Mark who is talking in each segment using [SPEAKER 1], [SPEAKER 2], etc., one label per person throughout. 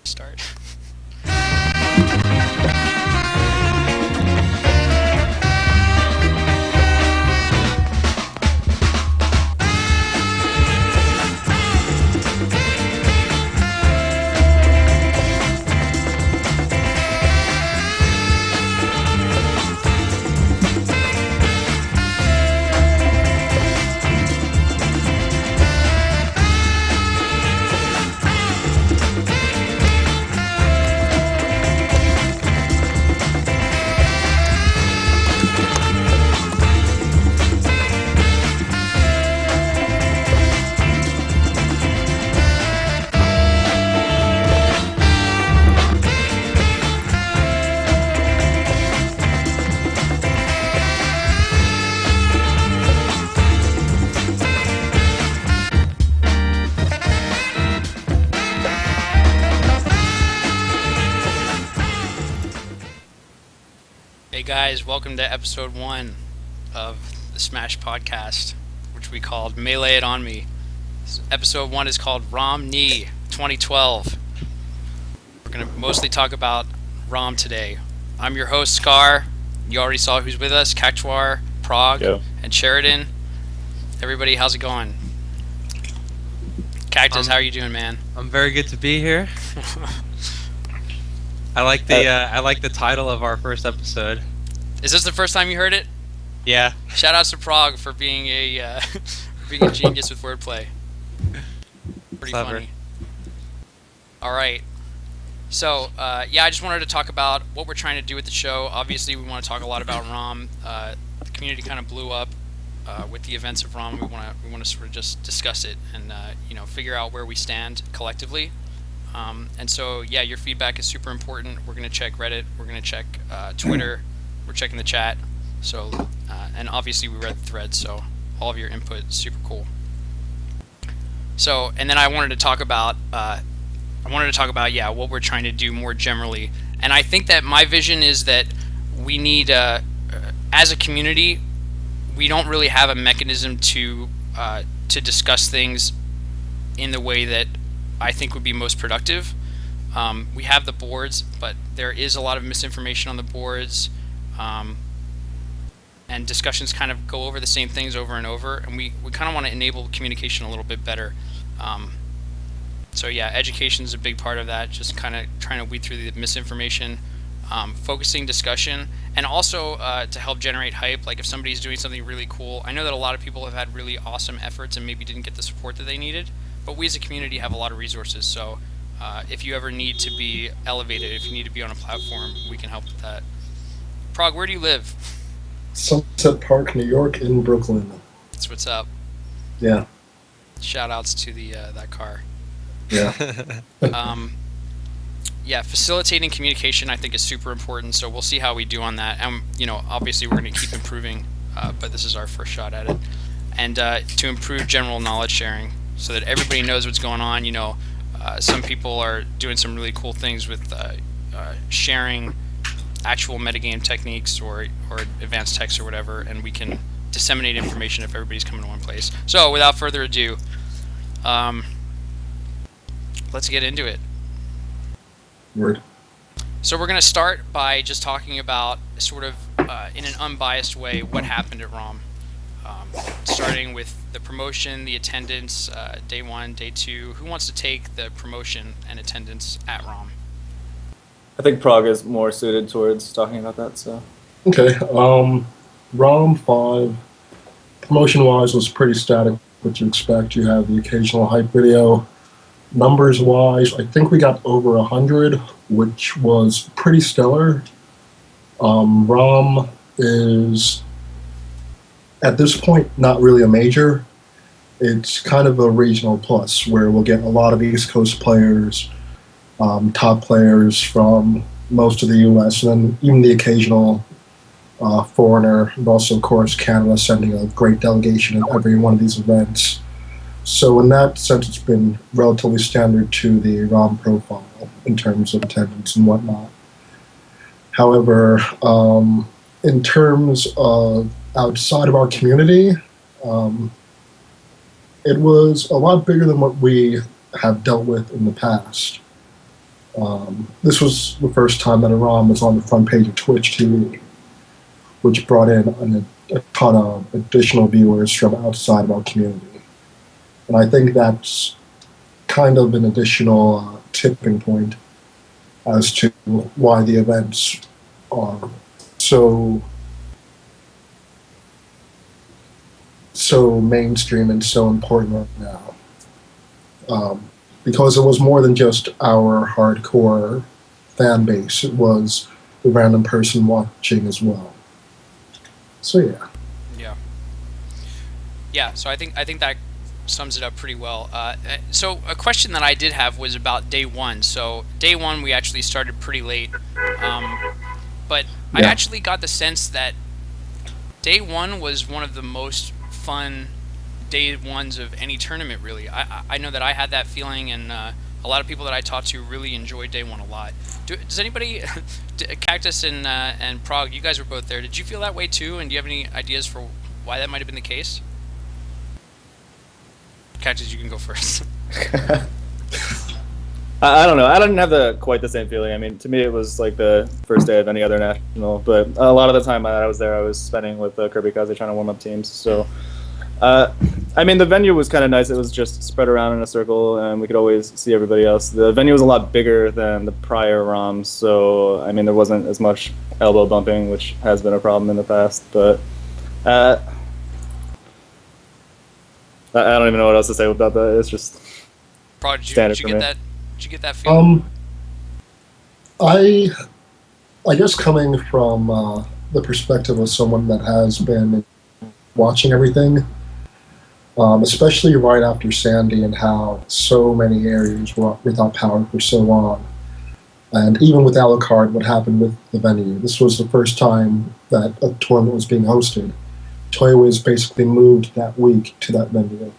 [SPEAKER 1] Start. Hey guys, welcome to episode 1 of the Smash podcast, which we called Melee It On Me. Episode 1 is called RoMKnee2012. We're going to mostly talk about ROM today. I'm your host, Scar. You already saw who's with us, Cactuar, Prog, and Sheridan. Everybody, how's it going? Cactus, how are you doing, man?
[SPEAKER 2] I'm very good to be here. I like the title of our first episode.
[SPEAKER 1] Is this the first time you heard it?
[SPEAKER 2] Yeah.
[SPEAKER 1] Shoutouts to Prog for being a genius with wordplay. Pretty
[SPEAKER 2] Clever.
[SPEAKER 1] Funny. All right. So I just wanted to talk about what we're trying to do with the show. Obviously, we want to talk a lot about ROM. The community kind of blew up with the events of ROM. We want to sort of just discuss it and figure out where we stand collectively. And so, your feedback is super important. We're going to check Reddit. We're going to check Twitter. We're checking the chat. So, and obviously we read the thread, so all of your input is super cool. So, and then I wanted to talk about what we're trying to do more generally. And I think that my vision is that we need, as a community, we don't really have a mechanism to discuss things in the way that I think would be most productive. We have the boards, but there is a lot of misinformation on the boards, and discussions kind of go over the same things over and over, and we kind of want to enable communication a little bit better. Education is a big part of that, just kind of trying to weed through the misinformation, focusing discussion, and also to help generate hype. Like if somebody's doing something really cool, I know that a lot of people have had really awesome efforts and maybe didn't get the support that they needed, but we as a community have a lot of resources, so if you ever need to be elevated, if you need to be on a platform, we can help with that. Prog, where do you live?
[SPEAKER 3] Sunset Park, New York, in Brooklyn.
[SPEAKER 1] That's what's up.
[SPEAKER 3] Yeah.
[SPEAKER 1] Shout-outs to that car.
[SPEAKER 3] Yeah.
[SPEAKER 1] Facilitating communication I think is super important, so we'll see how we do on that. And, obviously we're going to keep improving, but this is our first shot at it. And to improve general knowledge sharing so that everybody knows what's going on. Some people are doing some really cool things with sharing actual metagame techniques or advanced text or whatever, and we can disseminate information if everybody's coming to one place. So without further ado, let's get into it.
[SPEAKER 3] Word.
[SPEAKER 1] So we're going to start by just talking about sort of in an unbiased way what happened at ROM. Starting with the promotion, the attendance, day 1, day 2. Who wants to take the promotion and attendance at ROM?
[SPEAKER 4] I think Prog is more suited towards talking about that. So.
[SPEAKER 3] Okay. ROM 5, promotion-wise, was pretty static. What you expect. You have the occasional hype video. Numbers-wise, I think we got over 100, which was pretty stellar. ROM is, at this point, not really a major. It's kind of a regional plus, where we'll get a lot of East Coast players, top players from most of the U.S., and then even the occasional foreigner, and also, of course, Canada sending a great delegation at every one of these events. So in that sense, it's been relatively standard to the ROM profile in terms of attendance and whatnot. However, in terms of outside of our community, it was a lot bigger than what we have dealt with in the past. This was the first time that a ROM was on the front page of Twitch TV, which brought in a ton of additional viewers from outside of our community. And I think that's kind of an additional tipping point as to why the events are so mainstream and so important right now. Because it was more than just our hardcore fan base, it was the random person watching as well. So yeah.
[SPEAKER 1] Yeah, so I think that sums it up pretty well. So a question that I did have was about day one. So day one, we actually started pretty late, but I actually got the sense that day one was one of the most fun day ones of any tournament, really. I know that I had that feeling, and a lot of people that I talked to really enjoyed day one a lot. Does anybody, Cactus and Prog, you guys were both there. Did you feel that way too? And do you have any ideas for why that might have been the case? Cactus, you can go first.
[SPEAKER 4] I don't know. I didn't have quite the same feeling. I mean, to me, it was like the first day of any other national. But a lot of the time that I was there, I was spending with Kirby Kaze trying to warm up teams. So, I mean, the venue was kind of nice. It was just spread around in a circle, and we could always see everybody else. The venue was a lot bigger than the prior ROMs, so I mean, there wasn't as much elbow bumping, which has been a problem in the past. But I don't even know what else to say about that. It's just
[SPEAKER 1] Prog, did you get that feeling?
[SPEAKER 3] I guess coming from the perspective of someone that has been watching everything, especially right after Sandy and how so many areas were without power for so long, and even with Alucard, what happened with the venue. This was the first time that a tournament was being hosted. Toyways basically moved that week to that venue,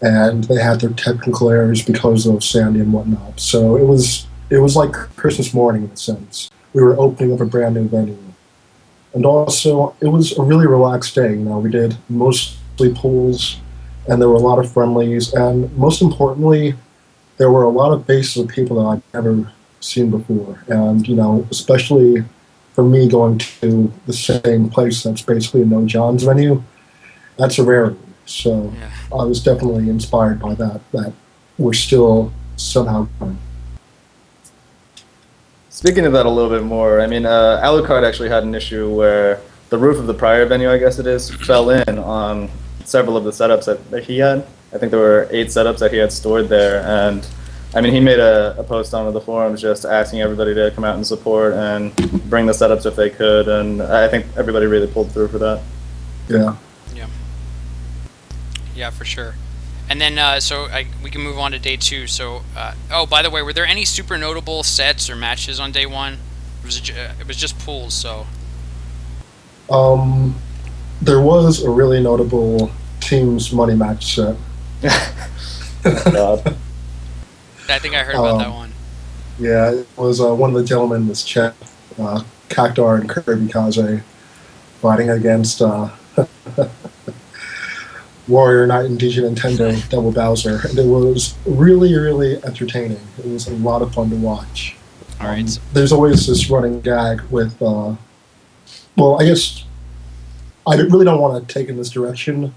[SPEAKER 3] and they had their technical errors because of Sandy and whatnot. So it was like Christmas morning in a sense. We were opening up a brand new venue, and also it was a really relaxed day. You know, we did mostly pools, and there were a lot of friendlies, and most importantly, there were a lot of faces of people that I'd never seen before, and you know, especially for me going to the same place that's basically a No John's venue, that's a rarity. So yeah. I was definitely inspired by that we're still somehow going.
[SPEAKER 4] Speaking of that a little bit more, I mean, Alucard actually had an issue where the roof of the prior venue, I guess it is, fell in on several of the setups that he had. I think there were 8 setups that he had stored there, and I mean, he made a post on the forums just asking everybody to come out and support and bring the setups if they could, and I think everybody really pulled through for that.
[SPEAKER 1] Yeah, for sure. And then, we can move on to day 2. So, oh, by the way, were there any super notable sets or matches on day 1? It was just pools, so.
[SPEAKER 3] There was a really notable teams money match set.
[SPEAKER 1] I think I heard about that one.
[SPEAKER 3] Yeah, it was one of the gentlemen in this chat, Cactuar and Kirby Kaze, fighting against Warrior Knight and VG Nintendo Double Bowser, and it was really, really entertaining. It was a lot of fun to watch.
[SPEAKER 1] All right.
[SPEAKER 3] There's always this running gag with, well, I guess I really don't want to take in this direction,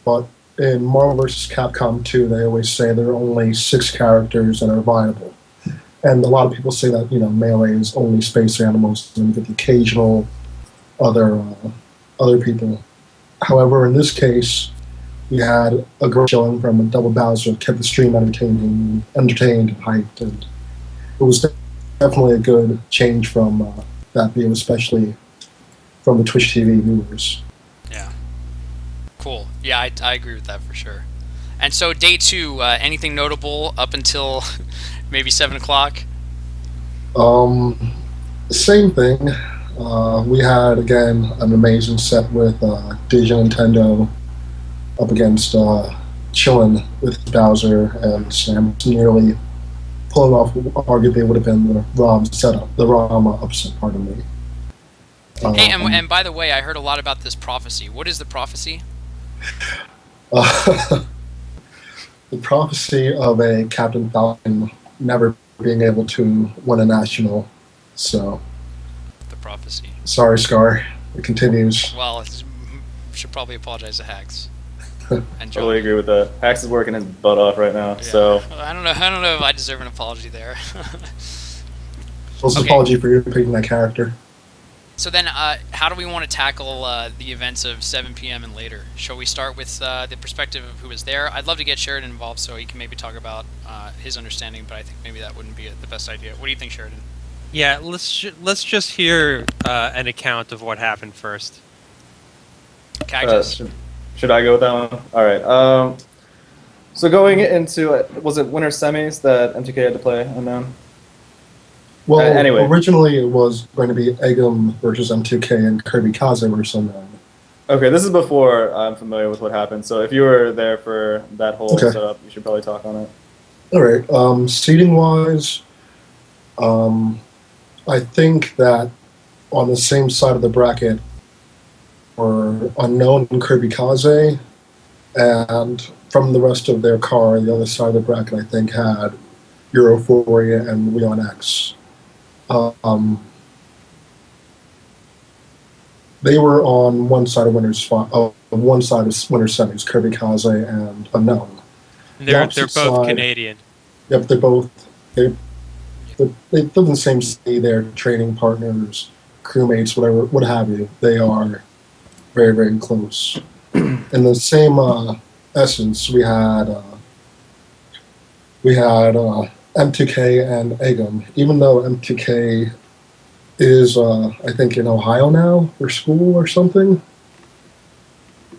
[SPEAKER 3] but in Marvel vs. Capcom 2, they always say there are only 6 characters that are viable. And a lot of people say that, you know, Melee is only space animals and you get the occasional other people. However, in this case, we had a girl showing from a Double Bowser that kept the stream entertained and hyped. And it was definitely a good change from that view, especially from the Twitch TV viewers.
[SPEAKER 1] Yeah. Cool. Yeah, I agree with that for sure. And so day 2, anything notable up until maybe 7 o'clock?
[SPEAKER 3] Same thing. We had, again, an amazing set with VG Nintendo up against Chillin with Bowser and Sam, nearly pulling off what arguably would have been the ROM setup, the ROM upset, pardon me.
[SPEAKER 1] Hey, and by the way, I heard a lot about this prophecy. What is the prophecy?
[SPEAKER 3] The prophecy of a Captain Falcon never being able to win a national. So,
[SPEAKER 1] The prophecy.
[SPEAKER 3] sorry, Scar. It continues.
[SPEAKER 1] Well, should probably apologize to Hax. And John.
[SPEAKER 4] Totally agree with that. Hax is working his butt off right now,
[SPEAKER 1] Yeah.
[SPEAKER 4] so
[SPEAKER 1] I don't know if I deserve an apology there.
[SPEAKER 3] Well, it's an
[SPEAKER 1] Okay.
[SPEAKER 3] apology for you picking that character.
[SPEAKER 1] So then, how do we want to tackle the events of 7 p.m. and later? Shall we start with the perspective of who was there? I'd love to get Sheridan involved so he can maybe talk about his understanding, but I think maybe that wouldn't be the best idea. What do you think, Sheridan?
[SPEAKER 2] Yeah, let's just hear an account of what happened first.
[SPEAKER 1] Cactus.
[SPEAKER 4] should I go with that one? All right. So going into was it winter semis that MTK had to play unknown?
[SPEAKER 3] Well,
[SPEAKER 4] anyway.
[SPEAKER 3] originally it was going to be Egum versus M2K and Kirby Kaze versus Unknown.
[SPEAKER 4] Okay, this is before I'm familiar with what happened. So if you were there for that whole
[SPEAKER 3] Okay.
[SPEAKER 4] setup, you should probably talk on it.
[SPEAKER 3] All right. Seating wise, I think that on the same side of the bracket were Unknown and Kirby Kaze, and from the rest of their car, the other side of the bracket I think had Europhoria and Leon X. They were on one side of one side of winter semis, Kirby Kaze and Unknown.
[SPEAKER 2] They're
[SPEAKER 3] opposite
[SPEAKER 2] both
[SPEAKER 3] side.
[SPEAKER 2] Canadian.
[SPEAKER 3] Yep, they live in the same city. They're training partners, crewmates, whatever, what have you. They are very, very close. In the same essence, we had M2K and Egum. Even though M2K is, I think, in Ohio now for school or something.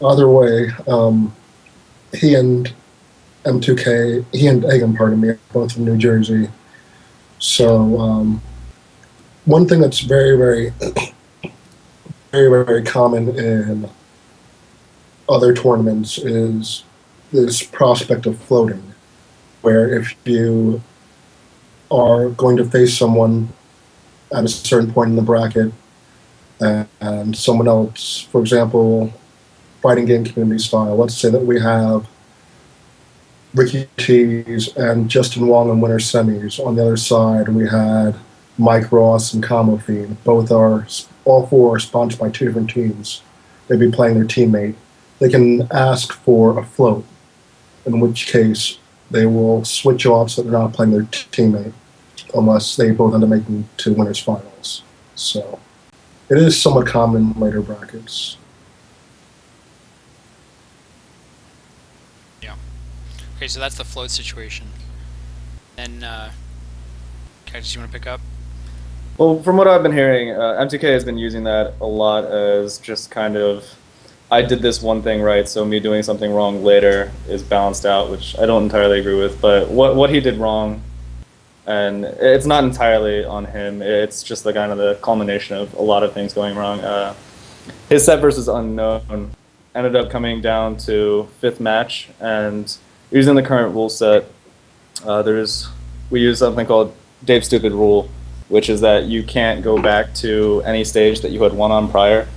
[SPEAKER 3] Either way, he and Egum, pardon me, are both from New Jersey. So one thing that's very, very, very, very common in other tournaments is this prospect of floating, where if you are going to face someone at a certain point in the bracket and someone else, for example, fighting game community style, let's say that we have Ricky Tees and Justin Wong in winter semis. On the other side, we had Mike Ross and Kamo Fiend. All four are sponsored by two different teams. They'd be playing their teammate. They can ask for a float, in which case they will switch off so they're not playing their teammate unless they both end up making to winners finals. So it is somewhat common in later brackets.
[SPEAKER 1] Okay, so that's the float situation. And, Cactus, you want to pick up?
[SPEAKER 4] Well, from what I've been hearing, M2K has been using that a lot as just kind of, I did this one thing right, so me doing something wrong later is balanced out, which I don't entirely agree with. But what he did wrong, and it's not entirely on him, it's just the kind of the culmination of a lot of things going wrong. His set versus Unknown ended up coming down to 5th match, and using the current rule set, we use something called Dave Stupid rule, which is that you can't go back to any stage that you had won on prior.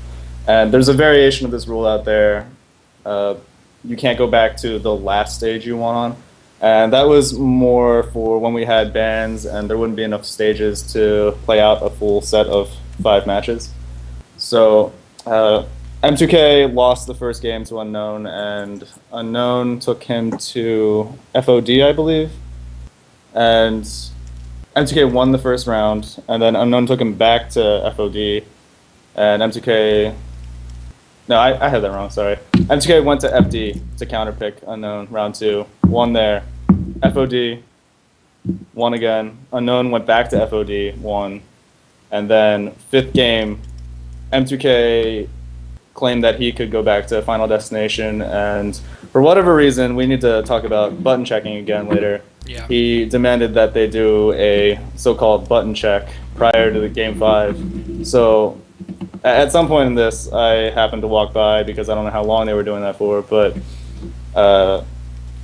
[SPEAKER 4] And there's a variation of this rule out there. You can't go back to the last stage you won on. And that was more for when we had bans and there wouldn't be enough stages to play out a full set of 5 matches. So M2K lost the first game to Unknown, and Unknown took him to FOD, I believe. And M2K won the first round, and then Unknown took him back to FOD, and M2K... No, I had that wrong, sorry. M2K went to FD to counterpick Unknown, round 2, won there. FOD, won again. Unknown went back to FOD, won. And then 5th game, M2K claimed that he could go back to Final Destination, and for whatever reason, we need to talk about button checking again later.
[SPEAKER 1] Yeah.
[SPEAKER 4] He demanded that they do a so-called button check prior to the game 5. So at some point in this, I happened to walk by because I don't know how long they were doing that for, but I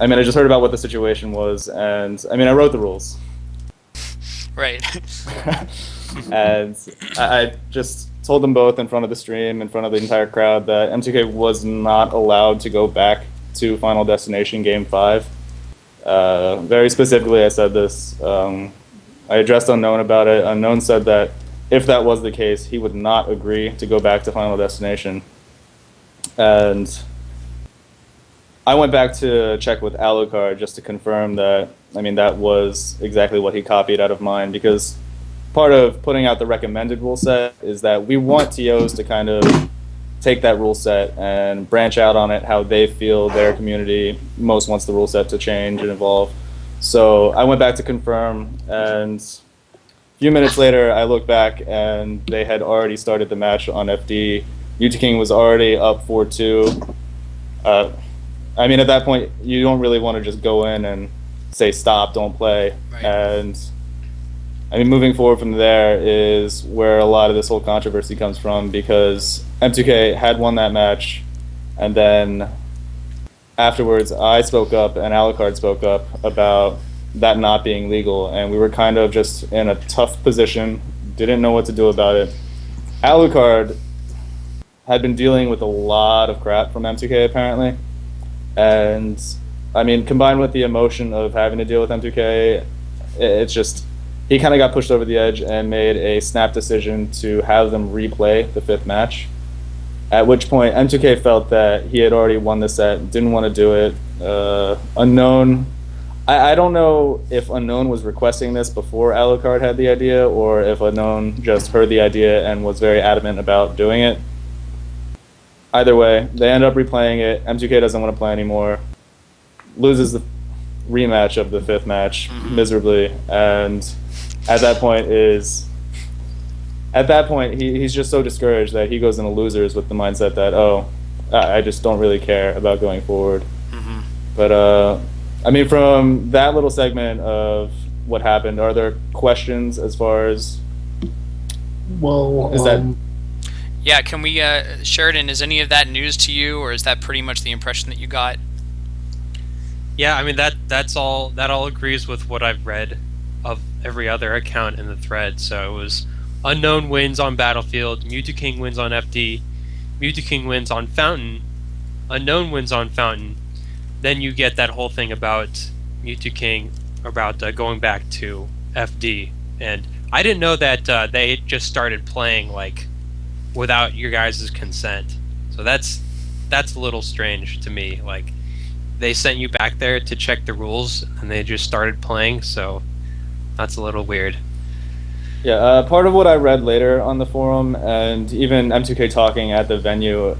[SPEAKER 4] just heard about what the situation was, and I wrote the rules.
[SPEAKER 1] Right.
[SPEAKER 4] And I just told them both in front of the stream, in front of the entire crowd, that M2K was not allowed to go back to Final Destination Game 5. Very specifically, I said this. I addressed Unknown about it. Unknown said that if that was the case, he would not agree to go back to Final Destination. And I went back to check with Alucard just to confirm that, I mean, that was exactly what he copied out of mine, because part of putting out the recommended rule set is that we want TOs to kind of take that rule set and branch out on it how they feel their community most wants the rule set to change and evolve. So I went back to confirm, and a few minutes later I looked back and they had already started the match on FD. King was already up 4-2. I mean, at that point you don't really want to just go in and say stop, don't play.
[SPEAKER 1] Right.
[SPEAKER 4] And I mean, moving forward from there is where a lot of this whole controversy comes from, because M2K had won that match, and then afterwards I spoke up and Alucard spoke up about that not being legal, and we were kind of just in a tough position, didn't know what to do about it. Alucard had been dealing with a lot of crap from M2K apparently, and I mean, combined with the emotion of having to deal with M2K, it's just, he kind of got pushed over the edge and made a snap decision to have them replay the 5th match. At which point, M2K felt that he had already won the set, didn't want to do it. Unknown, I don't know if Unknown was requesting this before Alucard had the idea, or if Unknown just heard the idea and was very adamant about doing it. Either way, they end up replaying it. M2K doesn't want to play anymore, loses the rematch of the 5th match miserably, and at that point he's just so discouraged that he goes into losers with the mindset that, oh, I just don't really care about going forward. But I mean, from that little segment of what happened, are there questions as far as,
[SPEAKER 3] Well,
[SPEAKER 4] is that
[SPEAKER 1] Yeah, can we, Sheridan, is any of that news to you, or is that pretty much the impression that you got?
[SPEAKER 2] Yeah, I mean that all agrees with what I've read of every other account in the thread. So it was Unknown wins on Battlefield, King wins on FD, King wins on Fountain, Unknown wins on Fountain. Then you get that whole thing about King about going back to FD, and I didn't know that they just started playing like without your guys' consent. So that's a little strange to me. Like, they sent you back there to check the rules, and they just started playing, so that's a little weird.
[SPEAKER 4] Yeah, part of what I read later on the forum, and even M2K talking at the venue,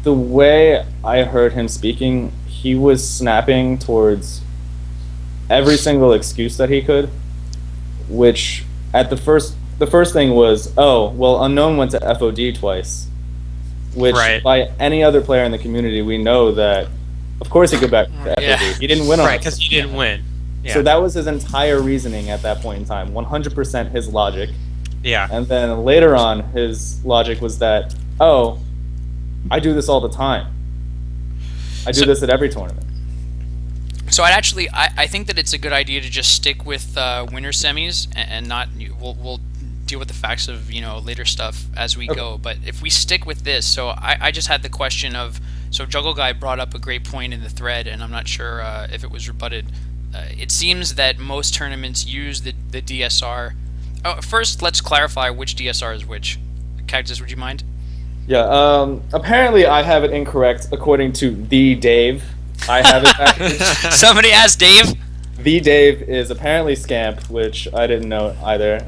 [SPEAKER 4] the way I heard him speaking, he was snapping towards every single excuse that he could, which at the first thing was, oh, well, Unknown went to FOD twice. Which,
[SPEAKER 2] right,
[SPEAKER 4] by any other player in the community, we know that, of course, he could go back to FOD.
[SPEAKER 1] Yeah.
[SPEAKER 4] He didn't win on
[SPEAKER 2] Right,
[SPEAKER 4] it.
[SPEAKER 2] because he didn't win. Yeah.
[SPEAKER 4] So that was his entire reasoning at that point in time, 100% his logic.
[SPEAKER 2] Yeah.
[SPEAKER 4] And then later on, his logic was that, oh, I do this all the time. I do this at every tournament.
[SPEAKER 1] So I think that it's a good idea to just stick with winter semis and not. We'll deal with the facts of later stuff as we go. But if we stick with this, so I just had the question of, so Juggle Guy brought up a great point in the thread, and I'm not sure if it was rebutted. It seems that most tournaments use the DSR. Oh, first, let's clarify which DSR is which. Cactus, would you mind?
[SPEAKER 4] Yeah. Apparently, I have it incorrect according to the Dave. I have it backwards.
[SPEAKER 1] Somebody asked Dave.
[SPEAKER 4] The Dave is apparently Scamp, which I didn't know either.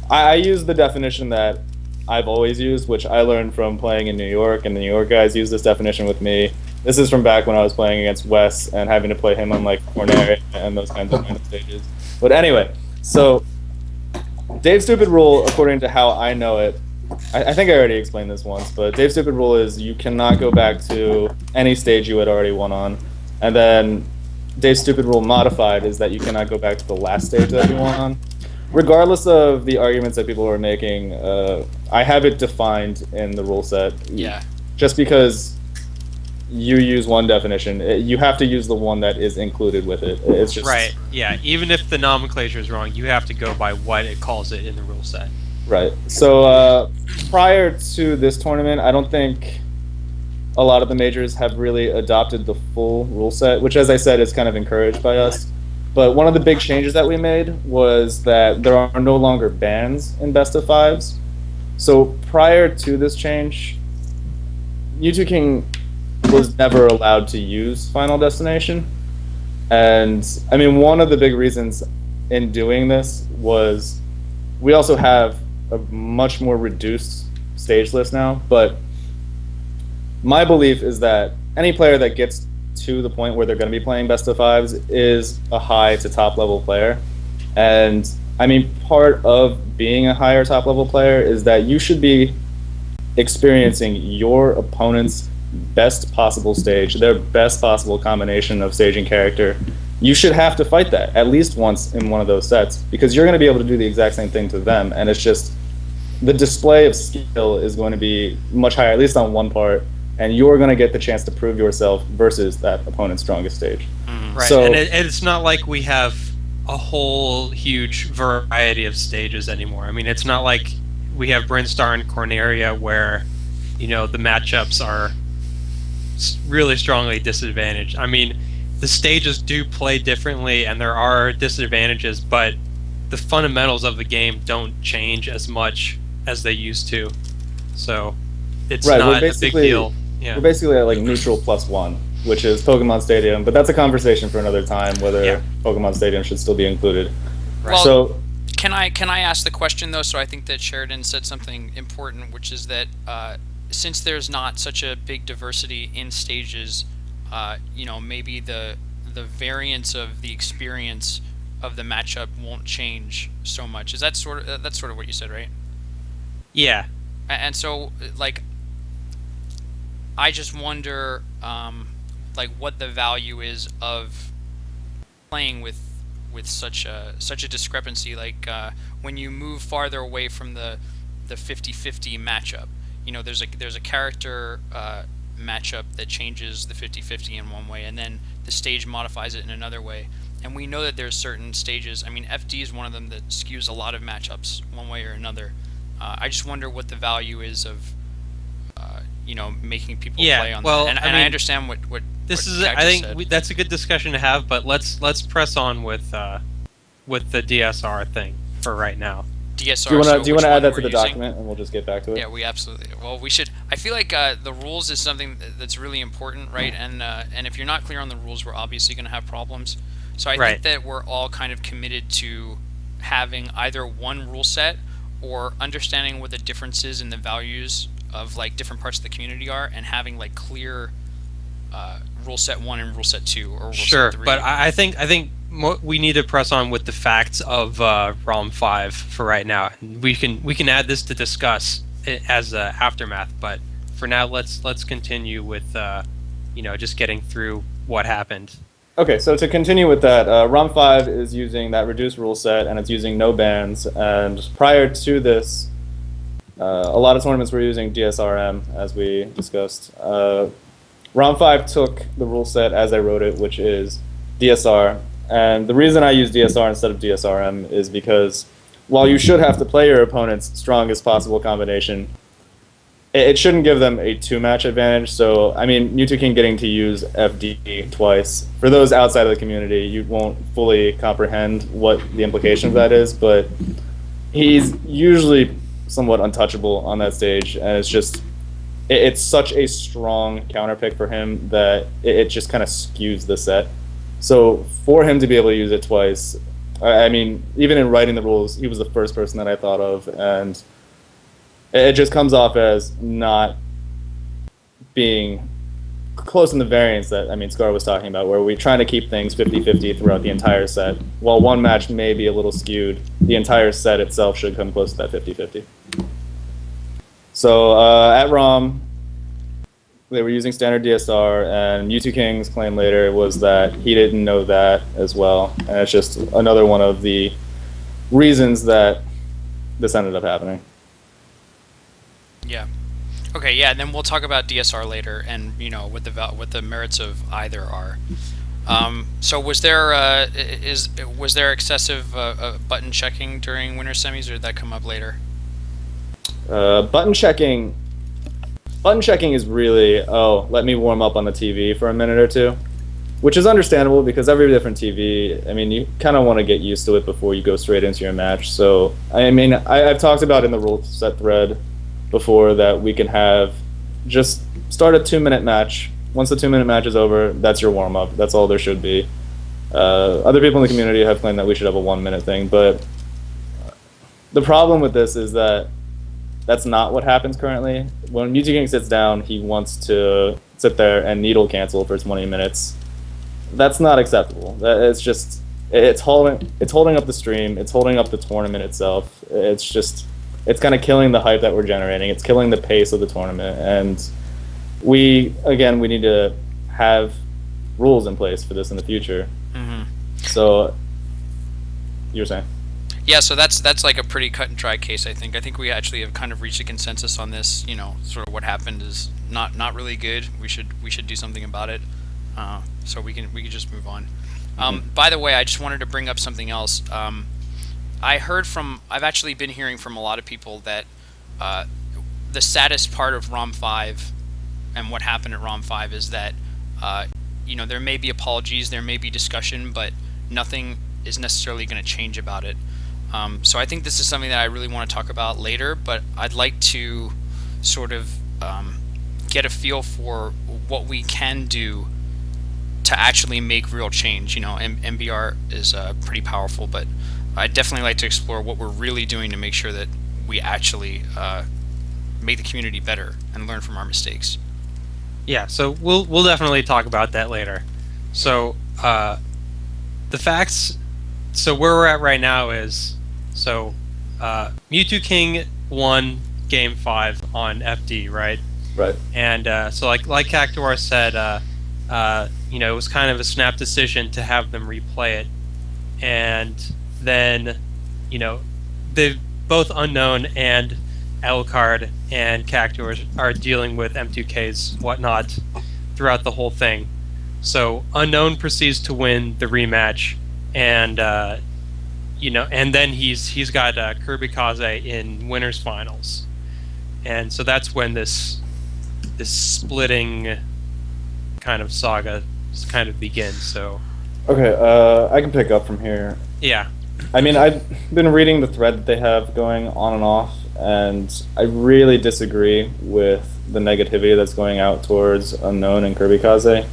[SPEAKER 4] I use the definition that I've always used, which I learned from playing in New York, and the New York guys use this definition with me. This is from back when I was playing against Wes and having to play him on like Corneria and those kinds of stages. But anyway, so Dave's stupid rule, according to how I know it, I think I already explained this once, but Dave's stupid rule is you cannot go back to any stage you had already won on. And then Dave's stupid rule modified is that you cannot go back to the last stage that you won on. Regardless of the arguments that people are making, I have it defined in the rule set.
[SPEAKER 1] Yeah.
[SPEAKER 4] Just because you use one definition, you have to use the one that is included with it. It's just
[SPEAKER 2] Right, yeah. Even if the nomenclature is wrong, you have to go by what it calls it in the rule set.
[SPEAKER 4] Right. So prior to this tournament, I don't think a lot of the majors have really adopted the full rule set, which, as I said, is kind of encouraged by us. But one of the big changes that we made was that there are no longer bans in best of fives. So prior to this change, U2 King was never allowed to use Final Destination. And I mean, one of the big reasons in doing this was we also have a much more reduced stage list now. But my belief is that any player that gets to the point where they're going to be playing best of fives is a high to top level player. And I mean, part of being a higher top level player is that you should be experiencing your opponent's best possible stage, their best possible combination of stage and character. You should have to fight that at least once in one of those sets, because you're going to be able to do the exact same thing to them, and it's just the display of skill is going to be much higher, at least on one part, and you're going to get the chance to prove yourself versus that opponent's strongest stage.
[SPEAKER 2] Right,
[SPEAKER 4] So,
[SPEAKER 2] and it's not like we have a whole huge variety of stages anymore. I mean, it's not like we have Brinstar and Corneria where, you know, the matchups are really strongly disadvantaged. I mean, the stages do play differently and there are disadvantages, but the fundamentals of the game don't change as much as they used to. So it's
[SPEAKER 4] right,
[SPEAKER 2] not a big deal. Yeah.
[SPEAKER 4] We're basically at like neutral +1, which is Pokemon Stadium, but that's a conversation for another time, whether Pokemon Stadium should still be included.
[SPEAKER 1] Well,
[SPEAKER 4] So
[SPEAKER 1] can I ask the question though? So I think that Sheridan said something important, which is that since there's not such a big diversity in stages, you know, maybe the variance of the experience of the matchup won't change so much. Is that that's sort of what you said, right?
[SPEAKER 2] Yeah.
[SPEAKER 1] And so, like, I just wonder, like, what the value is of playing with such a discrepancy. Like, when you move farther away from the 50-50 matchup, you know, there's a character matchup that changes the 50-50 in one way, and then the stage modifies it in another way. And we know that there's certain stages. I mean, FD is one of them that skews a lot of matchups one way or another. I just wonder what the value is of, you know, making people play on that. And I understand what
[SPEAKER 2] this
[SPEAKER 1] what
[SPEAKER 2] is. I
[SPEAKER 1] Cactus
[SPEAKER 2] think
[SPEAKER 1] said.
[SPEAKER 2] that's a good discussion to have, but let's press on with the DSR thing for right now.
[SPEAKER 1] DSR.
[SPEAKER 4] do you want
[SPEAKER 1] so
[SPEAKER 4] to
[SPEAKER 1] which
[SPEAKER 4] add
[SPEAKER 1] one
[SPEAKER 4] that to
[SPEAKER 1] we're
[SPEAKER 4] the
[SPEAKER 1] using?
[SPEAKER 4] document, and we'll just get back to it?
[SPEAKER 1] Yeah, we absolutely. Well, we should. I feel like the rules is something that's really important, right? And if you're not clear on the rules, we're obviously going to have problems. So I think that we're all kind of committed to having either one rule set or understanding what the differences in the values of like different parts of the community are, and having like clear rule set 1 and rule set 2 or rule set 3.
[SPEAKER 2] But I think we need to press on with the facts of ROM 5 for right now. We can add this to discuss it as aftermath, but for now let's continue with you know, just getting through what happened.
[SPEAKER 4] Okay, so to continue with that, ROM 5 is using that reduced rule set, and it's using no bans. And prior to this, a lot of tournaments were using DSRM, as we discussed. ROM 5 took the rule set as I wrote it, which is DSR. And the reason I use DSR instead of DSRM is because while you should have to play your opponent's strongest possible combination, it shouldn't give them a 2-match advantage. So, I mean, Mewtwo King getting to use FD twice, for those outside of the community, you won't fully comprehend what the implication of that is, but he's usually somewhat untouchable on that stage, and it's just, it's such a strong counter pick for him that it just kind of skews the set. So, for him to be able to use it twice, I mean, even in writing the rules, he was the first person that I thought of, and it just comes off as not being close in the variance that, I mean, Scar was talking about, where we're trying to keep things 50-50 throughout the entire set. While one match may be a little skewed, the entire set itself should come close to that 50-50. So at ROM, they were using standard DSR, and Mewtwo King's claim later was that he didn't know that as well. And it's just another one of the reasons that this ended up happening.
[SPEAKER 1] Yeah. Okay. Yeah. And then we'll talk about DSR later, and you know what the merits of either are. So was there excessive button checking during winter semis, or did that come up later?
[SPEAKER 4] Button checking is really, let me warm up on the TV for a minute or two. which is understandable because every different TV, I mean, you kind of want to get used to it before you go straight into your match. So, I mean, I've talked about in the rule set thread before that we can have just start a 2-minute match. Once the 2-minute match is over, that's your warm-up. That's all there should be. Other people in the community have claimed that we should have a 1-minute thing, but the problem with this is that that's not what happens currently. When King sits down, he wants to sit there and needle cancel for 20 minutes. That's not acceptable. It's just it's holding up the stream. It's holding up the tournament itself. It's kind of killing the hype that we're generating. It's killing the pace of the tournament, and we need to have rules in place for this in the future.
[SPEAKER 1] Mm-hmm.
[SPEAKER 4] So, you were saying?
[SPEAKER 1] Yeah, so that's like a pretty cut and dry case. I think we actually have kind of reached a consensus on this. You know, sort of what happened is not really good. We should do something about it. So we can just move on. By the way, I just wanted to bring up something else. I've actually been hearing from a lot of people that the saddest part of ROM 5 and what happened at ROM 5 is that you know, there may be apologies, there may be discussion, but nothing is necessarily going to change about it. So I think this is something that I really want to talk about later, but I'd like to sort of get a feel for what we can do to actually make real change. You know, MBR is pretty powerful, but I'd definitely like to explore what we're really doing to make sure that we actually make the community better and learn from our mistakes.
[SPEAKER 2] Yeah, so we'll definitely talk about that later. So the facts. So where we're at right now is Mewtwo King won Game 5 on FD, right?
[SPEAKER 4] Right.
[SPEAKER 2] And so like Cactuar said, you know, it was kind of a snap decision to have them replay it, and then, you know, they both Unknown and Alucard and Cactuar are dealing with M2K's whatnot throughout the whole thing. So Unknown proceeds to win the rematch, and you know, and then he's got Kirby Kaze in winners finals, and so that's when this splitting kind of saga kind of begins. So
[SPEAKER 4] okay, I can pick up from here.
[SPEAKER 2] yeah,
[SPEAKER 4] I mean, I've been reading the thread that they have going on and off, and I really disagree with the negativity that's going out towards Unknown and Kirby Kaze,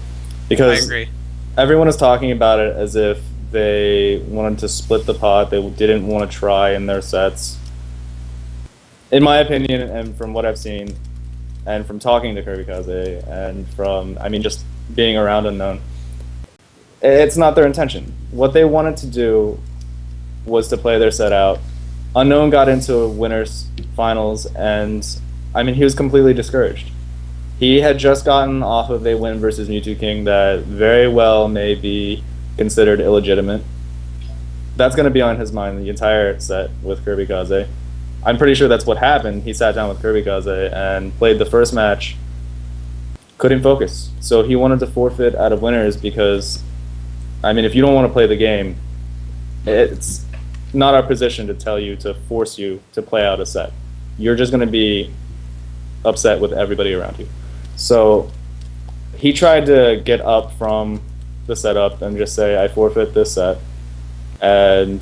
[SPEAKER 4] because
[SPEAKER 2] I agree.
[SPEAKER 4] Everyone is talking about it as if they wanted to split the pot. They didn't want to try in their sets. In my opinion, and from what I've seen, and from talking to Kirby Kaze, and from, I mean, just being around Unknown, it's not their intention. What they wanted to do was to play their set out. Unknown got into winners finals, and I mean, he was completely discouraged. He had just gotten off of a win versus Mewtwo King that very well may be considered illegitimate. That's going to be on his mind the entire set with Kirby Kaze. I'm pretty sure that's what happened. He sat down with Kirby Kaze and played the first match, couldn't focus. So he wanted to forfeit out of winners because, I mean, if you don't want to play the game, it's not our position to tell you to force you to play out a set. You're just going to be upset with everybody around you. So he tried to get up from the setup and just say, I forfeit this set. And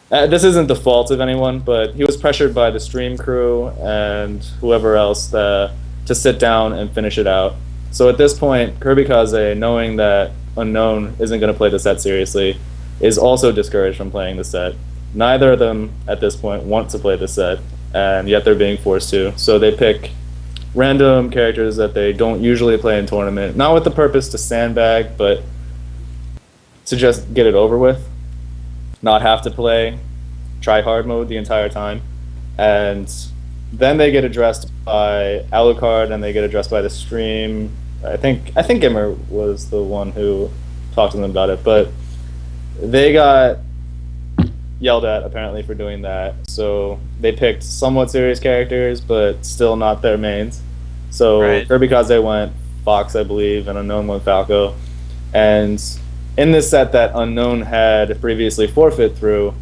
[SPEAKER 4] this isn't the fault of anyone, but he was pressured by the stream crew and whoever else to sit down and finish it out. So at this point, Kirby Kaze, knowing that Unknown isn't going to play the set seriously, is also discouraged from playing the set. Neither of them at this point want to play the set, and yet they're being forced to. So they pick random characters that they don't usually play in tournament, not with the purpose to sandbag, but to just get it over with, not have to play try hard mode the entire time. And then they get addressed by Alucard, and they get addressed by the stream. I think Gimmer was the one who talked to them about it, but they got yelled at apparently for doing that. So they picked somewhat serious characters, but still not their mains. So right. Kirby Kaze went Fox, I believe, and Unknown went Falco. And in this set that Unknown had previously forfeit through,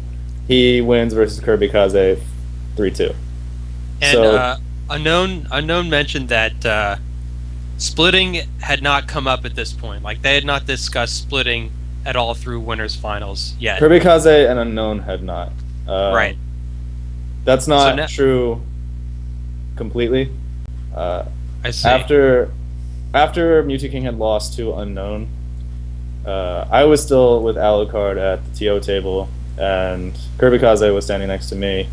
[SPEAKER 4] he wins versus Kirby Kaze 3-2.
[SPEAKER 2] And
[SPEAKER 4] so,
[SPEAKER 2] Unknown mentioned that splitting had not come up at this point. Like, they had not discussed splitting at all through winners finals yet.
[SPEAKER 4] Kirby Kaze and Unknown had not.
[SPEAKER 2] Right.
[SPEAKER 4] That's not true completely.
[SPEAKER 2] I see.
[SPEAKER 4] After Mewtwo King had lost to Unknown, I was still with Alucard at the TO table, and Kirby Kaze was standing next to me.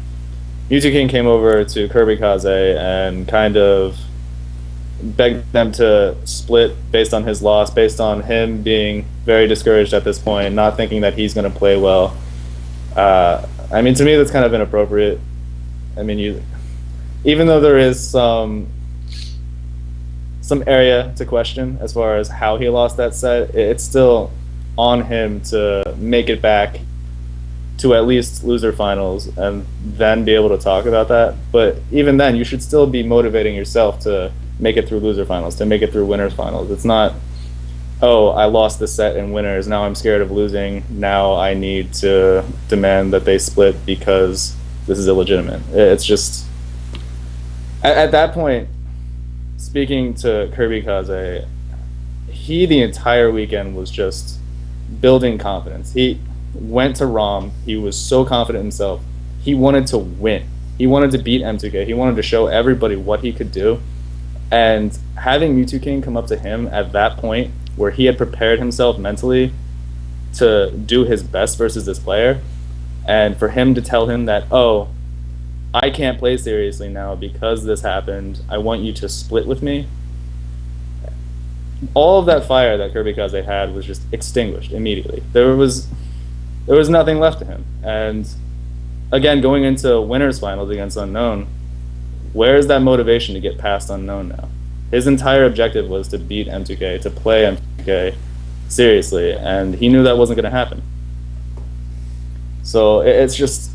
[SPEAKER 4] Mewtwo King came over to Kirby Kaze and kind of begged them to split based on his loss, based on him being very discouraged at this point, not thinking that he's going to play well. I mean, to me, that's kind of inappropriate. I mean, even though there is some area to question as far as how he lost that set, it's still on him to make it back to at least loser finals and then be able to talk about that. But even then, you should still be motivating yourself to make it through loser finals, to make it through winners finals. It's not, oh, I lost the set in winners, now I'm scared of losing, now I need to demand that they split because this is illegitimate. It's just, at that point, speaking to Kirby Kaze, he the entire weekend was just building confidence. He went to ROM, he was so confident in himself, he wanted to win. He wanted to beat M2K, he wanted to show everybody what he could do. And having Mewtwo King come up to him at that point, where he had prepared himself mentally to do his best versus this player, and for him to tell him that, oh, I can't play seriously now because this happened, I want you to split with me. All of that fire that Kirby Kaze had was just extinguished immediately. There was nothing left to him. And again, going into winners finals against Unknown, where is that motivation to get past Unknown now? His entire objective was to beat M2K, to play M2K seriously, and he knew that wasn't going to happen. So it's just,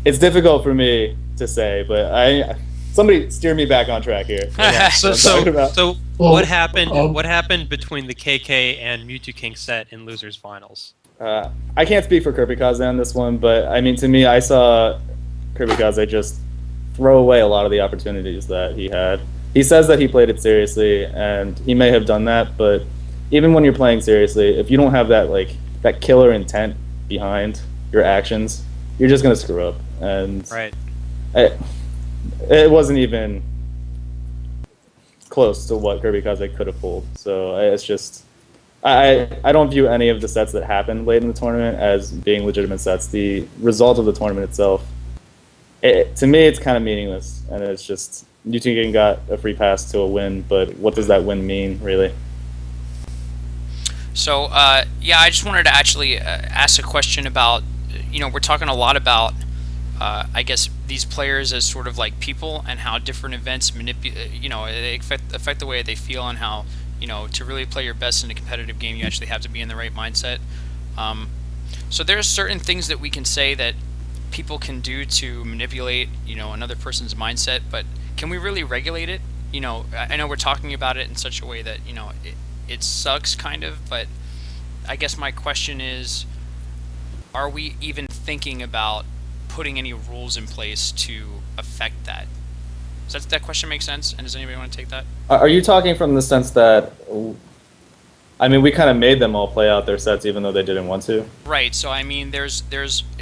[SPEAKER 4] it's difficult for me to say, but somebody steer me back on track here.
[SPEAKER 2] Yeah. So what happened?
[SPEAKER 3] um,
[SPEAKER 2] What happened between the KK and Mewtwo King set in losers finals?
[SPEAKER 4] I can't speak for Kirby Kaze on this one, but I mean, to me, I saw Kirby Kaze just throw away a lot of the opportunities that he had. He says that he played it seriously, and he may have done that, but even when you're playing seriously, if you don't have that killer intent behind your actions, you're just gonna screw up. And
[SPEAKER 2] Right.
[SPEAKER 4] It wasn't even close to what Kirby Kaze could have pulled. So it's just, I don't view any of the sets that happened late in the tournament as being legitimate sets. The result of the tournament itself, to me, it's kind of meaningless, and it's just, Mewtwo King got a free pass to a win, but what does that win mean, really?
[SPEAKER 1] So, yeah, I just wanted to actually ask a question about, we're talking a lot about, I guess, these players as sort of like people and how different events they affect the way they feel, and how, to really play your best in a competitive game, you actually have to be in the right mindset. So there's certain things that we can say that people can do to manipulate, another person's mindset, but can we really regulate it? I know we're talking about it in such a way that, it sucks kind of, but I guess my question is, are we even thinking about putting any rules in place to affect that? Does that question make sense? And does anybody want to take that?
[SPEAKER 4] Are you talking from the sense that, I mean, we kind of made them all play out their sets even though they didn't want to?
[SPEAKER 1] Right, so I mean, there's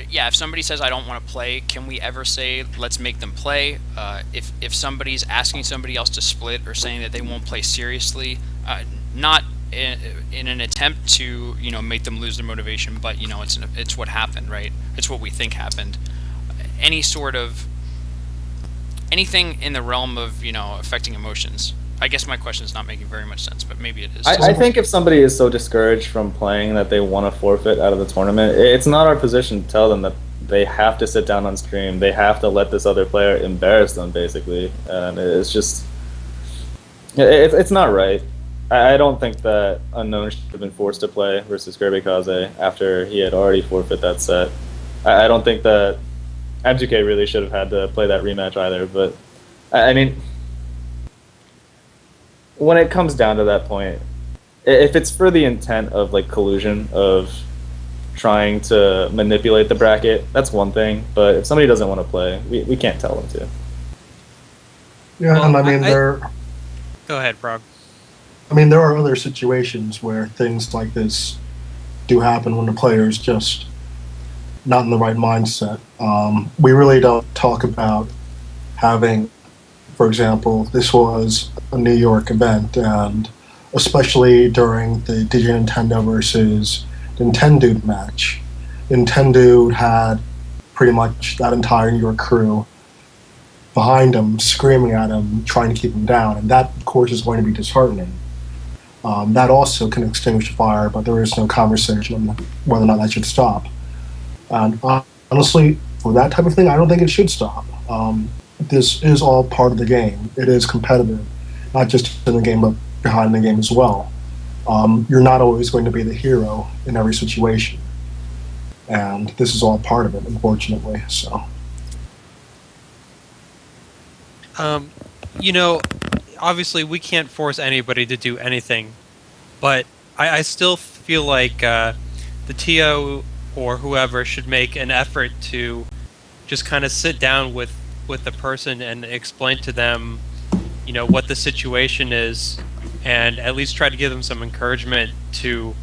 [SPEAKER 1] yeah, if somebody says I don't want to play, can we ever say let's make them play? If somebody's asking somebody else to split or saying that they won't play seriously, not in an attempt to make them lose their motivation, but it's what happened, right? It's what we think happened. Any sort of anything in the realm of affecting emotions. I guess my question is not making very much sense, but maybe it is.
[SPEAKER 4] I think if somebody is so discouraged from playing that they want to forfeit out of the tournament, it's not our position to tell them that they have to sit down on stream, they have to let this other player embarrass them, basically. And it's just, it's not right. I don't think that Unknown should have been forced to play versus Kirby Kaze after he had already forfeit that set. I don't think that M2K really should have had to play that rematch either, but I mean, when it comes down to that point, if it's for the intent of collusion, of trying to manipulate the bracket, that's one thing. But if somebody doesn't want to play, we can't tell them to.
[SPEAKER 3] Yeah,
[SPEAKER 2] Well,
[SPEAKER 3] and I mean,
[SPEAKER 2] Go ahead, Prog.
[SPEAKER 3] I mean, there are other situations where things like this do happen when the player is just not in the right mindset. We really don't talk about having, for example, this was a New York event, and especially during the DJ Nintendo versus Nintendo match, Nintendo had pretty much that entire New York crew behind him, screaming at him, trying to keep him down, and that, of course, is going to be disheartening. That also can extinguish a fire, but there is no conversation on whether or not that should stop. And honestly, for that type of thing, I don't think it should stop. This is all part of the game. It is competitive, not just in the game, but behind the game as well. You're not always going to be the hero in every situation. And this is all part of it, unfortunately. So,
[SPEAKER 2] You know, obviously we can't force anybody to do anything, but I still feel like the TO or whoever should make an effort to just kind of sit down with the person and explain to them, you know, what the situation is, and at least try to give them some encouragement to,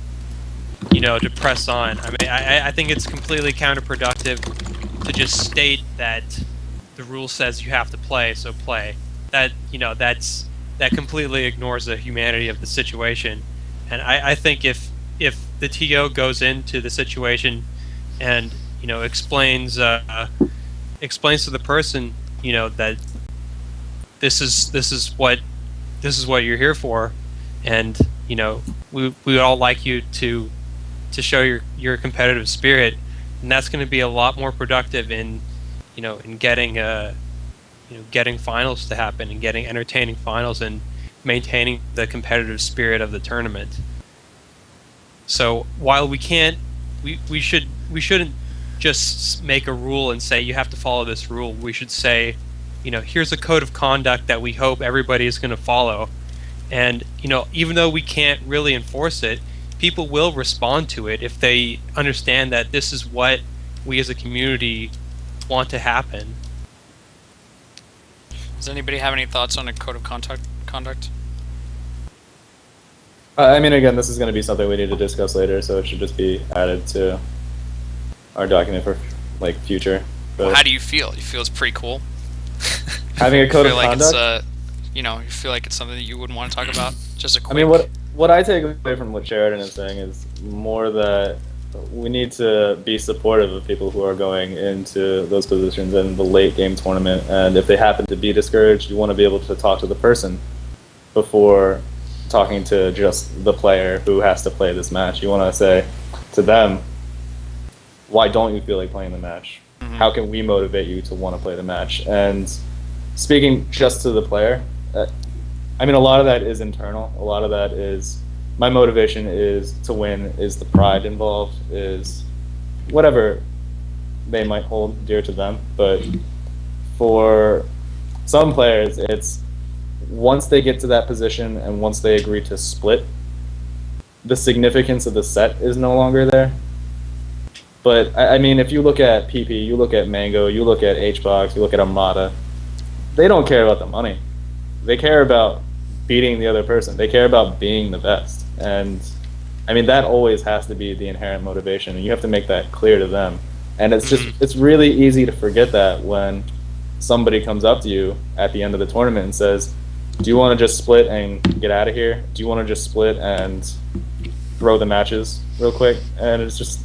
[SPEAKER 2] you know, to press on. I mean, I think it's completely counterproductive to just state that the rule says you have to play, so play. That, you know, that completely ignores the humanity of the situation. And I think if the TO goes into the situation and, you know, explains to the person, you know, that this is what you're here for, and, you know, we would all like you to show your competitive spirit, and that's going to be a lot more productive in, you know, in getting getting finals to happen and getting entertaining finals and maintaining the competitive spirit of the tournament. So while we shouldn't just make a rule and say you have to follow this rule. We should say, you know, here's a code of conduct that we hope everybody is going to follow. And, you know, even though we can't really enforce it, people will respond to it if they understand that this is what we as a community want to happen.
[SPEAKER 1] Does anybody have any thoughts on a code of conduct?
[SPEAKER 4] I mean, again, this is going to be something we need to discuss later, so it should just be added to our document for, like, future. But
[SPEAKER 1] Well, how do you feel? You feel it's pretty cool?
[SPEAKER 4] having a code
[SPEAKER 1] You
[SPEAKER 4] of
[SPEAKER 1] feel like
[SPEAKER 4] conduct.
[SPEAKER 1] it's you know, you feel like it's something that you wouldn't want to talk about? Just a quick...
[SPEAKER 4] I mean, what I take away from what Sheridan is saying is more that we need to be supportive of people who are going into those positions in the late game tournament, and if they happen to be discouraged, you want to be able to talk to the person before talking to just the player who has to play this match. You want to say to them, why don't you feel like playing the match?
[SPEAKER 1] Mhm.
[SPEAKER 4] How can we motivate you to want to play the match? And speaking just to the player, I mean, a lot of that is internal. A lot of that is, my motivation is to win, is the pride involved, is whatever they might hold dear to them. But for some players, it's once they get to that position and once they agree to split, the significance of the set is no longer there. But, I mean, if you look at PP, you look at Mango, you look at HBox, you look at Armada, they don't care about the money. They care about beating the other person. They care about being the best. And, I mean, that always has to be the inherent motivation, and you have to make that clear to them. And it's just, it's really easy to forget that when somebody comes up to you at the end of the tournament and says, do you want to just split and get out of here? Do you want to just split and throw the matches real quick? And it's just,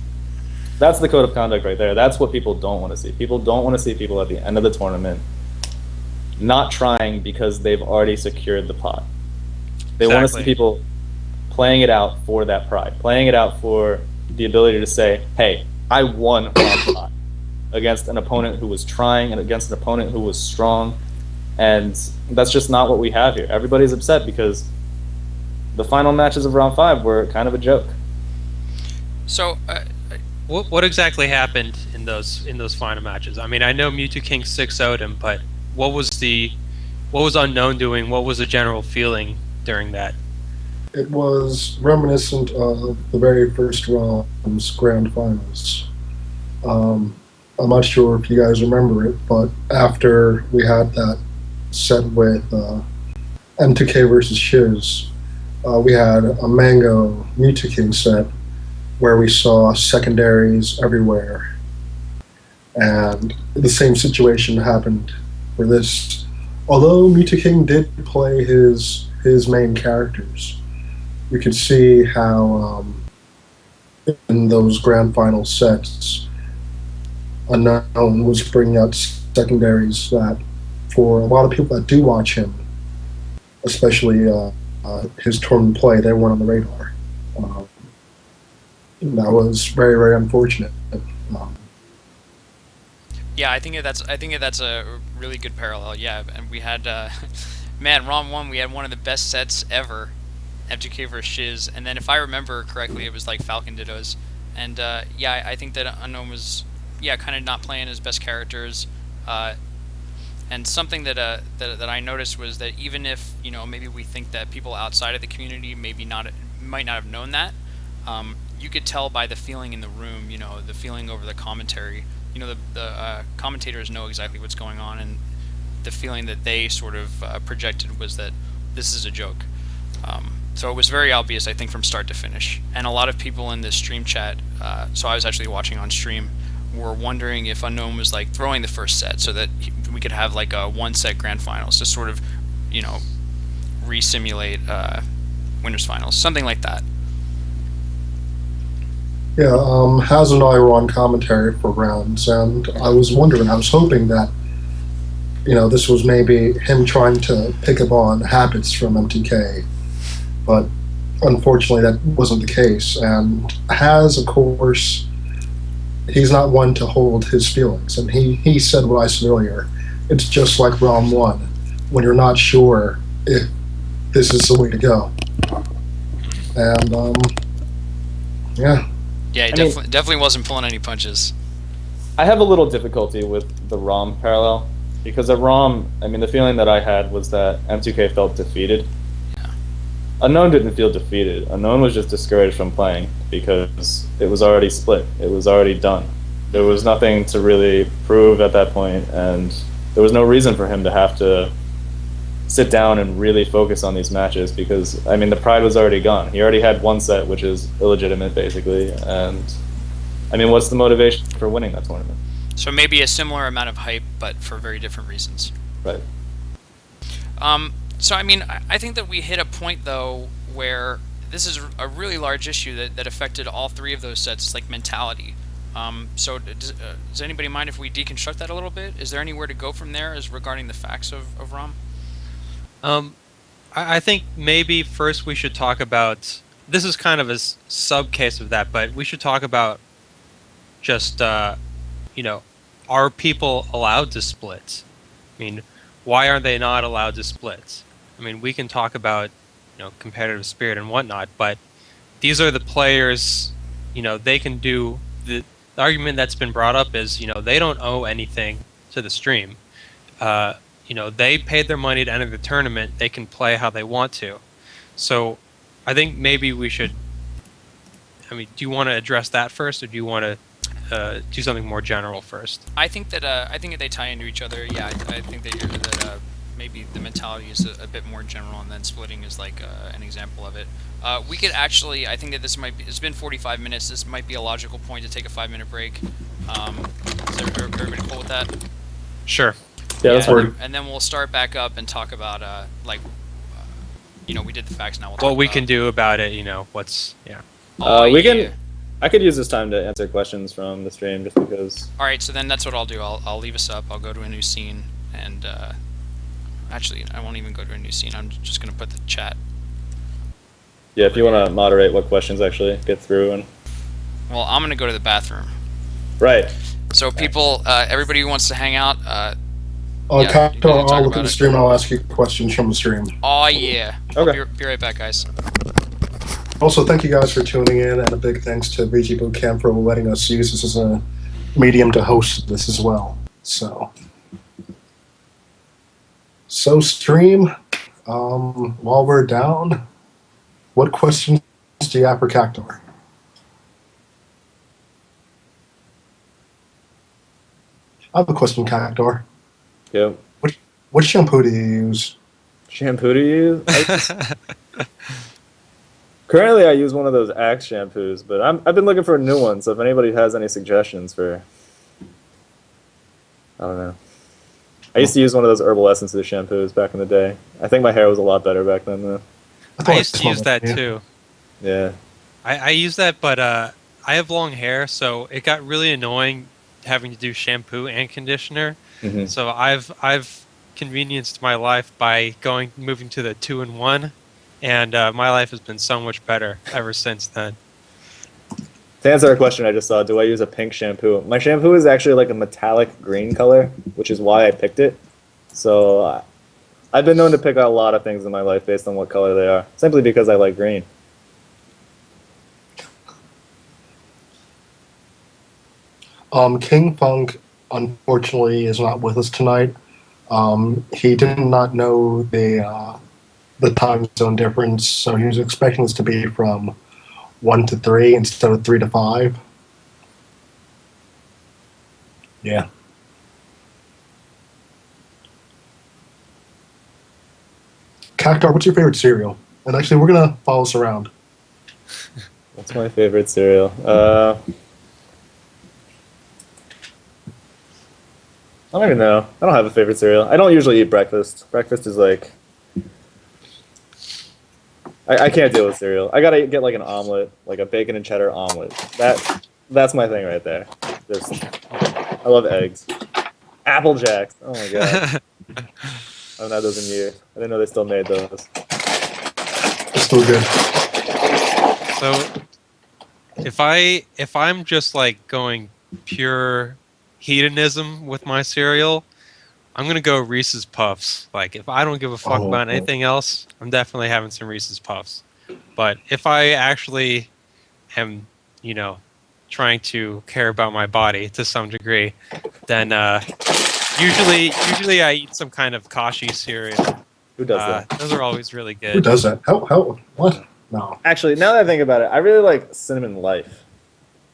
[SPEAKER 4] that's the code of conduct right there. That's what people don't want to see. People don't want to see people at the end of the tournament not trying because they've already secured the pot. They want to see people playing it out for that pride, playing it out for the ability to say, hey, I won my pot against an opponent who was trying and against an opponent who was strong. And that's just not what we have here. Everybody's upset because the final matches of round 5 were kind of a joke.
[SPEAKER 1] So,
[SPEAKER 2] What exactly happened in those final matches? I mean, I know Mewtwo King 6-0'd him, but what was Unknown doing? What was the general feeling during that?
[SPEAKER 3] it was reminiscent of the very first ROM's grand finals. I'm not sure if you guys remember it, but after we had that set with M2K versus Shiz, we had a Mango Mewtwo King set where we saw secondaries everywhere. And the same situation happened for this. Although Mewtwo King did play his main characters, you could see how in those grand final sets, Unknown was bringing out secondaries that, for a lot of people that do watch him, especially his tournament play, they weren't on the radar. That was very, very unfortunate.
[SPEAKER 1] Yeah, I think that's a really good parallel. Yeah, and we had, man, ROM 1, we had one of the best sets ever, M2K versus Shiz, and then if I remember correctly, it was like Falcon Dittos, and yeah, I think that Unknown was, yeah, kind of not playing his best characters, and something that that I noticed was that even if, you know, maybe we think that people outside of the community might not have known that, you could tell by the feeling in the room, you know, the feeling over the commentary. You know, the commentators know exactly what's going on, and the feeling that they sort of projected was that this is a joke. So it was very obvious, I think, from start to finish. And a lot of people in this stream chat, so I was actually watching on stream, were wondering if Unknown was like throwing the first set so that we could have like a one-set grand finals to sort of, you know, re-simulate winners finals, something like that.
[SPEAKER 3] Yeah, Haz and I were on commentary for rounds, and I was hoping that, you know, this was maybe him trying to pick up on habits from MTK, but unfortunately that wasn't the case. And Haz, of course, he's not one to hold his feelings, and he said what I said earlier. It's just like ROM 1, when you're not sure if this is the way to go. And, yeah.
[SPEAKER 1] Yeah, he definitely wasn't pulling any punches.
[SPEAKER 4] I have a little difficulty with the ROM parallel, because at ROM, I mean, the feeling that I had was that M2K felt defeated.
[SPEAKER 1] Yeah.
[SPEAKER 4] Unknown didn't feel defeated. Unknown was just discouraged from playing because it was already split. It was already done. There was nothing to really prove at that point, and there was no reason for him to have to sit down and really focus on these matches because, I mean, the pride was already gone. He already had one set, which is illegitimate, basically, and, I mean, what's the motivation for winning that tournament?
[SPEAKER 1] So maybe a similar amount of hype, but for very different reasons.
[SPEAKER 4] Right.
[SPEAKER 1] So, I mean, I think that we hit a point, though, where this is a really large issue that affected all three of those sets, like mentality. So does anybody mind if we deconstruct that a little bit? Is there anywhere to go from there as regarding the facts of ROM?
[SPEAKER 2] I think maybe first we should talk about, this is kind of a sub case of that, but we should talk about just, you know, are people allowed to split? I mean, why are they not allowed to split? I mean, we can talk about, you know, competitive spirit and whatnot, but these are the players, you know, they can do, the argument that's been brought up is, you know, they don't owe anything to the stream. You know, they paid their money to enter the tournament. They can play how they want to. So I think maybe we should, I mean, do you want to address that first, or do you want to do something more general first?
[SPEAKER 1] I think that they tie into each other. Yeah, I think that maybe the mentality is a bit more general, and then splitting is like an example of it. We could actually, I think that this might be, it's been 45 minutes. This might be a logical point to take a 5-minute break. Is everybody cool with that?
[SPEAKER 2] Sure.
[SPEAKER 4] Yeah, that's work.
[SPEAKER 1] And then we'll start back up and talk about you know, we did the facts. Now we'll talk
[SPEAKER 2] what we
[SPEAKER 1] about
[SPEAKER 2] can do about it. You know, what's yeah.
[SPEAKER 4] I could use this time to answer questions from the stream, just because.
[SPEAKER 1] All right, so then that's what I'll do. I'll leave us up. I'll go to a new scene, and actually, I won't even go to a new scene. I'm just gonna put the chat.
[SPEAKER 4] Yeah, if you want to moderate what questions actually get through, and.
[SPEAKER 1] Well, I'm gonna go to the bathroom.
[SPEAKER 4] Right.
[SPEAKER 1] So people, everybody who wants to hang out.
[SPEAKER 3] Cactuar, I'll look at the stream and I'll ask you questions from the stream.
[SPEAKER 1] Oh yeah.
[SPEAKER 4] Okay.
[SPEAKER 1] Be right back, guys.
[SPEAKER 3] Also, thank you guys for tuning in, and a big thanks to VG Bootcamp for letting us use this as a medium to host this as well. So stream, while we're down, what questions do you have for Cactuar? I have a question, Cactuar.
[SPEAKER 4] Yeah.
[SPEAKER 3] What shampoo do you use?
[SPEAKER 4] Shampoo to use? Currently, I use one of those Axe shampoos, but I've been looking for a new one. So if anybody has any suggestions for, I don't know. I used to use one of those herbal essences shampoos back in the day. I think my hair was a lot better back then, though.
[SPEAKER 2] I used to use that too.
[SPEAKER 4] Yeah.
[SPEAKER 2] I use that, but I have long hair, so it got really annoying having to do shampoo and conditioner.
[SPEAKER 4] Mm-hmm.
[SPEAKER 2] So I've convenienced my life by moving to the 2-in-1, and my life has been so much better ever since then.
[SPEAKER 4] To answer a question I just saw, do I use a pink shampoo? My shampoo is actually like a metallic green color, which is why I picked it. So I've been known to pick out a lot of things in my life based on what color they are, simply because I like green.
[SPEAKER 3] King Funk, unfortunately, is not with us tonight. He did not know the time zone difference, so he was expecting us to be from 1 to 3 instead of 3 to 5. Yeah. Cactuar, what's your favorite cereal? And actually, we're gonna follow us around.
[SPEAKER 4] What's my favorite cereal? I don't even know. I don't have a favorite cereal. I don't usually eat breakfast. Breakfast is like... I can't deal with cereal. I gotta get like an omelet, like a bacon and cheddar omelet. That's my thing right there. I love eggs. Apple Jacks. Oh my god. I haven't had those in years. I didn't know they still made those.
[SPEAKER 3] It's still good.
[SPEAKER 2] So if I'm just like going pure hedonism with my cereal, I'm gonna go Reese's Puffs. Like if I don't give a fuck about anything else, I'm definitely having some Reese's Puffs. But if I actually am, trying to care about my body to some degree, then usually I eat some kind of Kashi cereal.
[SPEAKER 4] Who does that?
[SPEAKER 2] Those are always really good.
[SPEAKER 3] Who does that? How? What? No.
[SPEAKER 4] Actually, now that I think about it, I really like Cinnamon Life.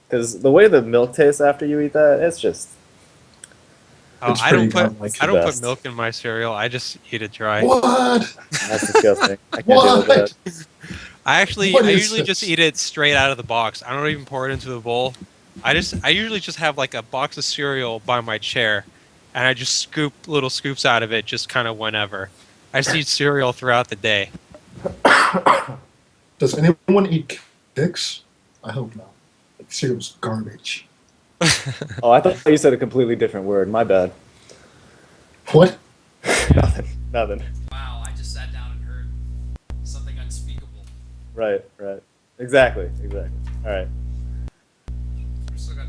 [SPEAKER 4] Because the way the milk tastes after you eat that, it's just...
[SPEAKER 2] Oh,
[SPEAKER 3] It's
[SPEAKER 2] I don't
[SPEAKER 3] pretty
[SPEAKER 2] put put milk in my cereal. I just eat it dry.
[SPEAKER 3] What?
[SPEAKER 4] That's disgusting. I can't deal with that.
[SPEAKER 2] I
[SPEAKER 3] What is
[SPEAKER 2] usually just
[SPEAKER 3] this?
[SPEAKER 2] eat it straight out of the box. I don't even pour it into a bowl. I usually just have like a box of cereal by my chair, and I just scoop little scoops out of it just kind of whenever. I just eat cereal throughout the day.
[SPEAKER 3] Does anyone eat Kix? I hope not. Like, cereal's garbage.
[SPEAKER 4] Oh, I thought you said a completely different word. My bad.
[SPEAKER 3] What?
[SPEAKER 4] Nothing.
[SPEAKER 1] Wow, I just sat down and heard something unspeakable.
[SPEAKER 4] Right. Exactly. All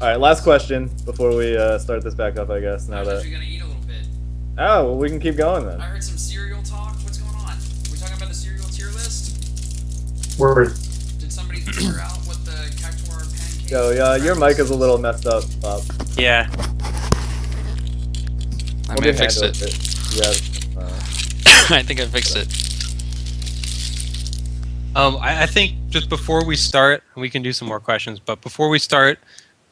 [SPEAKER 4] right. Last question before we start this back up, I guess.
[SPEAKER 1] I thought you were gonna eat a little bit.
[SPEAKER 4] Oh, well, we can keep going then.
[SPEAKER 1] I heard some cereal talk. What's going on? We talking about the cereal tier list?
[SPEAKER 3] Word.
[SPEAKER 1] Did somebody figure out what the Cactuar pancake?
[SPEAKER 4] Yo, your mic is a little messed up, Bob.
[SPEAKER 2] Yeah.
[SPEAKER 1] I may have fixed it.
[SPEAKER 4] Yeah.
[SPEAKER 1] I think I fixed it.
[SPEAKER 2] I think just before we start, we can do some more questions. But before we start,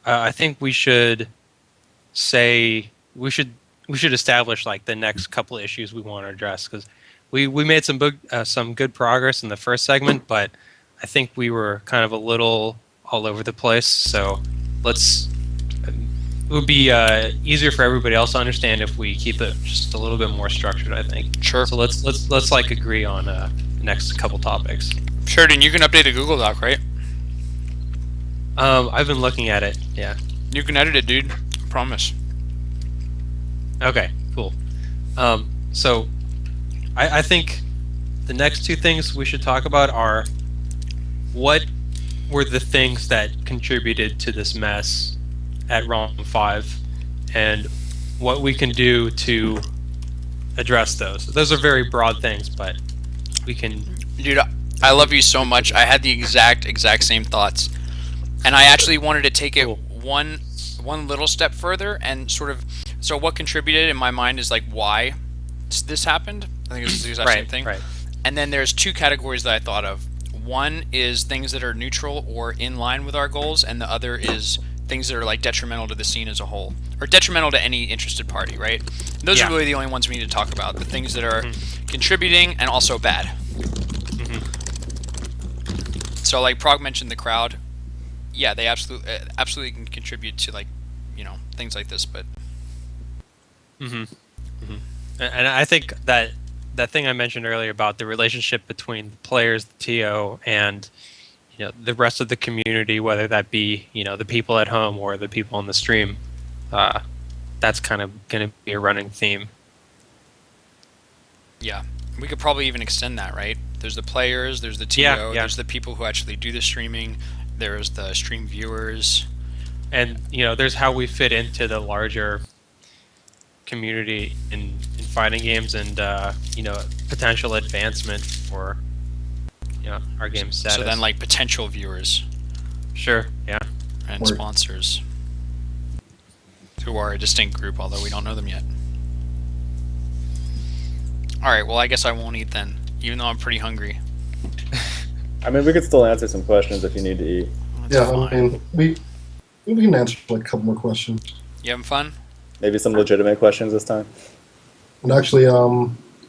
[SPEAKER 2] I think we should establish like the next couple of issues we want to address, because we made some good progress in the first segment, but I think we were kind of a little all over the place. So it would be easier for everybody else to understand if we keep it just a little bit more structured, I think.
[SPEAKER 1] Sure.
[SPEAKER 2] So let's like agree on the next couple topics.
[SPEAKER 1] Sheridan, you can update a Google Doc, right?
[SPEAKER 2] I've been looking at it. Yeah.
[SPEAKER 1] You can edit it, dude. I promise.
[SPEAKER 2] Okay. Cool. So I think the next two things we should talk about are what were the things that contributed to this mess at ROM 5, and what we can do to address those. Those are very broad things, but we can...
[SPEAKER 1] Dude, I love you so much. I had the exact same thoughts. And I actually wanted to take it one little step further and sort of... So what contributed in my mind is like why this happened. I think it's the exact same thing.
[SPEAKER 2] Right.
[SPEAKER 1] And then there's two categories that I thought of. One is things that are neutral or in line with our goals, and the other is things that are like detrimental to the scene as a whole, or detrimental to any interested party, right? And those are really the only ones we need to talk about. The things that are contributing and also bad. So like Prog mentioned the crowd. Yeah, they absolutely can contribute to like, you know, things like this, but.
[SPEAKER 2] And I think that thing I mentioned earlier about the relationship between the players, the TO, and you know the rest of the community, whether that be you know the people at home or the people on the stream, that's kind of going to be a running theme.
[SPEAKER 1] Yeah, we could probably even extend that, right? There's the players, there's the TO, there's the people who actually do the streaming, there's the stream viewers,
[SPEAKER 2] and you know there's how we fit into the larger community in fighting games and you know potential advancement for you know our game status.
[SPEAKER 1] So then like potential viewers,
[SPEAKER 2] sure, yeah,
[SPEAKER 1] and sponsors who are a distinct group, although we don't know them yet. Alright, well I guess I won't eat then, even though I'm pretty hungry.
[SPEAKER 4] I mean, we could still answer some questions if you need to eat.
[SPEAKER 3] Yeah, I mean, we can answer like a couple more questions.
[SPEAKER 1] You having fun?
[SPEAKER 4] Maybe some legitimate questions this time.
[SPEAKER 3] And actually,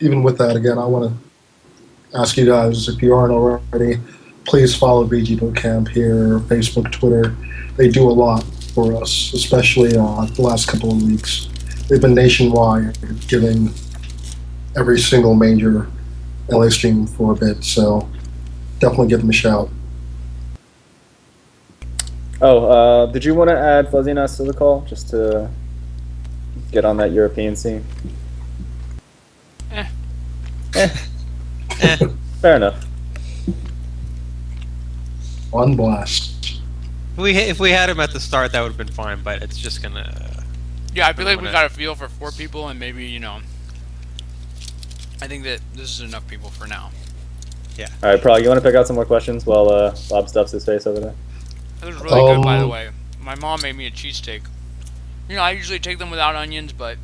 [SPEAKER 3] even with that, again, I want to ask you guys, if you aren't already, please follow VG Bootcamp here, Facebook, Twitter. They do a lot for us, especially the last couple of weeks. They've been nationwide, giving every single major LA stream for a bit, so definitely give them a shout.
[SPEAKER 4] Oh, did you want to add Fuzziness to the call, just to get on that European scene? Fair enough.
[SPEAKER 3] On blast.
[SPEAKER 2] If we had him at the start, that would have been fine. But it's just gonna.
[SPEAKER 1] Yeah, I feel like we got a feel for 4 people, and maybe you know. I think that this is enough people for now.
[SPEAKER 2] Yeah.
[SPEAKER 4] All right, Prog, you want to pick out some more questions while Bob stuffs his face over there?
[SPEAKER 1] It was really good, by the way. My mom made me a cheesesteak. You know, I usually take them without onions, but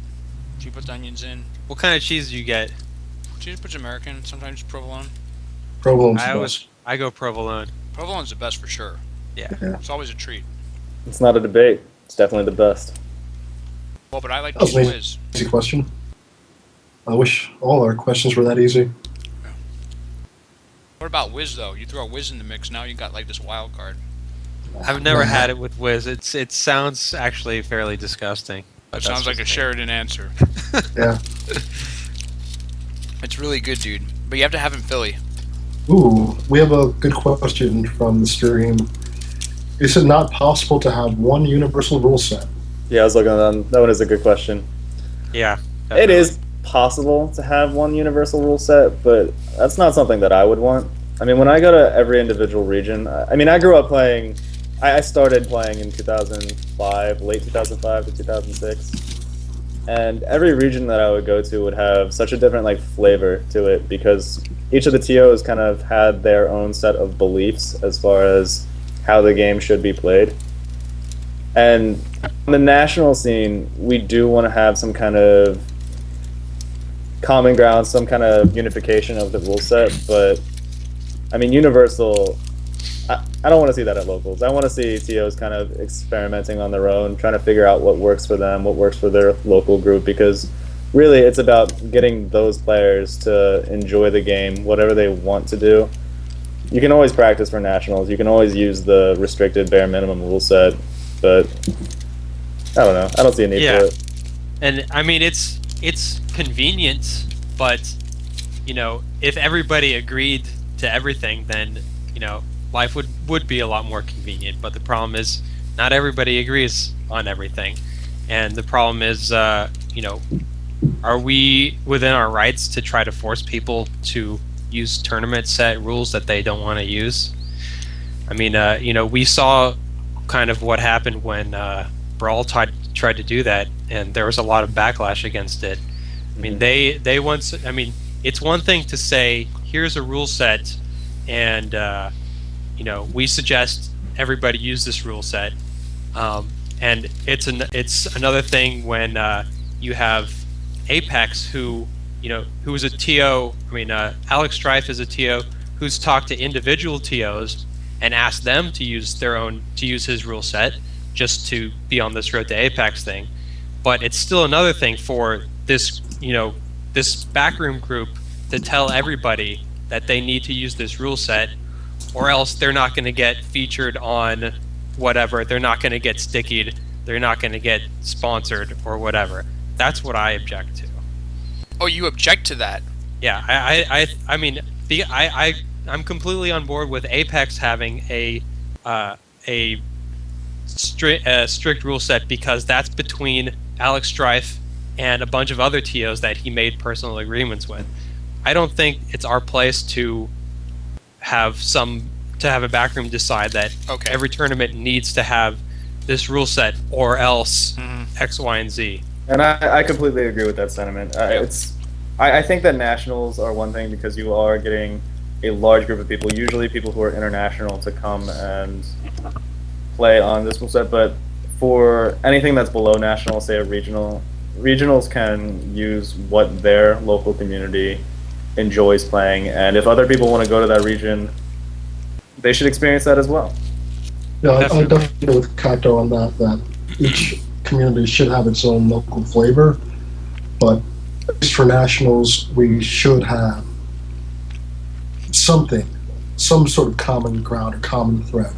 [SPEAKER 1] she puts onions in.
[SPEAKER 2] What kind of cheese do you get?
[SPEAKER 1] She just puts American, sometimes provolone.
[SPEAKER 3] Provolone's the best.
[SPEAKER 2] I go provolone.
[SPEAKER 1] Provolone's the best for sure.
[SPEAKER 2] Yeah.
[SPEAKER 1] It's always a treat.
[SPEAKER 4] It's not a debate. It's definitely the best.
[SPEAKER 1] Well, but I like
[SPEAKER 3] That was
[SPEAKER 1] cheese
[SPEAKER 3] an
[SPEAKER 1] whiz.
[SPEAKER 3] easy question. I wish all our questions were that easy.
[SPEAKER 1] What about whiz though? You throw a whiz in the mix, now you got like this wild card.
[SPEAKER 2] I've never had it with whiz. It sounds actually fairly disgusting.
[SPEAKER 1] That sounds like a Sheridan answer.
[SPEAKER 3] Yeah.
[SPEAKER 1] It's really good, dude. But you have to have it in Philly.
[SPEAKER 3] Ooh, we have a good question from the stream. Is it not possible to have one universal rule set?
[SPEAKER 4] Yeah, I was looking at that. That one is a good question.
[SPEAKER 2] Yeah.
[SPEAKER 4] It is possible to have one universal rule set, but that's not something that I would want. I mean, when I go to every individual region, I mean, I grew up playing, I started playing in 2005, late 2005 to 2006, and every region that I would go to would have such a different like flavor to it because each of the TOs kind of had their own set of beliefs as far as how the game should be played. And on the national scene, we do want to have some kind of common ground, some kind of unification of the rule set, but I mean, universal, I don't want to see that at locals. I want to see TOs kind of experimenting on their own, trying to figure out what works for them, what works for their local group, because really it's about getting those players to enjoy the game, whatever they want to do. You can always practice for nationals, you can always use the restricted bare minimum rule set, but I don't know, I don't see a need for it.
[SPEAKER 2] And I mean, it's convenient, but you know, if everybody agreed to everything, then you know, life would be a lot more convenient. But the problem is, not everybody agrees on everything, and the problem is, you know, are we within our rights to try to force people to use tournament set rules that they don't want to use? I mean, you know, we saw kind of what happened when Brawl tried to do that, and there was a lot of backlash against it. I mean, they once. I mean, it's one thing to say, here's a rule set, and you know, we suggest everybody use this rule set, and it's another thing when you have Apex, who you know, who is a TO. I mean, Alex Strife is a TO who's talked to individual TOs and asked them to use his rule set. just to be on this road to Apex thing. But it's still another thing for this, this backroom group to tell everybody that they need to use this rule set, or else they're not going to get featured on whatever. They're not going to get stickied. They're not going to get sponsored or whatever. That's what I object to.
[SPEAKER 1] Oh, you object to that?
[SPEAKER 2] Yeah, I mean, I'm completely on board with Apex having a strict rule set, because that's between Alex Strife and a bunch of other TOs that he made personal agreements with. I don't think it's our place to have a backroom decide that every tournament needs to have this rule set or else X, Y, and Z.
[SPEAKER 4] And I completely agree with that sentiment. I think that nationals are one thing, because you are getting a large group of people, usually people who are international, to come and play on this rule set. But for anything that's below national, say a regional, regionals can use what their local community enjoys playing, and if other people want to go to that region, they should experience that as well.
[SPEAKER 3] Yeah, I definitely agree with Cactuar on that each community should have its own local flavor, but at least for nationals, we should have some sort of common ground or common thread,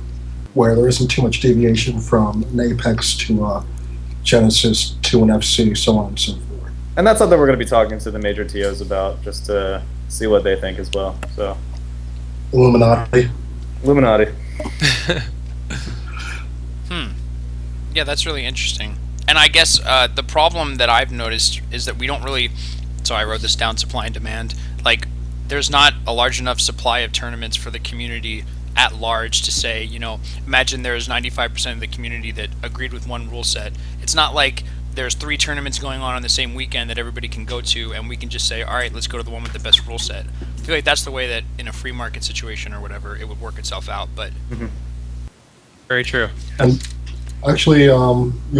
[SPEAKER 3] where there isn't too much deviation from an Apex to Genesis to an FC, so on and so forth.
[SPEAKER 4] And that's something we're going to be talking to the major TOs about, just to see what they think as well. So,
[SPEAKER 3] Illuminati.
[SPEAKER 1] Yeah, that's really interesting. And I guess the problem that I've noticed is that we don't really, so I wrote this down, supply and demand, like there's not a large enough supply of tournaments for the community at large to say, imagine there's 95% of the community that agreed with one rule set. It's not like there's 3 tournaments going on the same weekend that everybody can go to, and we can just say, all right, let's go to the one with the best rule set. I feel like that's the way that in a free market situation or whatever, it would work itself out. But
[SPEAKER 2] Very true.
[SPEAKER 3] And actually, you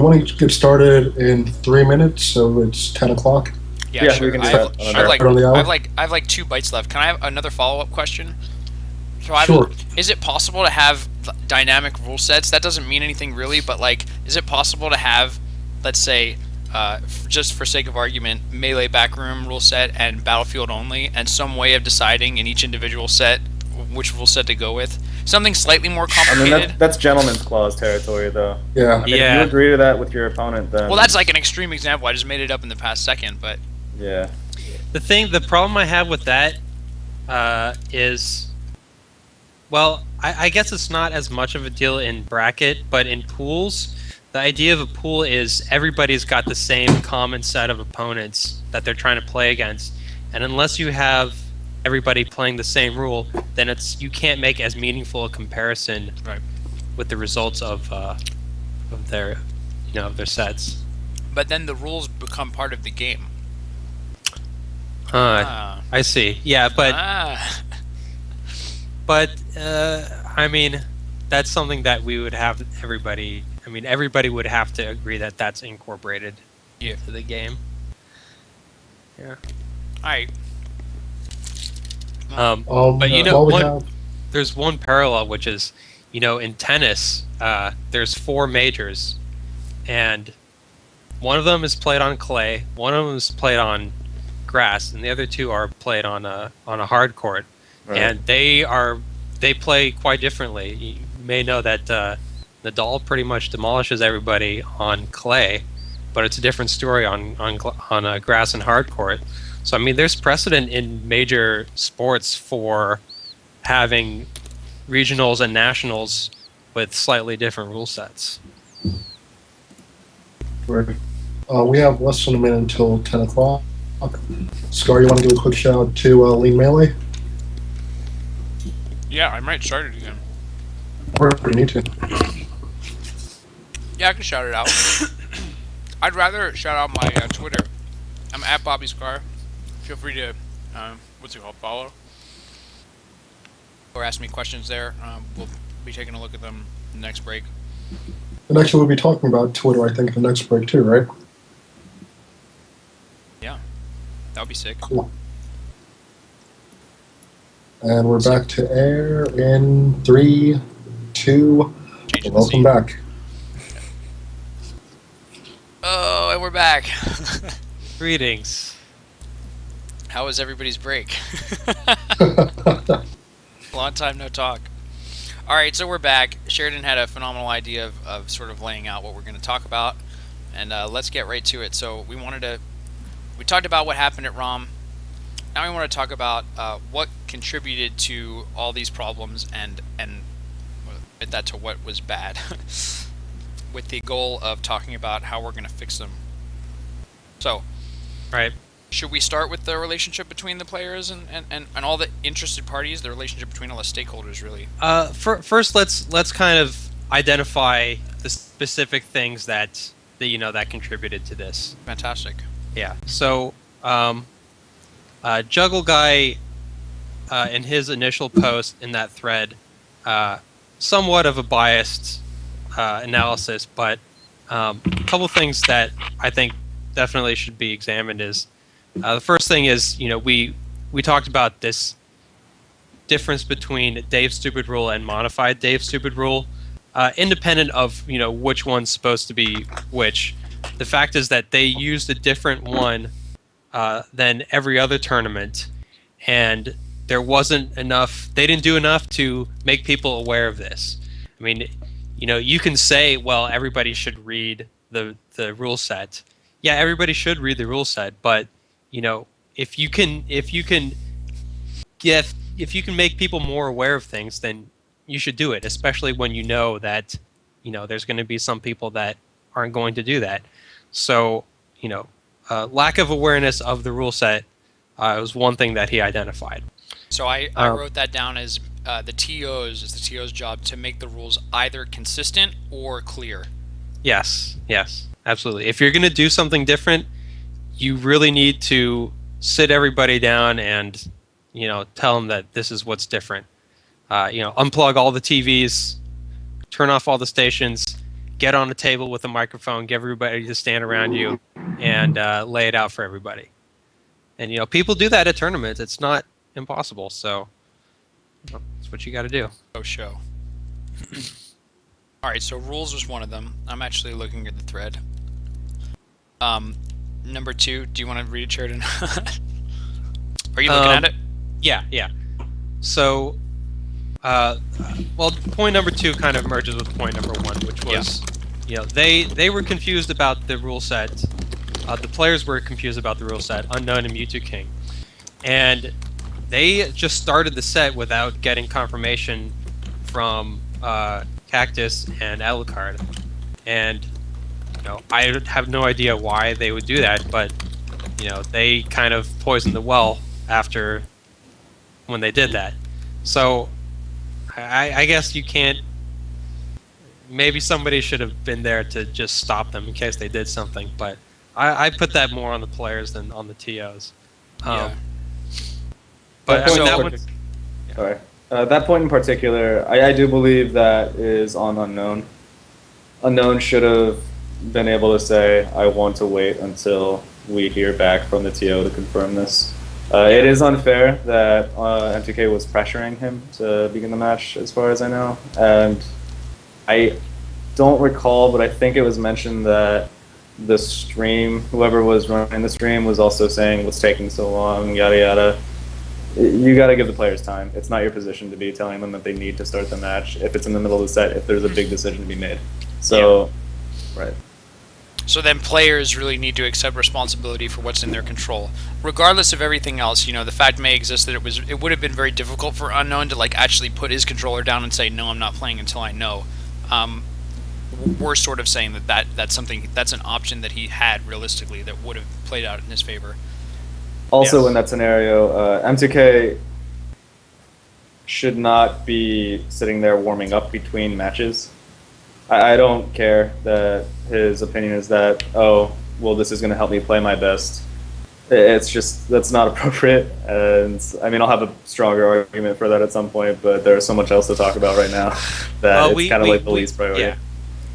[SPEAKER 3] want to get started in 3 minutes, so it's 10 o'clock.
[SPEAKER 1] yeah, sure.
[SPEAKER 4] we can do
[SPEAKER 1] I
[SPEAKER 4] that
[SPEAKER 1] have like 2 bites left. Can I have another follow-up question? So
[SPEAKER 3] Sure.
[SPEAKER 1] Is it possible to have dynamic rule sets? That doesn't mean anything really, but like, is it possible to have, let's say, just for sake of argument, melee backroom rule set and battlefield only, and some way of deciding in each individual set which rule set to go with? Something slightly more
[SPEAKER 4] I
[SPEAKER 1] complicated.
[SPEAKER 4] mean, that's gentleman's clause territory, though.
[SPEAKER 3] Yeah.
[SPEAKER 4] I mean, if you agree to that with your opponent, then...
[SPEAKER 1] Well, that's like an extreme example. I just made it up in the past second, but...
[SPEAKER 4] Yeah.
[SPEAKER 2] The problem I have with that is, well, I guess it's not as much of a deal in bracket, but in pools, the idea of a pool is everybody's got the same common set of opponents that they're trying to play against, and unless you have everybody playing the same rule, then you can't make as meaningful a comparison with the results of their sets.
[SPEAKER 1] But then the rules become part of the game.
[SPEAKER 2] I see. Yeah, but I mean, that's something that we would have everybody. I mean, everybody would have to agree that that's incorporated into the game. Yeah.
[SPEAKER 1] All right.
[SPEAKER 2] But there's one parallel, which is, in tennis, there's 4 majors, and one of them is played on clay, one of them is played on grass, and the other 2 are played on a hard court, and they play quite differently. You may know that Nadal pretty much demolishes everybody on clay, but it's a different story on grass and hard court. So, I mean, there's precedent in major sports for having regionals and nationals with slightly different rule sets.
[SPEAKER 3] Right. We have less than a minute until 10 o'clock. Scar, you want to give a quick shout out to Lean Melee?
[SPEAKER 1] Yeah, I might start it again.
[SPEAKER 3] Or if you need to.
[SPEAKER 1] Yeah, I can shout it out. I'd rather shout out my Twitter. I'm at Bobby Scar. Feel free to, follow. Or ask me questions there. We'll be taking a look at them in the next break.
[SPEAKER 3] And actually, we'll be talking about Twitter, I think, in the next break too, right?
[SPEAKER 1] Yeah, that would be sick.
[SPEAKER 3] Cool. And we're back to air in 3, 2, welcome back.
[SPEAKER 1] we're back.
[SPEAKER 2] Greetings.
[SPEAKER 1] How was everybody's break? Long time no talk. All right, so we're back. Sheridan had a phenomenal idea of sort of laying out what we're going to talk about, and let's get right to it. So we talked about what happened at ROM. Now we want to talk about what contributed to all these problems and admit that to what was bad, with the goal of talking about how we're going to fix them. So,
[SPEAKER 2] Right.
[SPEAKER 1] should we start with the relationship between the players and all the interested parties, the relationship between all the stakeholders, really?
[SPEAKER 2] First, let's kind of identify the specific things that contributed to this.
[SPEAKER 1] Fantastic.
[SPEAKER 2] Yeah. So, Juggle Guy, in his initial post in that thread, somewhat of a biased analysis, but a couple things that I think definitely should be examined is the first thing is we talked about this difference between Dave's stupid rule and modified Dave's stupid rule, independent of which one's supposed to be which. The fact is that they used a different one than every other tournament, and there wasn't enough. They didn't do enough to make people aware of this. I mean, you can say, well, everybody should read the rule set. Yeah, everybody should read the rule set, but if you can make people more aware of things, then you should do it, especially when you know that there's going to be some people that aren't going to do that. So lack of awareness of the rule set was one thing that he identified.
[SPEAKER 1] So I wrote that down as the TO's job to make the rules either consistent or clear.
[SPEAKER 2] Yes, absolutely. If you're going to do something different, you really need to sit everybody down and tell them that this is what's different. Unplug all the TVs, turn off all the stations, get on a table with a microphone, get everybody to stand around you, and lay it out for everybody. And people do that at tournaments. It's not impossible. So that's what you got to do.
[SPEAKER 1] Show. All right, so rules was one of them. I'm actually looking at the thread. Number 2, do you want to read it, Sheridan? Are you looking at it?
[SPEAKER 2] Yeah. So, point number 2 kind of merges with point number 1, which was, they were confused about the rule set. The players were confused about the rule set, Unknown and Mewtwo King, and they just started the set without getting confirmation from Cactus and Alucard, and I have no idea why they would do that, but they kind of poisoned the well after when they did that. So I guess you can't. Maybe somebody should have been there to just stop them in case they did something, but I put that more on the players than on the TOs.
[SPEAKER 1] Yeah.
[SPEAKER 2] But
[SPEAKER 4] that point in particular, I do believe that is on Unknown. Unknown should have been able to say, I want to wait until we hear back from the TO to confirm this. It is unfair that M2K was pressuring him to begin the match, as far as I know. And I don't recall, but I think it was mentioned that the stream, whoever was running the stream, was also saying what's taking so long, yada yada. You got to give the players time. It's not your position to be telling them that they need to start the match if it's in the middle of the set, if there's a big decision to be made. So, right.
[SPEAKER 1] So then players really need to accept responsibility for what's in their control. Regardless of everything else, the fact may exist that it would have been very difficult for Unknown to actually put his controller down and say, no, I'm not playing until I know. We're sort of saying that's an option that he had realistically that would have played out in his favor.
[SPEAKER 4] Also, in that scenario, M2K should not be sitting there warming up between matches. I don't care that his opinion is that, oh, well, this is going to help me play my best. It's just, that's not appropriate. And I mean, I'll have a stronger argument for that at some point, but there's so much else to talk about right now that it's kind of like the least priority.
[SPEAKER 2] Yeah.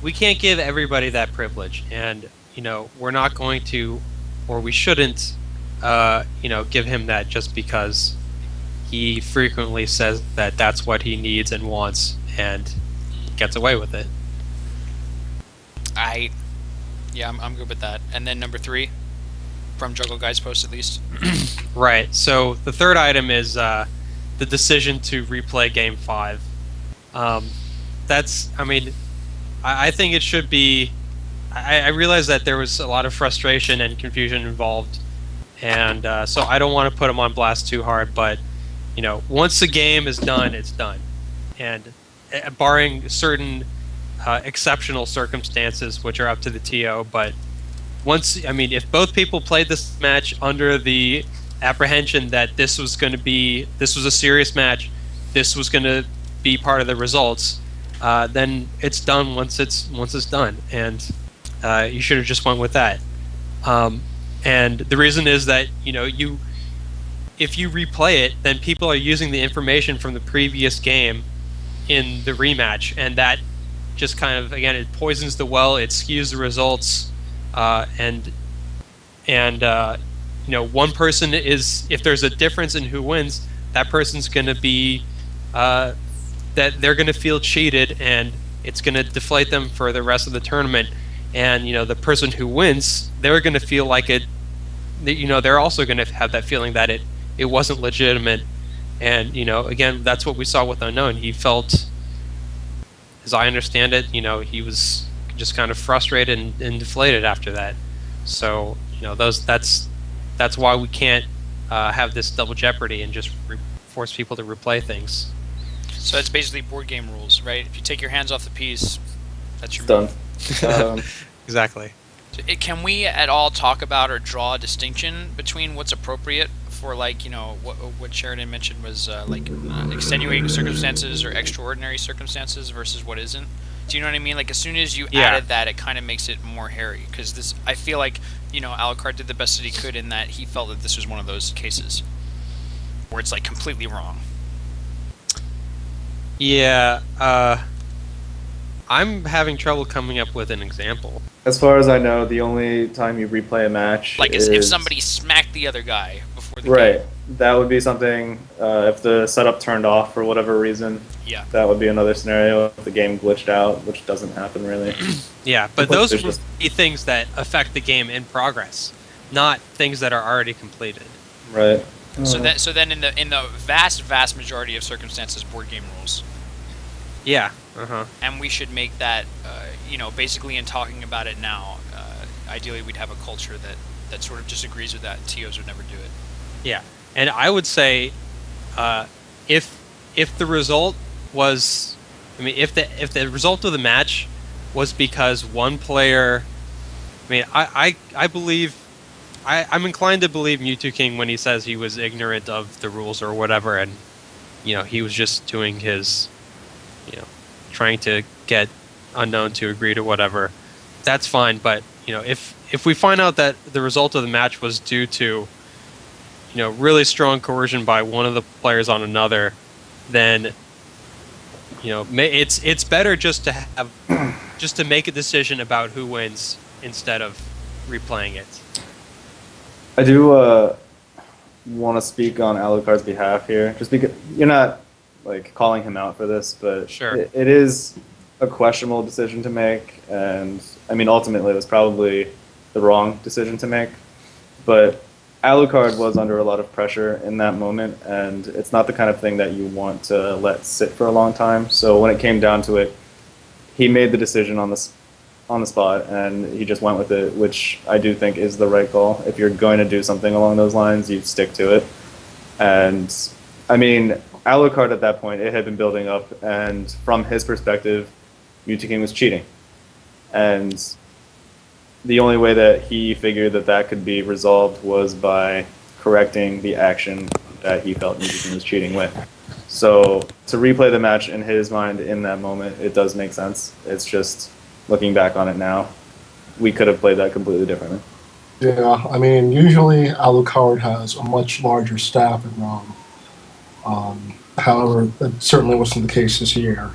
[SPEAKER 2] We can't give everybody that privilege. And, we're not going to, or we shouldn't, give him that just because he frequently says that that's what he needs and wants and gets away with it.
[SPEAKER 1] Yeah, I'm good with that. And then number 3, from Juggle Guy's post at least.
[SPEAKER 2] Right. So the third item is the decision to replay Game 5. That's, I mean, I think it should be. I realize that there was a lot of frustration and confusion involved, and so I don't want to put him on blast too hard. But once the game is done, it's done, and barring certain exceptional circumstances, which are up to the TO. But if both people played this match under the apprehension that this was a serious match, this was going to be part of the results, then it's done once it's done, and you should have just went with that. And the reason is that if you replay it, then people are using the information from the previous game in the rematch, and that just kind of, again, it poisons the well, it skews the results, and one person is, if there's a difference in who wins, that person's going to be that they're going to feel cheated, and it's going to deflate them for the rest of the tournament. And the person who wins, they're going to feel like it. They're also going to have that feeling that it wasn't legitimate. And again, that's what we saw with Unknown. He felt, as I understand it, he was just kind of frustrated and deflated after that. So that's why we can't have this double jeopardy and just force people to replay things.
[SPEAKER 1] So it's basically board game rules, right? If you take your hands off the piece, that's your
[SPEAKER 4] Done.
[SPEAKER 2] Exactly.
[SPEAKER 1] Can we at all talk about or draw a distinction between what's appropriate for, like, what Sheridan mentioned was extenuating circumstances or extraordinary circumstances versus what isn't? Do you know what I mean? Like, as soon as you added that, it kind of makes it more hairy, because I feel like Alucard did the best that he could in that he felt that this was one of those cases where it's like completely wrong.
[SPEAKER 2] Yeah, I'm having trouble coming up with an example.
[SPEAKER 4] As far as I know, the only time you replay a match
[SPEAKER 1] is if somebody smacked the other guy before the
[SPEAKER 4] right.
[SPEAKER 1] game.
[SPEAKER 4] That would be something. If the setup turned off for whatever reason, that would be another scenario. If the game glitched out, which doesn't happen really.
[SPEAKER 2] Yeah, but those would be things that affect the game in progress, not things that are already completed.
[SPEAKER 4] Right.
[SPEAKER 1] So then in the vast majority of circumstances, board game rules.
[SPEAKER 2] Yeah.
[SPEAKER 1] And we should make that, basically in talking about it now, ideally we'd have a culture that sort of disagrees with that. TOs would never do it.
[SPEAKER 2] Yeah, and I would say, if the result was, if the result of the match was because one player, I believe, I'm inclined to believe Mewtwo King when he says he was ignorant of the rules or whatever, and he was just doing his, trying to get Unknown to agree to whatever. That's fine, but if we find out that the result of the match was due to really strong coercion by one of the players on another, then it's better just to make a decision about who wins instead of replaying it.
[SPEAKER 4] I do want to speak on Alucard's behalf here, just because you're not calling him out for this, but
[SPEAKER 2] sure.
[SPEAKER 4] It is a questionable decision to make, and ultimately it was probably the wrong decision to make, but Alucard was under a lot of pressure in that moment, and it's not the kind of thing that you want to let sit for a long time. So when it came down to it, he made the decision on the spot, and he just went with it, which I do think is the right call. If you're going to do something along those lines, you stick to it. And Alucard at that point, it had been building up, and from his perspective, Mewtwo King was cheating. And the only way that he figured that could be resolved was by correcting the action that he felt Mewtwo King was cheating with. So to replay the match in his mind in that moment, it does make sense. It's just, looking back on it now, we could have played that completely differently.
[SPEAKER 3] Yeah, usually Alucard has a much larger staff in ROM. However, that certainly wasn't the case this year.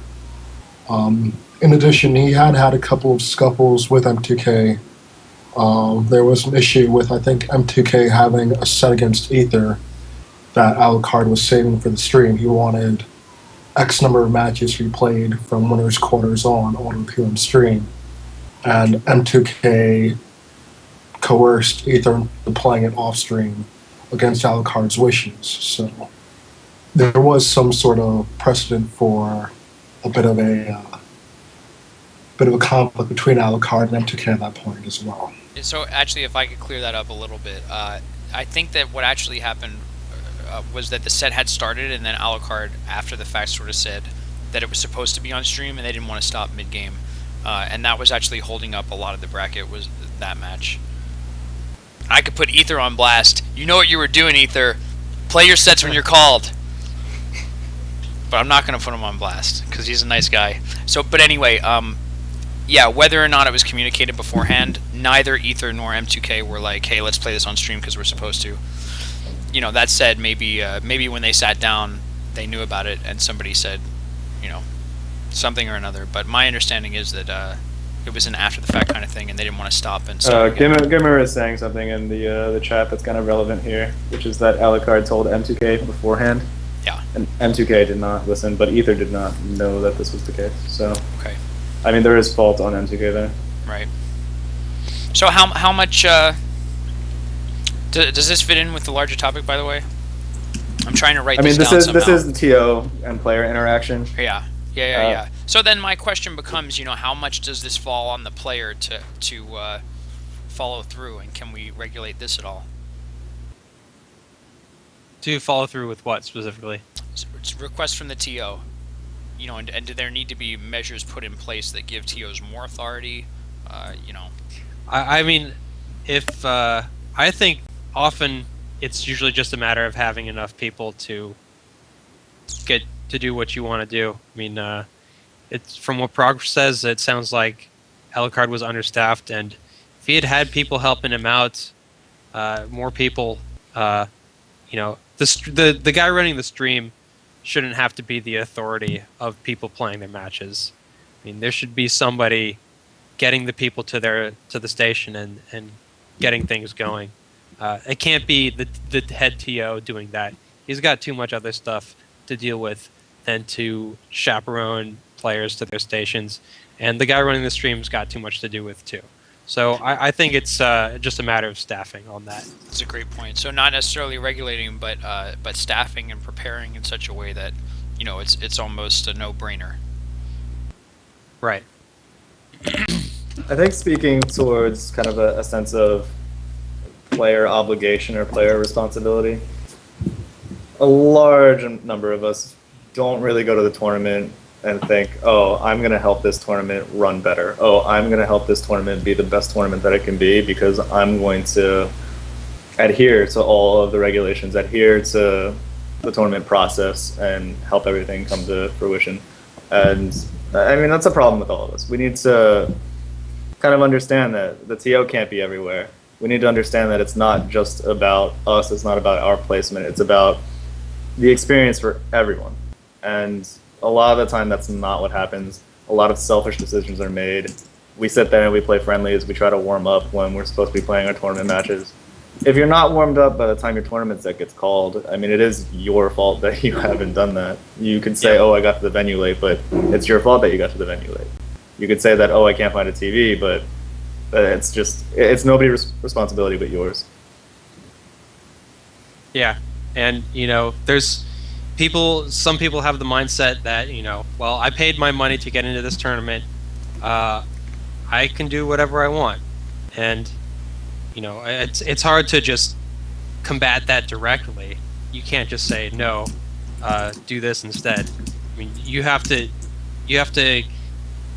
[SPEAKER 3] In addition, he had a couple of scuffles with M2K. There was an issue with, I think, M2K having a set against Aether that Alucard was saving for the stream. He wanted X number of matches replayed from winners quarters on the PM stream. and M2K coerced Ether into playing it off stream against Alucard's wishes. So there was some sort of precedent for a bit of a conflict between Alucard and M2K at that point as well.
[SPEAKER 1] So actually, if I could clear that up a little bit, I think that what actually happened was that the set had started, and then Alucard, after the fact, sort of said that it was supposed to be on stream, and they didn't want to stop mid-game. And that was actually holding up a lot of the bracket, was that match. I could put Ether on blast. You know what you were doing, Ether. Play your sets when you're called. But I'm not going to put him on blast, because he's a nice guy. So, but anyway, yeah, whether or not it was communicated beforehand, neither Ether nor M2K were like, hey, let's play this on stream because we're supposed to. You know, that said, maybe when they sat down, they knew about it, and somebody said, you know, something or another. But my understanding is that it was an after-the-fact kind of thing, and they didn't want to stop and start again.
[SPEAKER 4] Gimmer is saying something in the chat that's kind of relevant here, which is that Alucard told M2K beforehand.
[SPEAKER 1] Yeah.
[SPEAKER 4] And M2K did not listen, but Ether did not know that this was the case. So,
[SPEAKER 1] okay.
[SPEAKER 4] I mean, there is fault on M2K there.
[SPEAKER 1] Right. So how much does this fit in with the larger topic, by the way? I'm trying to write this down somehow.
[SPEAKER 4] This is the TO and player interaction.
[SPEAKER 1] Yeah. So then my question becomes, you know, how much does this fall on the player to follow through, and can we regulate this at all?
[SPEAKER 2] To follow through with what specifically?
[SPEAKER 1] It's a request from the TO. You know, and do there need to be measures put in place that give TOs more authority? You know.
[SPEAKER 2] I mean, if I think often it's usually just a matter of having enough people to get to do what you want to do. I mean, it's from what Prog says, it sounds like Alucard was understaffed, and if he had had people helping him out, more people, you know, the guy running the stream shouldn't have to be the authority of people playing their matches. I mean, there should be somebody getting the people to the station and getting things going. It can't be the head TO doing that. He's got too much other stuff to deal with than to chaperone players to their stations, and the guy running the stream's got too much to do with too. So I think it's just a matter of staffing on that.
[SPEAKER 1] That's a great point. So not necessarily regulating, but staffing and preparing in such a way that, you know, it's almost a no-brainer.
[SPEAKER 2] Right.
[SPEAKER 4] I think speaking towards kind of a sense of player obligation or player responsibility, a large number of us don't really go to the tournament and think, oh, I'm going to help this tournament run better. Oh, I'm going to help this tournament be the best tournament that it can be because I'm going to adhere to all of the regulations, adhere to the tournament process, and help everything come to fruition. And I mean, that's a problem with all of us. We need to kind of understand that the TO can't be everywhere. We need to understand that it's not just about us, it's not about our placement, it's about the experience for everyone. And a lot of the time that's not what happens. A lot of selfish decisions are made. We sit there and we play friendlies, we try to warm up when we're supposed to be playing our tournament matches. If you're not warmed up by the time your tournament set gets called, I mean, it is your fault that you haven't done that. You could say, oh, I got to the venue late, but it's your fault that you got to the venue late. You could say that, oh, I can't find a TV, but it's nobody's responsibility but yours.
[SPEAKER 2] Yeah, and, you know, some people have the mindset that, you know, well, I paid my money to get into this tournament, I can do whatever I want. And, you know, it's hard to just combat that directly. You can't just say, no, do this instead. I mean, you have to,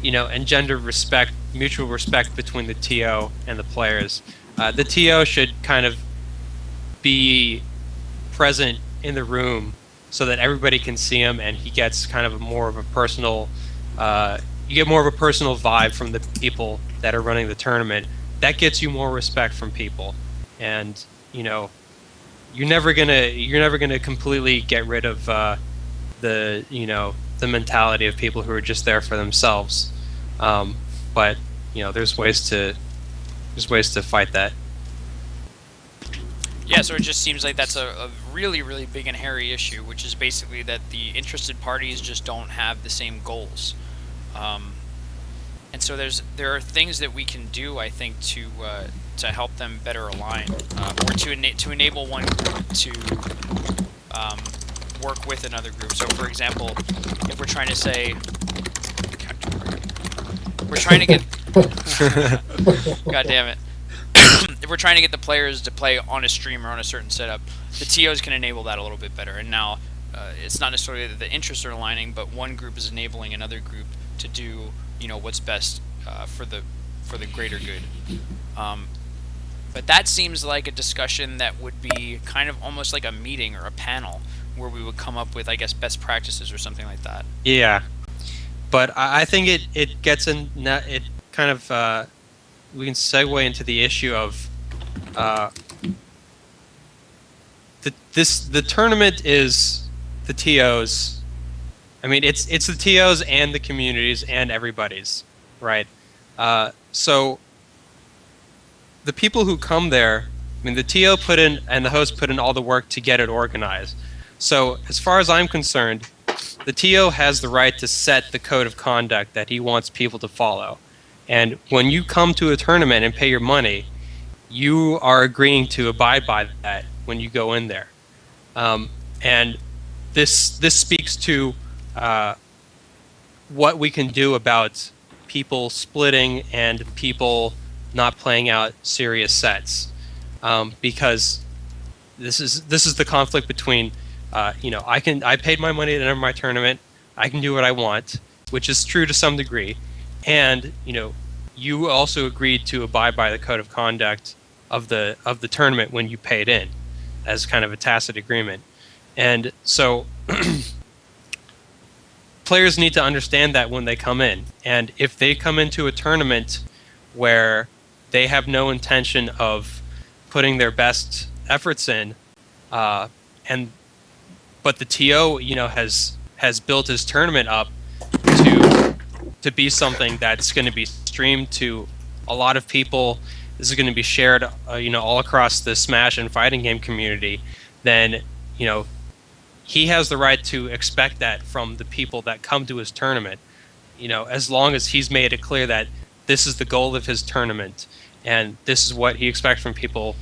[SPEAKER 2] you know, engender respect, mutual respect between the TO and the players. The TO should kind of be present in the room so that everybody can see him, and he gets kind of more of a personal, you get more of a personal vibe from the people that are running the tournament. That gets you more respect from people, and, you know, you're never gonna completely get rid of the, you know, the mentality of people who are just there for themselves. But, you know, there's ways to fight that.
[SPEAKER 1] Yeah, so it just seems like that's a really, really big and hairy issue, which is basically that the interested parties just don't have the same goals. And so there are things that we can do, I think, to help them better align, or to enable one group to work with another group. So, for example, if we're trying to say, we're trying to get, God damn it, if we're trying to get the players to play on a stream or on a certain setup, the TOs can enable that a little bit better. And now it's not necessarily that the interests are aligning, but one group is enabling another group to do, what's best for the greater good. But that seems like a discussion that would be kind of almost like a meeting or a panel where we would come up with, I guess, best practices or something like that.
[SPEAKER 2] Yeah, but I think it gets in. It kind of we can segue into the issue of the tournament is the TOs. I mean, it's the TOs and the communities and everybody's, right? So the people who come there, I mean, the TO put in and the host put in all the work to get it organized. So as far as I'm concerned, the TO has the right to set the code of conduct that he wants people to follow. And when you come to a tournament and pay your money, you are agreeing to abide by that when you go in there. And this speaks to what we can do about people splitting and people not playing out serious sets, because this is the conflict between I paid my money to enter my tournament, I can do what I want, which is true to some degree, and you also agreed to abide by the code of conduct of the tournament when you paid in, as kind of a tacit agreement. And so players need to understand that when they come in. And if they come into a tournament where they have no intention of putting their best efforts in, but the TO has built his tournament up to be something that's going to be streamed to a lot of people, this is going to be shared all across the Smash and fighting game community, then he has the right to expect that from the people that come to his tournament, as long as he's made it clear that this is the goal of his tournament and this is what he expects from people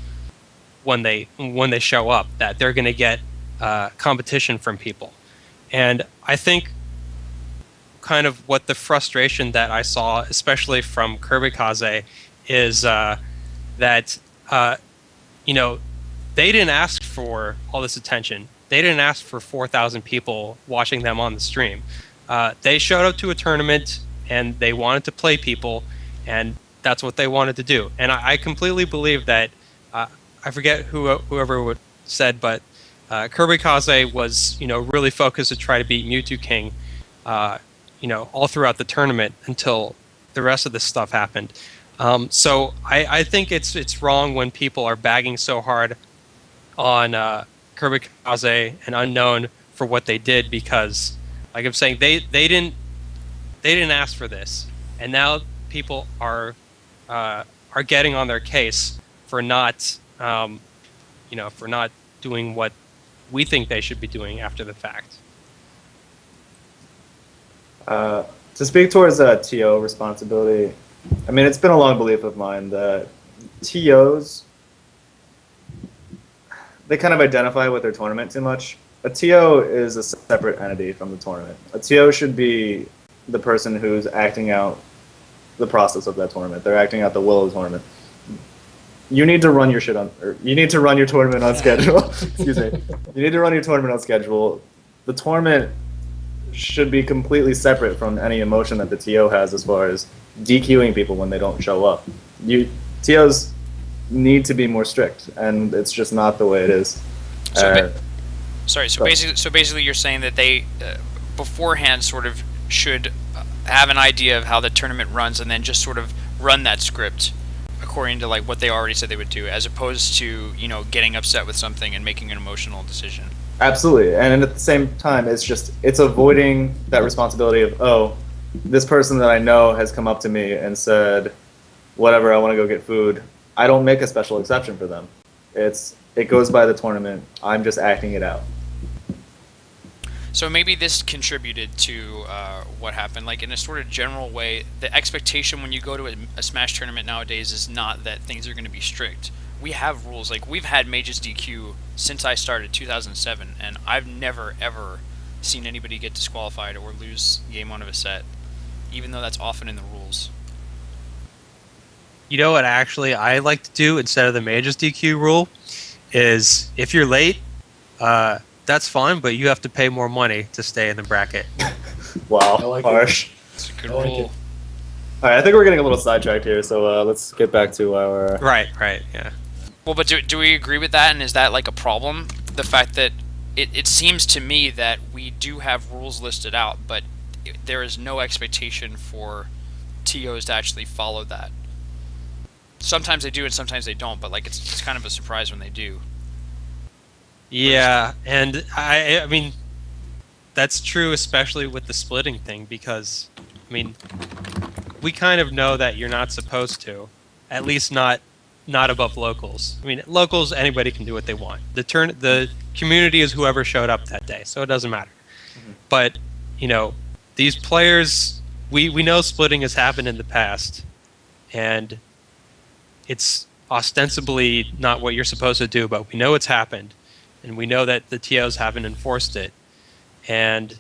[SPEAKER 2] when they show up, that they're going to get competition from people. And I think kind of what the frustration that I saw, especially from Kirby-Kaze, is that they didn't ask for all this attention. They didn't ask for 4,000 people watching them on the stream. They showed up to a tournament and they wanted to play people, and that's what they wanted to do. And I completely believe that, I forget whoever said, but Kirby-Kaze was really focused to try to beat Mewtwo King all throughout the tournament until the rest of this stuff happened. So I think it's wrong when people are bagging so hard on Kirby-Kaze and Unknown for what they did, because, like I'm saying, they didn't ask for this, and now people are getting on their case for not for not doing what we think they should be doing after the fact.
[SPEAKER 4] To speak towards TO responsibility, I mean, it's been a long belief of mine that TOs, they kind of identify with their tournament too much. A TO is a separate entity from the tournament. A TO should be the person who's acting out the process of that tournament. They're acting out the will of the tournament. You need to run your you need to run your tournament on schedule. Excuse me. You need to run your tournament on schedule. The tournament should be completely separate from any emotion that the TO has as far as DQing people when they don't show up. TOs need to be more strict, and it's just not the way it is.
[SPEAKER 1] Basically you're saying that they beforehand sort of should have an idea of how the tournament runs and then just sort of run that script according to like what they already said they would do, as opposed to getting upset with something and making an emotional decision.
[SPEAKER 4] Absolutely. And at the same time, it's avoiding that responsibility of, oh, this person that I know has come up to me and said, whatever, I want to go get food. I don't make a special exception for them. It goes by the tournament. I'm just acting it out.
[SPEAKER 1] So maybe this contributed to what happened. Like in a sort of general way, the expectation when you go to a Smash tournament nowadays is not that things are going to be strict. We have rules. Like we've had Mages DQ since I started 2007, and I've never ever seen anybody get disqualified or lose game one of a set, even though that's often in the rules.
[SPEAKER 2] You know what actually I like to do instead of the Mages DQ rule is if you're late, that's fine, but you have to pay more money to stay in the bracket.
[SPEAKER 4] Wow,
[SPEAKER 3] I like
[SPEAKER 4] harsh.
[SPEAKER 1] It's a good
[SPEAKER 3] I like
[SPEAKER 1] rule.
[SPEAKER 3] it.
[SPEAKER 4] All right, I think we're getting a little sidetracked here, so let's get back to our.
[SPEAKER 2] Right, yeah.
[SPEAKER 1] Well, but do we agree with that, and is that like a problem? The fact that it seems to me that we do have rules listed out, but there is no expectation for TOs to actually follow that. Sometimes they do and sometimes they don't, but like it's kind of a surprise when they do.
[SPEAKER 2] Yeah, and I mean, that's true, especially with the splitting thing, because, I mean, we kind of know that you're not supposed to, at least not above locals. I mean, locals, anybody can do what they want. The community is whoever showed up that day, so it doesn't matter.
[SPEAKER 4] Mm-hmm.
[SPEAKER 2] But, you know, these players, we know splitting has happened in the past, and it's ostensibly not what you're supposed to do, but we know it's happened. And we know that the TOs haven't enforced it, and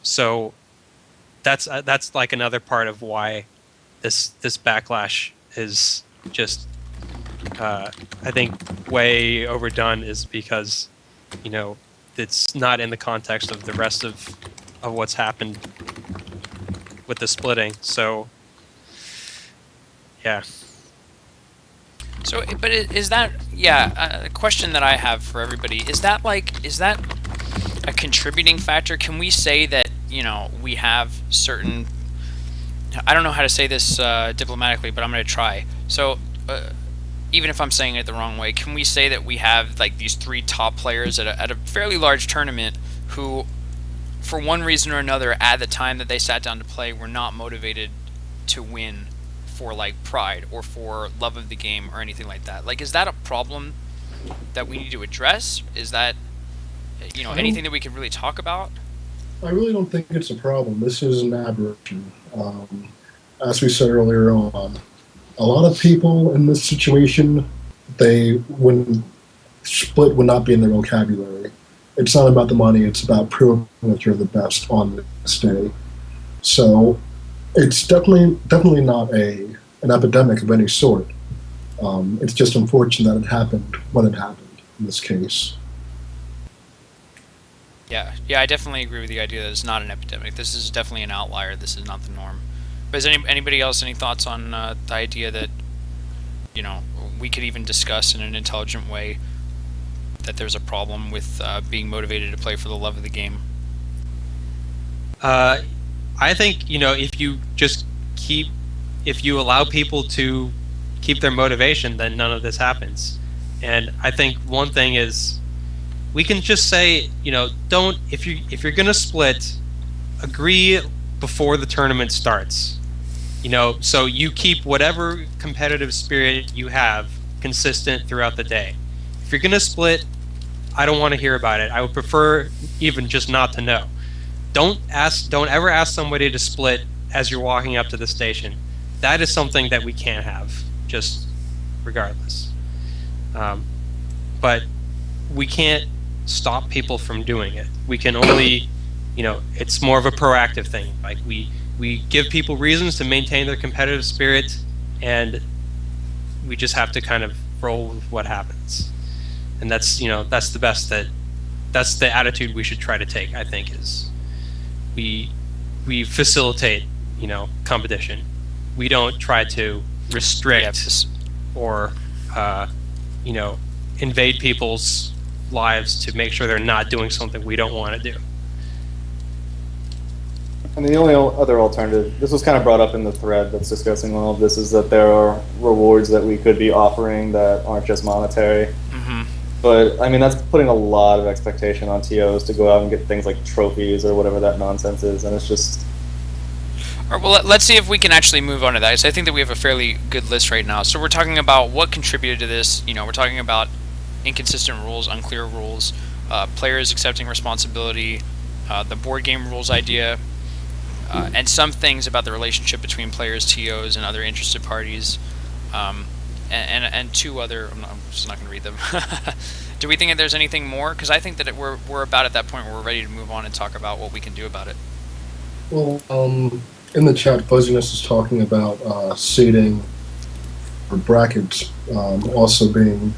[SPEAKER 2] so that's like another part of why this backlash is just I think way overdone, is because, you know, it's not in the context of the rest of what's happened with the splitting. So yeah.
[SPEAKER 1] So, but is that, a question that I have for everybody, is that a contributing factor? Can we say that, you know, we have certain, I don't know how to say this diplomatically, but I'm going to try. So, even if I'm saying it the wrong way, can we say that we have like these three top players at a fairly large tournament who, for one reason or another, at the time that they sat down to play, were not motivated to win for like pride or for love of the game or anything like that? Like, is that a problem that we need to address? Is that, you know, anything that we can really talk about?
[SPEAKER 3] I really don't think it's a problem. This is an aberration. As we said earlier on, a lot of people in this situation, split would not be in their vocabulary. It's not about the money, it's about proving that you're the best on this day. So it's definitely not an epidemic of any sort. It's just unfortunate that it happened when it happened in this case.
[SPEAKER 1] Yeah, I definitely agree with the idea that it's not an epidemic. This is definitely an outlier. This is not the norm. But is anybody else any thoughts on the idea that, you know, we could even discuss in an intelligent way that there's a problem with being motivated to play for the love of the game?
[SPEAKER 2] I think, you know, if you allow people to keep their motivation, then none of this happens. And I think one thing is, we can just say, you know, if you're gonna split, agree before the tournament starts. You know, so you keep whatever competitive spirit you have consistent throughout the day. If you're gonna split, I don't want to hear about it. I would prefer even just not to know. Don't ever ask somebody to split as you're walking up to the station. That is something that we can't have, just regardless. But we can't stop people from doing it. We can only, you know, it's more of a proactive thing. Like we give people reasons to maintain their competitive spirit, and we just have to kind of roll with what happens. And that's, you know, that's the attitude we should try to take, I think, is we facilitate, you know, competition. We don't try to restrict or you know, invade people's lives to make sure they're not doing something we don't want to do.
[SPEAKER 4] And the only other alternative, this was kind of brought up in the thread that's discussing all of this, is that there are rewards that we could be offering that aren't just monetary.
[SPEAKER 1] Mm-hmm.
[SPEAKER 4] But, I mean, that's putting a lot of expectation on TOs to go out and get things like trophies or whatever that nonsense is, and it's just...
[SPEAKER 1] All right, well, let's see if we can actually move on to that. So I think that we have a fairly good list right now. So we're talking about what contributed to this. You know, we're talking about inconsistent rules, unclear rules. players accepting responsibility, the board game rules idea, and some things about the relationship between players, TOs, and other interested parties, and two other. I'm just not going to read them. Do we think that there's anything more? Because I think that we're about at that point where we're ready to move on and talk about what we can do about it.
[SPEAKER 3] Well, in the chat, Fuzziness is talking about seating or brackets also being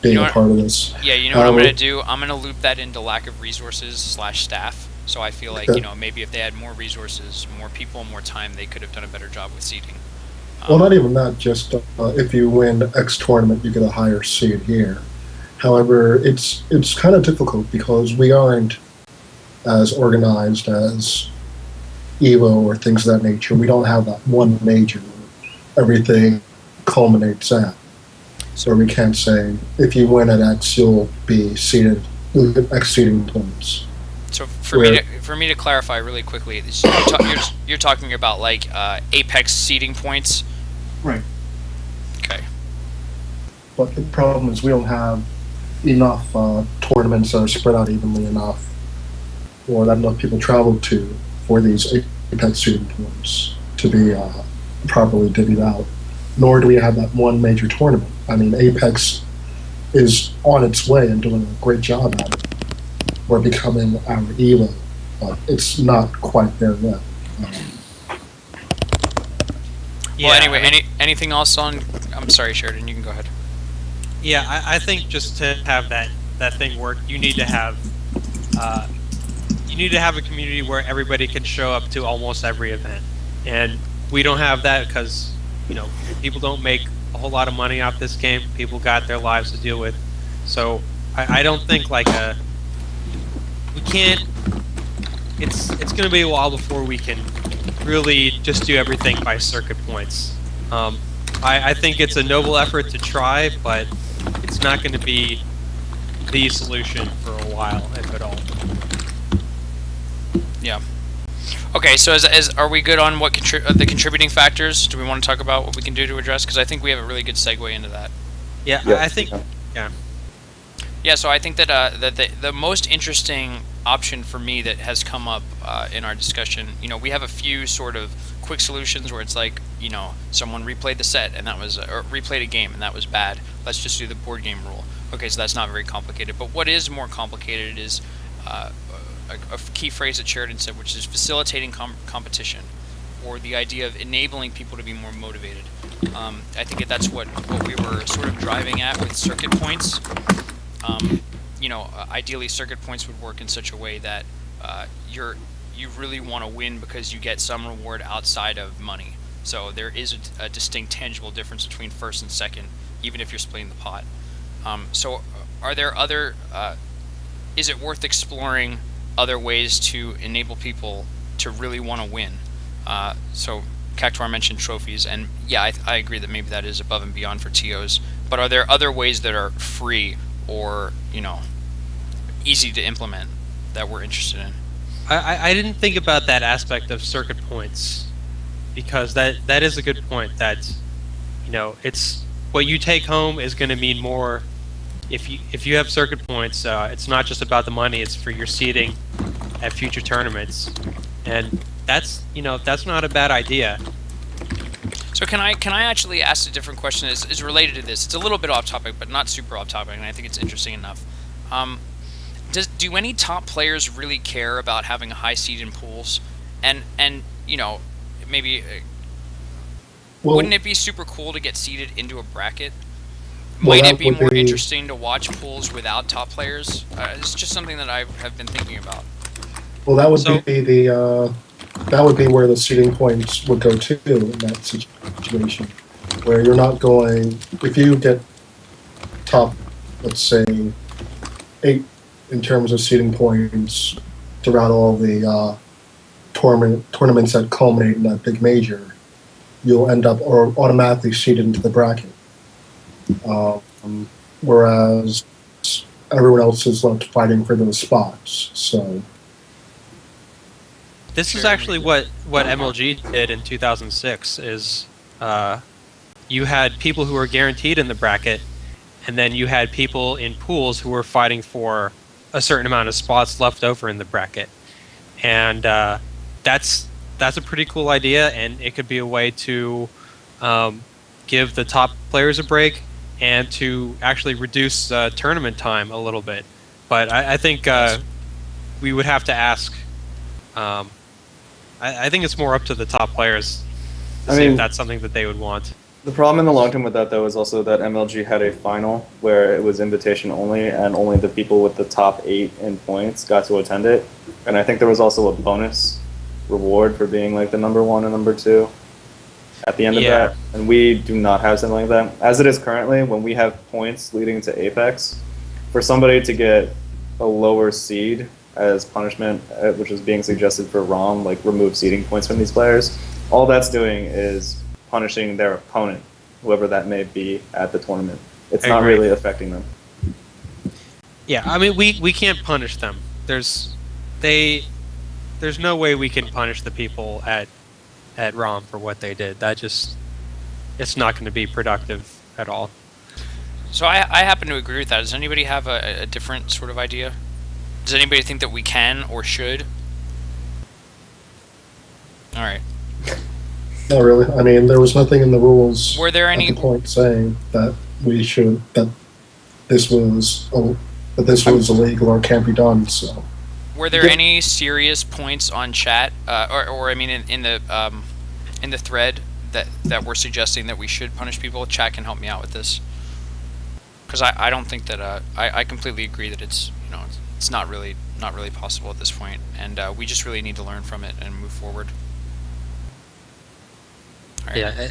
[SPEAKER 3] being a part of this.
[SPEAKER 1] Yeah, you know what I'm going to do? I'm going to loop that into lack of resources / staff. So I feel like, maybe if they had more resources, more people, more time, they could have done a better job with seating.
[SPEAKER 3] Well, not even that, just if you win X tournament, you get a higher seed here. However, it's kind of difficult because we aren't as organized as EVO or things of that nature. We don't have that one major where everything culminates at. So we can't say, if you win at X, you'll be seated, X seeding points.
[SPEAKER 1] So for me to clarify really quickly, you're talking about like Apex seeding points.
[SPEAKER 3] Right.
[SPEAKER 1] Okay.
[SPEAKER 3] But the problem is we don't have enough tournaments that are spread out evenly enough, or that enough people travel to for these Apex seeding points to be properly divvied out. Nor do we have that one major tournament. I mean, Apex is on its way and doing a great job at it. We're becoming our EVO, but it's not quite there yet.
[SPEAKER 1] Well, anyway, anything else on? I'm sorry, Sheridan. You can go ahead.
[SPEAKER 2] Yeah, I think just to have that thing work, you need to have a community where everybody can show up to almost every event, and we don't have that because people don't make a whole lot of money off this game. People got their lives to deal with, so I don't think we can't. It's going to be a while before we can really just do everything by circuit points. I think it's a noble effort to try, but it's not going to be the solution for a while, if at all.
[SPEAKER 1] Yeah. Okay, so are we good on what the contributing factors? Do we want to talk about what we can do to address? Because I think we have a really good segue into that.
[SPEAKER 2] Yeah, I think. Yeah.
[SPEAKER 1] Yeah, so I think that the most interesting option for me that has come up in our discussion, we have a few sort of quick solutions where it's like, someone replayed the set and that was, or replayed a game and that was bad. Let's just do the board game rule. Okay, so that's not very complicated. But what is more complicated is a key phrase that Sheridan said, which is facilitating competition, or the idea of enabling people to be more motivated. I think that's what we were sort of driving at with circuit points. Ideally circuit points would work in such a way that you really want to win because you get some reward outside of money. So there is a distinct tangible difference between first and second, even if you're splitting the pot. So are there other, is it worth exploring other ways to enable people to really want to win? So Cactuar mentioned trophies, and yeah, I agree that maybe that is above and beyond for TOs, but are there other ways that are free or, easy to implement that we're interested in?
[SPEAKER 2] I didn't think about that aspect of circuit points, because that is a good point. That it's what you take home is going to mean more if you have circuit points. It's not just about the money; it's for your seeding at future tournaments, and that's not a bad idea.
[SPEAKER 1] So can I actually ask a different question? Is related to this. It's a little bit off topic, but not super off topic, and I think it's interesting enough. Do any top players really care about having a high seed in pools? And maybe wouldn't it be super cool to get seeded into a bracket? Might it be more interesting to watch pools without top players? It's just something that I have been thinking about.
[SPEAKER 3] Well, that would be that would be where the seeding points would go to in that situation, where you're not going, if you get top, let's say, 8 in terms of seeding points throughout all the tournaments that culminate in that big major, you'll end up or automatically seeded into the bracket. Whereas everyone else is left fighting for those spots. So
[SPEAKER 2] this is actually what MLG did in 2006. Is you had people who were guaranteed in the bracket, and then you had people in pools who were fighting for a certain amount of spots left over in the bracket, and that's a pretty cool idea, and it could be a way to give the top players a break and to actually reduce tournament time a little bit. But I think we would have to ask. I think it's more up to the top players to see if that's something that they would want.
[SPEAKER 4] The problem in the long term with that, though, is also that MLG had a final where it was invitation only, and only the people with the top 8 in points got to attend it. And I think there was also a bonus reward for being like the number 1 and number 2 at the end of that. And we do not have something like that. As it is currently, when we have points leading to Apex, for somebody to get a lower seed as punishment, which is being suggested for ROM, like remove seeding points from these players, all that's doing is punishing their opponent, whoever that may be at the tournament. It's not really affecting them.
[SPEAKER 2] Yeah, I mean, we can't punish them. There's no way we can punish the people at ROM for what they did. It's not going to be productive at all.
[SPEAKER 1] So I happen to agree with that. Does anybody have a different sort of idea? Does anybody think that we can or should? All right.
[SPEAKER 3] Not really. I mean, there was nothing in the rules
[SPEAKER 1] Were there any
[SPEAKER 3] at the point saying that we should, that this was illegal or can't be done. So,
[SPEAKER 1] were there any serious points on chat, or I mean, in the thread that were suggesting that we should punish people? Chat can help me out with this, because I don't think that I completely agree that it's it's not really possible at this point, and we just really need to learn from it and move forward. Right.
[SPEAKER 2] Yeah,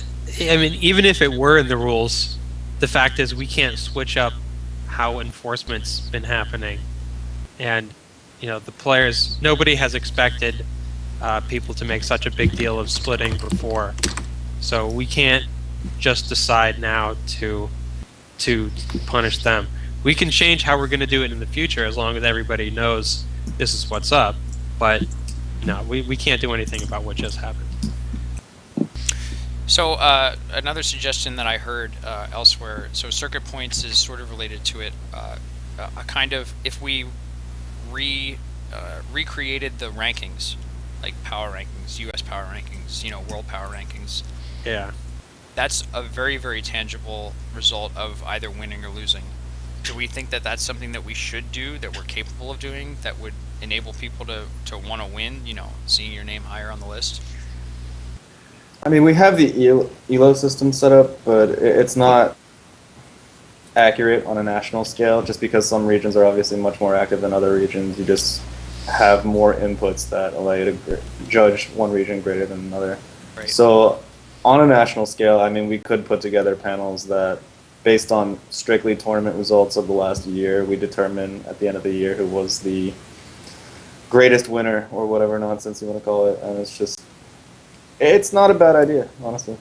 [SPEAKER 2] I mean, even if it were in the rules, the fact is we can't switch up how enforcement's been happening, and the players, nobody has expected people to make such a big deal of splitting before, so we can't just decide now to punish them. We can change how we're going to do it in the future as long as everybody knows this is what's up, but no, we can't do anything about what just happened.
[SPEAKER 1] So another suggestion that I heard elsewhere, so circuit points is sort of related to it, a kind of, if we recreated the rankings, like power rankings, US power rankings, world power rankings.
[SPEAKER 2] Yeah.
[SPEAKER 1] That's a very, very tangible result of either winning or losing. Do we think that that's something that we should do, that we're capable of doing, that would enable people to want to win, seeing your name higher on the list?
[SPEAKER 4] I mean, we have the ELO system set up, but it's not accurate on a national scale, just because some regions are obviously much more active than other regions. You just have more inputs that allow you to judge one region greater than another.
[SPEAKER 1] Right.
[SPEAKER 4] So on a national scale, I mean, we could put together panels that, based on strictly tournament results of the last year, we determine at the end of the year who was the greatest winner, or whatever nonsense you want to call it. And it's not a bad idea, honestly,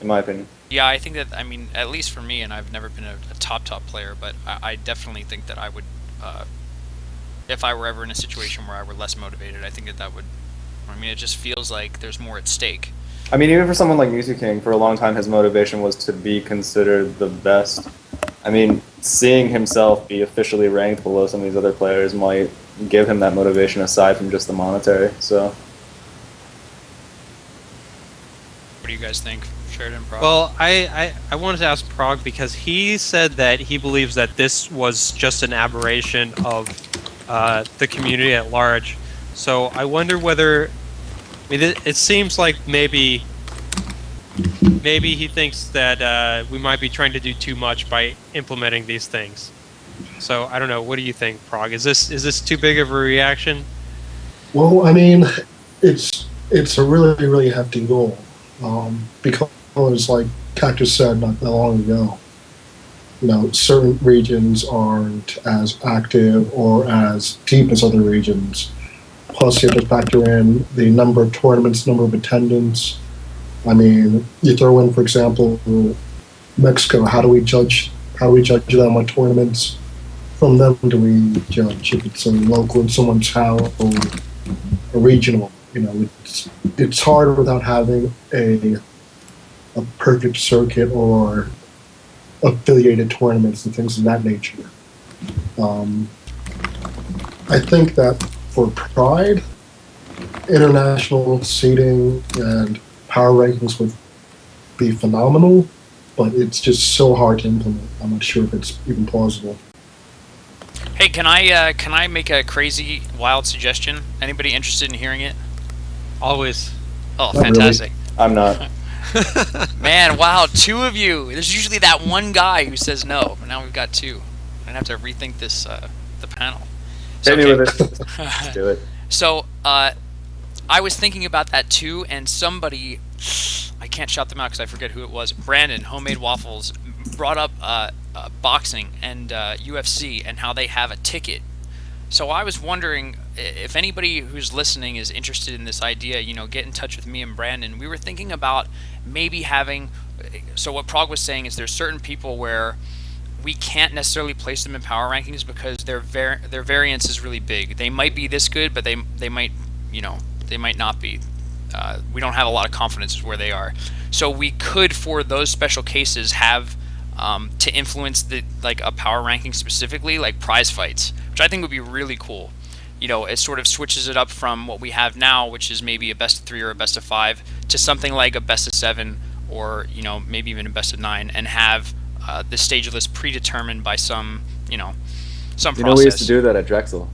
[SPEAKER 4] in my opinion.
[SPEAKER 1] Yeah, I think that, I mean, at least for me, and I've never been a top player, but I definitely think that I would, if I were ever in a situation where I were less motivated, I think that would, I mean, it just feels like there's more at stake.
[SPEAKER 4] I mean, even for someone like Music King, for a long time his motivation was to be considered the best. I mean, seeing himself be officially ranked below some of these other players might give him that motivation aside from just the monetary, so.
[SPEAKER 1] What do you guys think, Sheridan, Prog?
[SPEAKER 2] Well, I wanted to ask Prog because he said that he believes that this was just an aberration of the community at large. So I wonder whether, I mean, it seems like maybe he thinks that we might be trying to do too much by implementing these things. So I don't know. What do you think, Prog? Is this too big of a reaction?
[SPEAKER 3] Well, I mean, it's a really, really hefty goal. Because, like Cactus said not that long ago, certain regions aren't as active or as deep as other regions. Plus, you have to factor in the number of tournaments, number of attendance. I mean, you throw in, for example, Mexico. How do we judge them on tournaments? From them, do we judge if it's a local in someone's house or a regional? It's hard without having a perfect circuit or affiliated tournaments and things of that nature. I think that for Pride, international seeding and power rankings would be phenomenal, but it's just so hard to implement. I'm not sure if it's even plausible.
[SPEAKER 1] Hey, can I make a crazy, wild suggestion? Anybody interested in hearing it?
[SPEAKER 2] Always.
[SPEAKER 1] Oh,
[SPEAKER 3] Not
[SPEAKER 1] fantastic.
[SPEAKER 4] I'm not.
[SPEAKER 1] Man, wow, 2 of you. There's usually that one guy who says no, but now we've got 2. I'm gonna have to rethink this, the panel.
[SPEAKER 4] Hit me
[SPEAKER 1] okay.
[SPEAKER 4] with it. Let's do it.
[SPEAKER 1] So, I was thinking about that too, and somebody, I can't shout them out because I forget who it was, Brandon, Homemade Waffles, brought up boxing and UFC and how they have a ticket. So I was wondering if anybody who's listening is interested in this idea, you know, get in touch with me and Brandon. We were thinking about maybe having, so what Prog was saying is there's certain people where we can't necessarily place them in power rankings because their variance is really big. They might be this good, but they might, you know, they might not be. We don't have a lot of confidence where they are. So we could, for those special cases, have to influence like a power ranking specifically, like prize fights, which I think would be really cool. You know, it sort of switches it up from what we have now, which is maybe a best of 3 or a best of 5, to something like a best of 7, or, you know, maybe even a best of 9, and have the stage list predetermined by some, you know, some process.
[SPEAKER 4] You know, we used to do that at Drexel.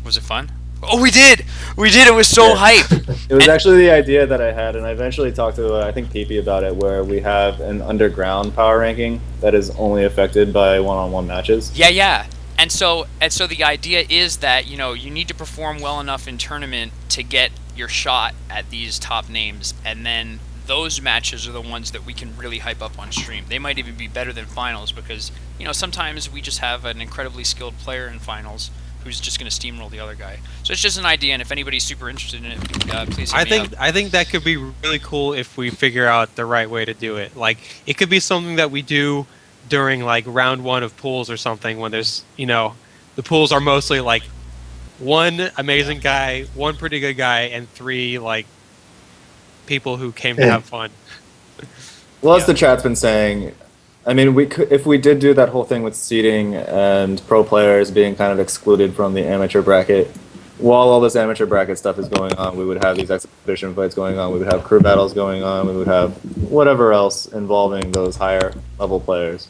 [SPEAKER 1] Was it fun? Oh, we did! We did! It was so hype!
[SPEAKER 4] It was actually the idea that I had, and I eventually talked to, I think, PP about it, where we have an underground power ranking that is only affected by one-on-one matches.
[SPEAKER 1] Yeah. And so the idea is that, you know, you need to perform well enough in tournament to get your shot at these top names, and then those matches are the ones that we can really hype up on stream. They might even be better than finals because, you know, sometimes we just have an incredibly skilled player in finals who's just going to steamroll the other guy. So it's just an idea, and if anybody's super interested in it, please hit me up.
[SPEAKER 2] I think that could be really cool if we figure out the right way to do it. Like, it could be something that we do during, like, round 1 of pools or something, when there's, you know, the pools are mostly, like, 1 amazing guy, 1 pretty good guy, and 3, like, people who came to have fun.
[SPEAKER 4] Well, as the chat's been saying, I mean, we could, if we did do that whole thing with seeding and pro players being kind of excluded from the amateur bracket, while all this amateur bracket stuff is going on, we would have these exhibition fights going on, we would have crew battles going on, we would have whatever else involving those higher level players.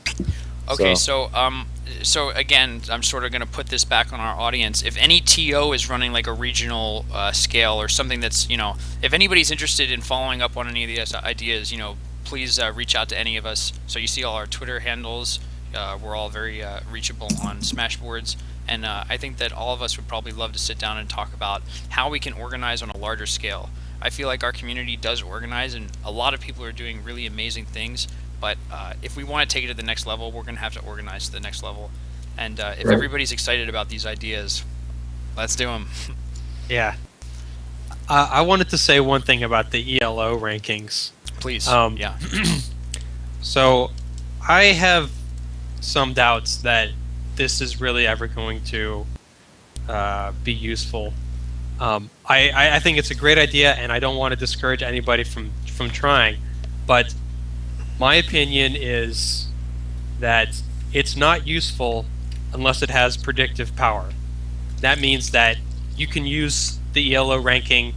[SPEAKER 1] Okay, so again, I'm sort of going to put this back on our audience. If any TO is running like a regional scale or something that's, you know, if anybody's interested in following up on any of these ideas, you know, please reach out to any of us. So you see all our Twitter handles. We're all very reachable on Smashboards. And I think that all of us would probably love to sit down and talk about how we can organize on a larger scale. I feel like our community does organize, and a lot of people are doing really amazing things. But if we want to take it to the next level, we're going to have to organize to the next level. And if everybody's excited about these ideas, let's do them.
[SPEAKER 2] Yeah. I wanted to say one thing about the ELO rankings.
[SPEAKER 1] Please. Yeah.
[SPEAKER 2] So I have some doubts that this is really ever going to be useful. I think it's a great idea, and I don't want to discourage anybody from trying, but my opinion is that it's not useful unless it has predictive power. That means that you can use the ELO ranking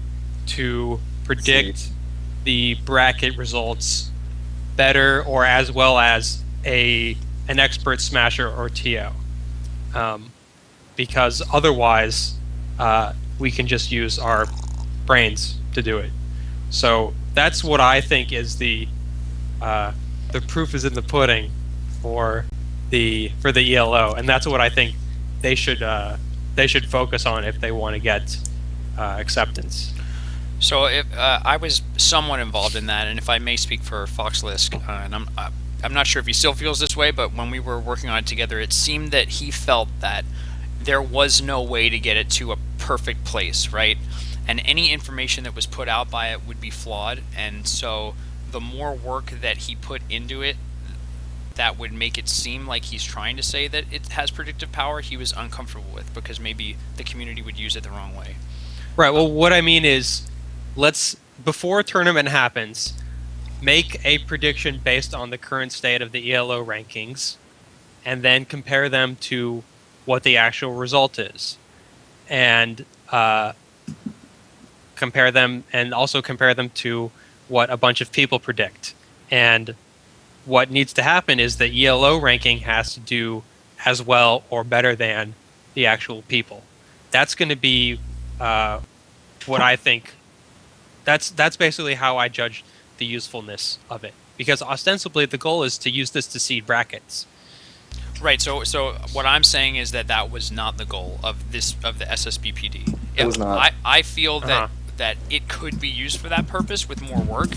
[SPEAKER 2] to predict the bracket results better or as well as an expert smasher or TO. Because otherwise we can just use our brains to do it. So that's what I think is the proof is in the pudding for the ELO, and that's what I think they should focus on if they want to get acceptance.
[SPEAKER 1] So if I was somewhat involved in that, and if I may speak for Foxlisk, and I'm not sure if he still feels this way, but when we were working on it together, it seemed that he felt that there was no way to get it to a perfect place, right? And any information that was put out by it would be flawed, and so the more work that he put into it, that would make it seem like he's trying to say that it has predictive power, he was uncomfortable with, because maybe the community would use it the wrong way.
[SPEAKER 2] Right, well, what I mean is, before a tournament happens, make a prediction based on the current state of the ELO rankings, and then compare them to what the actual result is, and compare them to what a bunch of people predict. And what needs to happen is the ELO ranking has to do as well or better than the actual people. That's going to be what I think. That's basically how I judge the usefulness of it, because ostensibly the goal is to use this to seed brackets.
[SPEAKER 1] Right. So what I'm saying is that was not the goal of the SSBPD.
[SPEAKER 4] It was not.
[SPEAKER 1] I feel that it could be used for that purpose with more work,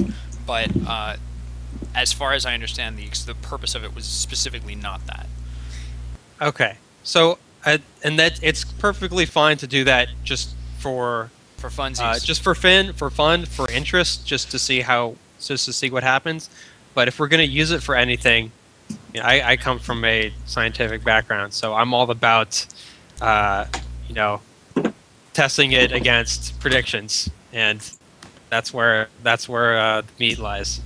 [SPEAKER 1] but as far as I understand, the purpose of it was specifically not that.
[SPEAKER 2] Okay. So and that it's perfectly fine to do that just for
[SPEAKER 1] funsies,
[SPEAKER 2] just for fun, for interest, just to see what happens. But if we're going to use it for anything, I come from a scientific background, so I'm all about testing it against predictions, and that's where the meat lies.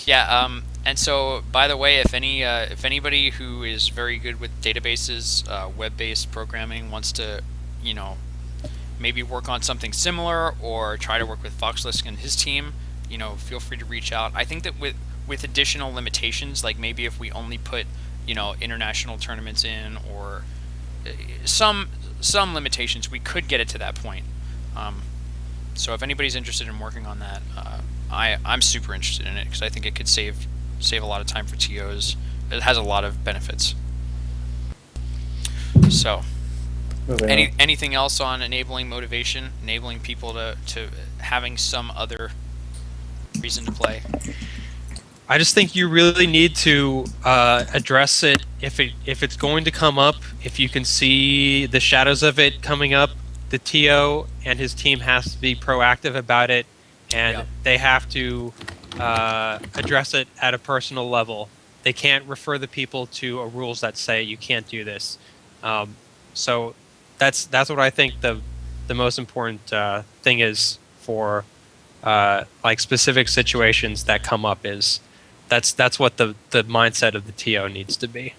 [SPEAKER 1] Yeah. And so, by the way, if anybody who is very good with databases, web-based programming, wants to, maybe work on something similar or try to work with Foxlisk and his team, feel free to reach out. I think that with additional limitations, like maybe if we only put, international tournaments in, or some limitations, we could get it to that point. So if anybody's interested in working on that, I'm super interested in it, because I think it could save a lot of time for TOs. It has a lot of benefits. So, anything else on enabling motivation, enabling people to having some other reason to play?
[SPEAKER 2] I just think you really need to address it if it's going to come up. If you can see the shadows of it coming up, the TO and his team has to be proactive about it, and they have to address it at a personal level. They can't refer the people to rules that say you can't do this. So that's what I think the most important thing is for like specific situations that come up. Is that's what the mindset of the TO needs to be.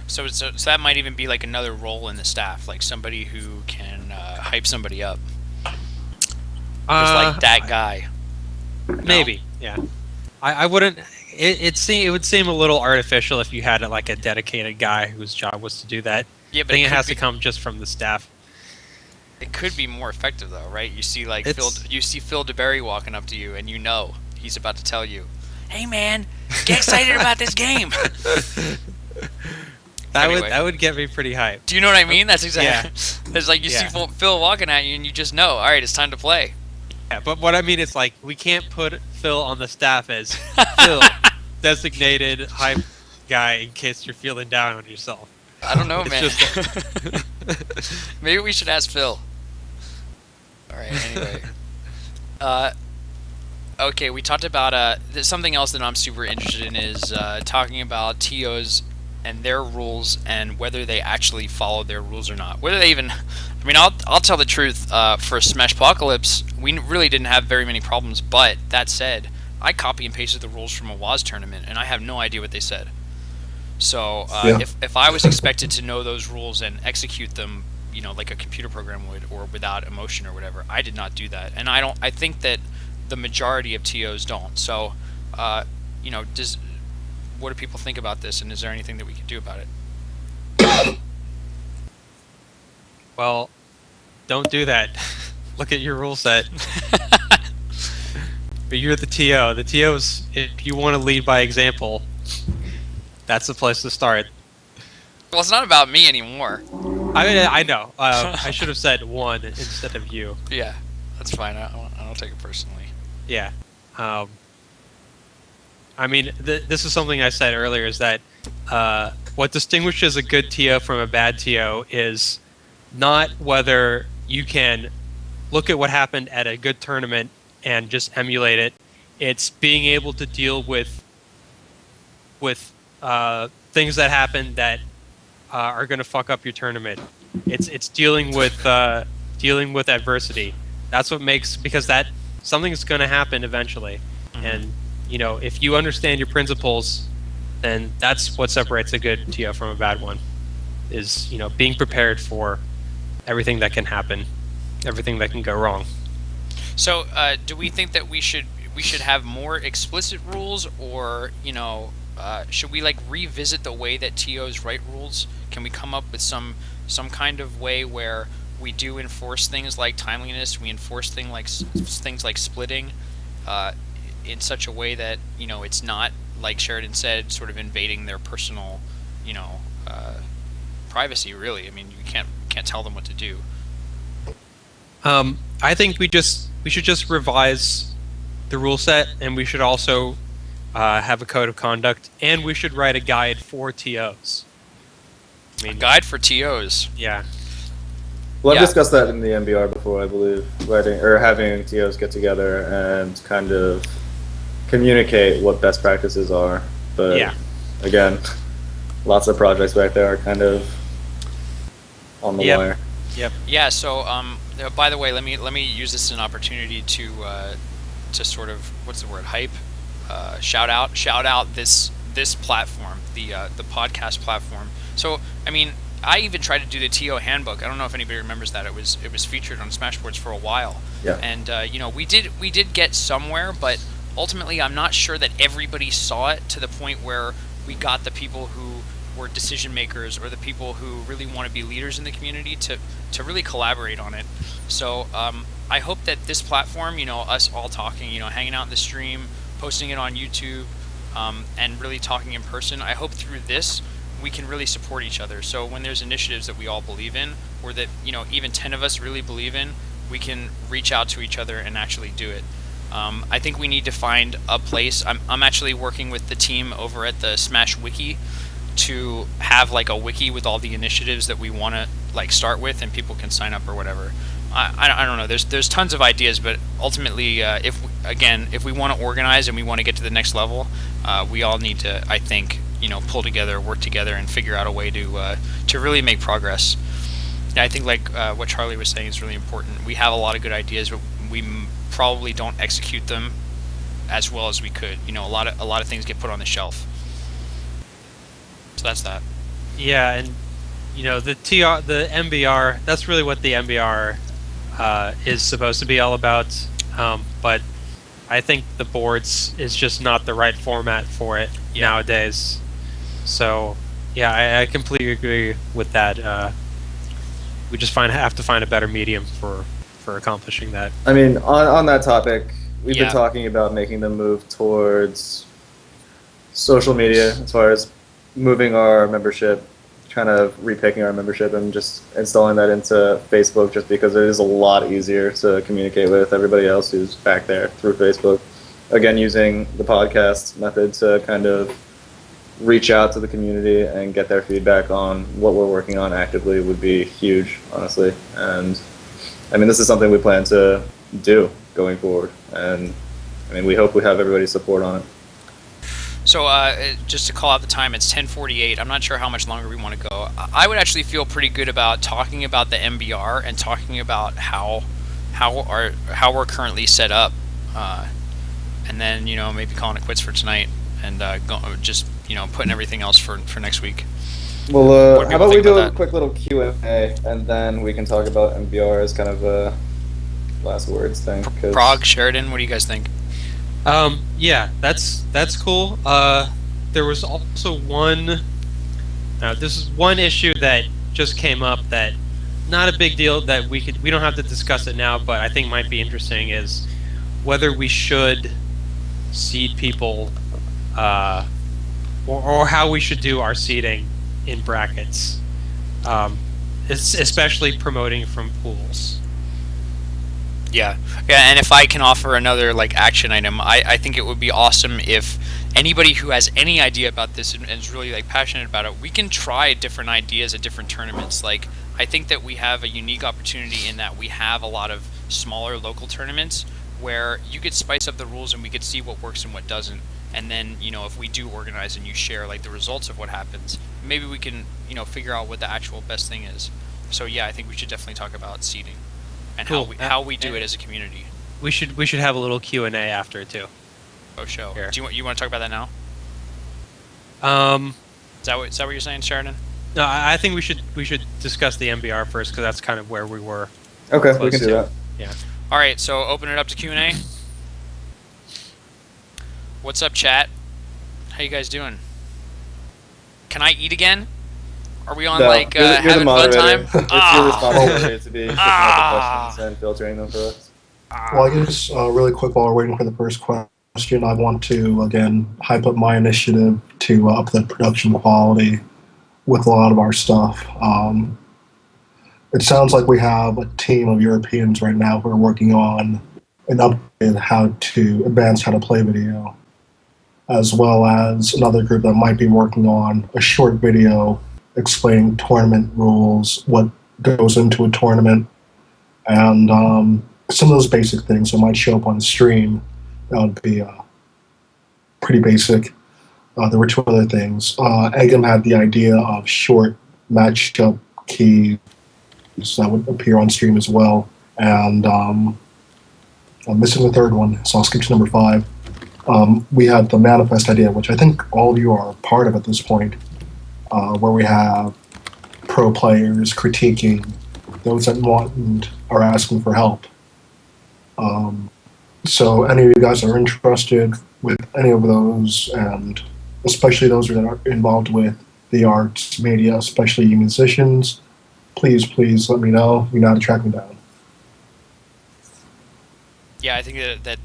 [SPEAKER 1] So that might even be like another role in the staff, like somebody who can hype somebody up. Just like that guy.
[SPEAKER 2] Maybe, yeah. I wouldn't. It would seem a little artificial if you had like a dedicated guy whose job was to do that.
[SPEAKER 1] Yeah, but
[SPEAKER 2] I think it has to come just from the staff.
[SPEAKER 1] It could be more effective though, right? You see like Phil DeBerry walking up to you, and he's about to tell you, "Hey man, get excited about this game."
[SPEAKER 2] That would get me pretty hyped.
[SPEAKER 1] Do you know what I mean? That's exactly.
[SPEAKER 2] Yeah.
[SPEAKER 1] It's like you see Phil walking at you, and you just know, all right, it's time to play.
[SPEAKER 2] Yeah, but what I mean is, like, we can't put Phil on the staff as Phil, designated hype guy, in case you're feeling down on yourself.
[SPEAKER 1] I don't know, man. Maybe we should ask Phil. All right. Anyway. Okay, we talked about something else that I'm super interested in is talking about TOs and their rules, and whether they actually follow their rules or not. Whether they even, I mean, I'll tell the truth. For Smashpocalypse, we really didn't have very many problems. But that said, I copy and pasted the rules from a WAS tournament, and I have no idea what they said. So if I was expected to know those rules and execute them, like a computer program would, or without emotion or whatever, I did not do that, and I think that the majority of TOs don't. So, what do people think about this, and is there anything that we can do about it?
[SPEAKER 2] Well, don't do that. Look at your rule set. But you're the TO. The TOs, if you want to lead by example, that's the place to start.
[SPEAKER 1] Well, it's not about me anymore.
[SPEAKER 2] I mean, I know. I should have said one instead of you.
[SPEAKER 1] Yeah, that's fine. I don't take it personally.
[SPEAKER 2] Yeah. I mean, this is something I said earlier, is that what distinguishes a good TO from a bad TO is not whether you can look at what happened at a good tournament and just emulate it. It's being able to deal with things that happen that are going to fuck up your tournament. It's dealing with adversity. That's what makes, because that something's going to happen eventually.
[SPEAKER 1] Mhm.
[SPEAKER 2] And you know, if you understand your principles, then that's what separates a good TO from a bad one. Is, you know, being prepared for everything that can happen, everything that can go wrong.
[SPEAKER 1] So, do we think that we should have more explicit rules, or you know, should we like revisit the way that TOs write rules? Can we come up with some kind of way where we do enforce things like timeliness, we enforce things like splitting, in such a way that, you know, it's not, like Sheridan said, sort of invading their personal, you know, privacy. Really, I mean, you can't tell them what to do.
[SPEAKER 2] I think we should just revise the rule set, and we should also have a code of conduct, and we should write a guide for TOs. I mean,
[SPEAKER 1] Guide for TOs.
[SPEAKER 2] yeah.
[SPEAKER 4] Well, I've
[SPEAKER 1] Yeah.
[SPEAKER 4] discussed that in the MBR before, I believe, writing or having TOs get together and kind of communicate what best practices are. But
[SPEAKER 2] Yeah.
[SPEAKER 4] again, lots of projects back there are kind of on the
[SPEAKER 2] Yep.
[SPEAKER 4] wire.
[SPEAKER 1] Yeah. So, by the way, let me use this as an opportunity to sort of, what's the word, hype, shout out this platform, the podcast platform. So, I mean, I even tried to do the TO handbook. I don't know if anybody remembers that. It was featured on Smashboards for a while.
[SPEAKER 4] Yeah.
[SPEAKER 1] And you know, we did get somewhere, but ultimately, I'm not sure that everybody saw it to the point where we got the people who were decision makers or the people who really want to be leaders in the community to really collaborate on it. So I hope that this platform, you know, us all talking, you know, hanging out in the stream, posting it on YouTube, and really talking in person, I hope through this we can really support each other. So when there's initiatives that we all believe in, or that, you know, even 10 of us really believe in, we can reach out to each other and actually do it. I think we need to find a place. I'm actually working with the team over at the Smash Wiki to have like a wiki with all the initiatives that we want to like start with, and people can sign up or whatever. I don't know. There's tons of ideas, but ultimately, if we want to organize and we want to get to the next level, we all need to, I think, you know, pull together, work together, and figure out a way to really make progress. And I think like what Charlie was saying is really important. We have a lot of good ideas, but we probably don't execute them as well as we could. You know, a lot of things get put on the shelf. So that's that.
[SPEAKER 2] Yeah, and you know, the MBR, that's really what the MBR is supposed to be all about. But I think the boards is just not the right format for it nowadays. So yeah, I completely agree with that. We just have to find a better medium for accomplishing that.
[SPEAKER 4] I mean, on that topic, we've
[SPEAKER 1] Yeah.
[SPEAKER 4] been talking about making the move towards social media as far as moving our membership, kind of repicking our membership and just installing that into Facebook, just because it is a lot easier to communicate with everybody else who's back there through Facebook. Again, using the podcast method to kind of reach out to the community and get their feedback on what we're working on actively would be huge, honestly. And I mean, this is something we plan to do going forward. And I mean, we hope we have everybody's support on it.
[SPEAKER 1] So just to call out the time, it's 10:48. I'm not sure how much longer we want to go. I would actually feel pretty good about talking about the MBR and talking about how we're currently set up, and then, you know, maybe calling it quits for tonight and just, you know, putting everything else for next week.
[SPEAKER 4] Well,
[SPEAKER 1] What do
[SPEAKER 4] how
[SPEAKER 1] people
[SPEAKER 4] about we
[SPEAKER 1] think
[SPEAKER 4] do
[SPEAKER 1] about
[SPEAKER 4] a
[SPEAKER 1] that?
[SPEAKER 4] quick little Q&A, and then we can talk about MBR as kind of a last words thing. 'cause-
[SPEAKER 1] Prog, Sheridan, what do you guys think?
[SPEAKER 2] Yeah, that's cool. There was also one. This is one issue that just came up that not a big deal that we don't have to discuss it now, but I think might be interesting is whether we should seed people, or how we should do our seeding in brackets, especially promoting from pools.
[SPEAKER 1] Yeah, and if I can offer another like action item, I think it would be awesome if anybody who has any idea about this and is really like passionate about it, we can try different ideas at different tournaments. Like, I think that we have a unique opportunity in that we have a lot of smaller local tournaments where you could spice up the rules and we could see what works and what doesn't. And then, you know, if we do organize and you share like the results of what happens, maybe we can, you know, figure out what the actual best thing is. So yeah, I think we should definitely talk about seeding and
[SPEAKER 2] Cool.
[SPEAKER 1] how we do it as a community.
[SPEAKER 2] we should have a little Q&A after it too.
[SPEAKER 1] Oh, show.
[SPEAKER 2] Here.
[SPEAKER 1] Do you want to talk about that now?
[SPEAKER 2] Um,
[SPEAKER 1] Is that what you're saying, Sheridan?
[SPEAKER 2] no, I think we should discuss the MBR first because that's kind of where we were.
[SPEAKER 4] Okay, we
[SPEAKER 2] Close
[SPEAKER 4] can do
[SPEAKER 2] to.
[SPEAKER 4] that.
[SPEAKER 2] Yeah.
[SPEAKER 1] All right, so open it up to Q&A. What's up, chat? How you guys doing? Can I eat again? Are we on
[SPEAKER 4] No,
[SPEAKER 1] like
[SPEAKER 4] you're the
[SPEAKER 1] having fun
[SPEAKER 4] moderator.
[SPEAKER 1] time?
[SPEAKER 4] It's your responsibility to be picking up
[SPEAKER 1] Ah.
[SPEAKER 4] the questions and filtering them for us.
[SPEAKER 3] Well, I guess really quick while we're waiting for the first question, I want to again hype up my initiative to up the production quality with a lot of our stuff. It sounds like we have a team of Europeans right now who are working on an update how to play video, as well as another group that might be working on a short video explaining tournament rules, what goes into a tournament, and some of those basic things that might show up on the stream. That would be pretty basic. There were two other things. Eggum had the idea of short matchup keys that would appear on stream as well. And I'm missing the third one, so I'll skip to number 5. We had the manifest idea, which I think all of you are part of at this point, where we have pro players critiquing those that want and are asking for help. So any of you guys are interested with any of those, and especially those that are involved with the arts media, especially you musicians, please let me know. You know how to track me down.
[SPEAKER 1] Yeah, I think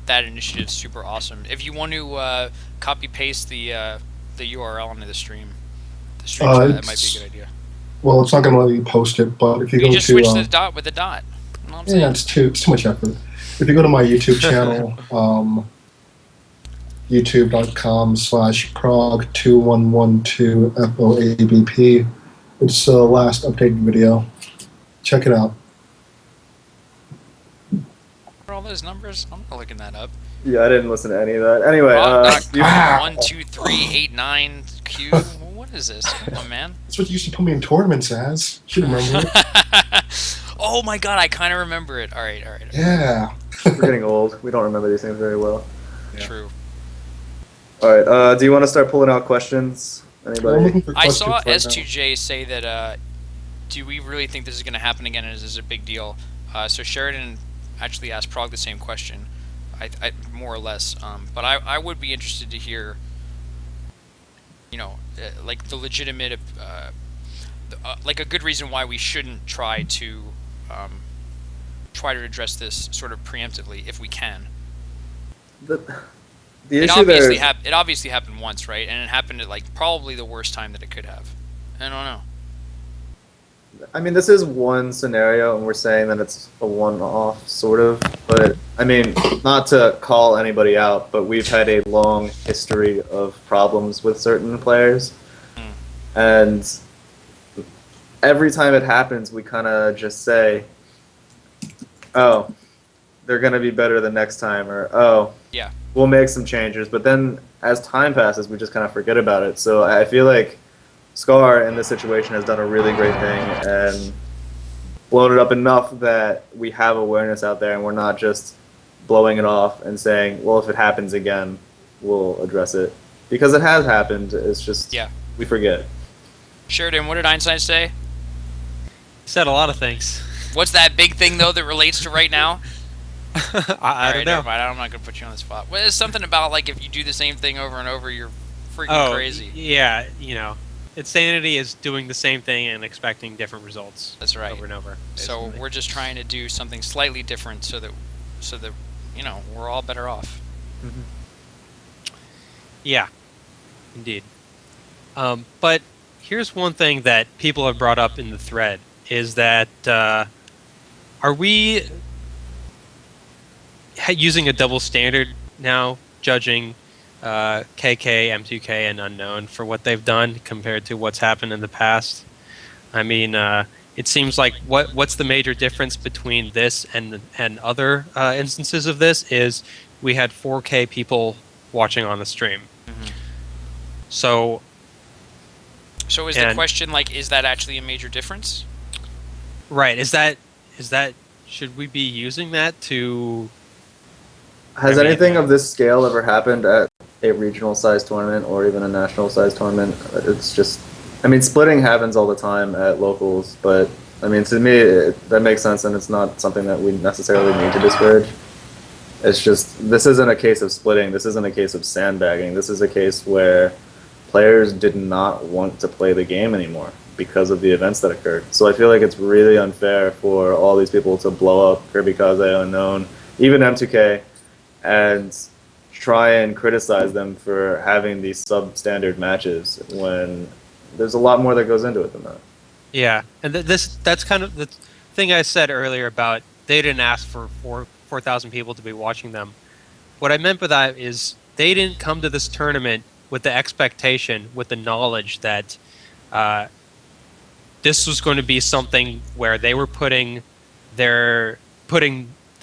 [SPEAKER 1] that initiative is super awesome. If you want to copy paste the URL into the stream chat, that might be a good idea.
[SPEAKER 3] Well, it's not going to let you post it, but if you
[SPEAKER 1] You
[SPEAKER 3] go
[SPEAKER 1] just
[SPEAKER 3] to
[SPEAKER 1] switch the dot with the dot. You know what I'm saying?
[SPEAKER 3] yeah, it's too much effort. If you go to my YouTube channel, youtube.com/prog2112FOABP, it's the last updated video. Check it out.
[SPEAKER 1] What are all those numbers? I'm not looking that up.
[SPEAKER 4] Yeah, I didn't listen to any of that. Anyway,
[SPEAKER 1] Prog, 1, 2, 3, 8, 9, Q. What is this? Come on, man.
[SPEAKER 3] That's what you used to put me in tournaments as. Should remember it.
[SPEAKER 1] Oh my god, I kind of remember it. All right.
[SPEAKER 3] Yeah.
[SPEAKER 4] we're getting old. We don't remember these things very well.
[SPEAKER 3] Yeah.
[SPEAKER 1] True.
[SPEAKER 4] All right, do you want to start pulling out questions?
[SPEAKER 3] I'm
[SPEAKER 4] Anybody?
[SPEAKER 3] looking for
[SPEAKER 1] I
[SPEAKER 3] questions
[SPEAKER 1] saw
[SPEAKER 3] right now.
[SPEAKER 1] S2J say that, do we really think this is going to happen again, and is this a big deal? So Sheridan actually asked Prog the same question, I more or less. But I would be interested to hear, like the legitimate, like a good reason why we shouldn't try to address this sort of preemptively if we can.
[SPEAKER 4] The issue
[SPEAKER 1] It obviously happened once, right? And it happened at like probably the worst time that it could have. I don't know.
[SPEAKER 4] I mean, this is one scenario, and we're saying that it's a one-off, sort of. But, I mean, not to call anybody out, but we've had a long history of problems with certain players. And every time it happens, we kind of just say, oh, they're going to be better the next time, or, oh,
[SPEAKER 1] Yeah.
[SPEAKER 4] we'll make some changes. But then, as time passes, we just kind of forget about it. So I feel like Scar in this situation has done a really great thing and blown it up enough that we have awareness out there and we're not just blowing it off and saying, well, if it happens again, we'll address it. Because it has happened, it's just we forget.
[SPEAKER 1] Sheridan, what did Einstein say?
[SPEAKER 2] He said a lot of things.
[SPEAKER 1] What's that big thing, though, that relates to right now?
[SPEAKER 2] I don't know.
[SPEAKER 1] Never mind. I'm not going to put you on the spot. Well, it's something about, like, if you do the same thing over and over, you're freaking crazy.
[SPEAKER 2] Yeah, insanity is doing the same thing and expecting different results.
[SPEAKER 1] That's right.
[SPEAKER 2] Over and over.
[SPEAKER 1] So
[SPEAKER 2] basically.
[SPEAKER 1] we're just trying to do something slightly different so that we're all better off.
[SPEAKER 2] Mm-hmm. Yeah, indeed. But here's one thing that people have brought up in the thread is that are we using a double standard now, judging KK, M2K, and Unknown for what they've done compared to what's happened in the past? I mean, it seems like what's the major difference between this and other instances of this is we had 4K people watching on the stream.
[SPEAKER 1] Mm-hmm.
[SPEAKER 2] So
[SPEAKER 1] is the question, like, is that actually a major difference?
[SPEAKER 2] Right. Is that should we be using that to
[SPEAKER 4] Has
[SPEAKER 2] I mean,
[SPEAKER 4] anything of this scale ever happened at a regional size tournament or even a national size tournament? It's just, I mean, splitting happens all the time at locals, but I mean, to me, that makes sense, and it's not something that we necessarily need to discourage. It's just, this isn't a case of splitting. This isn't a case of sandbagging. This is a case where players did not want to play the game anymore because of the events that occurred. So I feel like it's really unfair for all these people to blow up Kirby Kaze, Unknown, even M2K, and try and criticize them for having these substandard matches when there's a lot more that goes into it than that.
[SPEAKER 2] Yeah, and that's kind of the thing I said earlier about they didn't ask for 4,000 people to be watching them. What I meant by that is they didn't come to this tournament with the expectation, with the knowledge that this was going to be something where they were putting the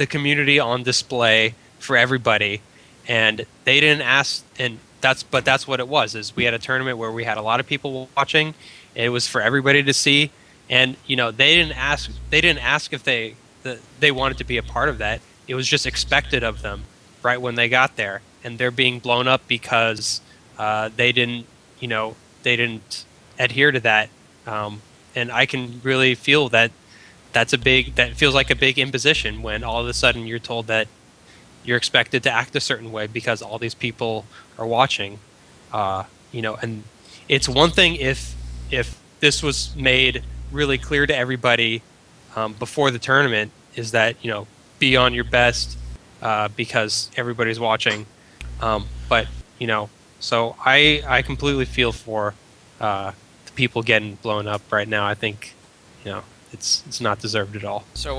[SPEAKER 2] community on display for everybody, and they didn't ask. And that's what it was. Is we had a tournament where we had a lot of people watching. It was for everybody to see, and you know they didn't ask if they wanted to be a part of that. It was just expected of them right when they got there, and they're being blown up because they didn't adhere to that. And I can really feel that that feels like a big imposition when all of a sudden you're told that you're expected to act a certain way because all these people are watching. And it's one thing if this was made really clear to everybody before the tournament, is that be on your best because everybody's watching. But so I completely feel for the people getting blown up right now. I think it's not deserved at all.
[SPEAKER 1] So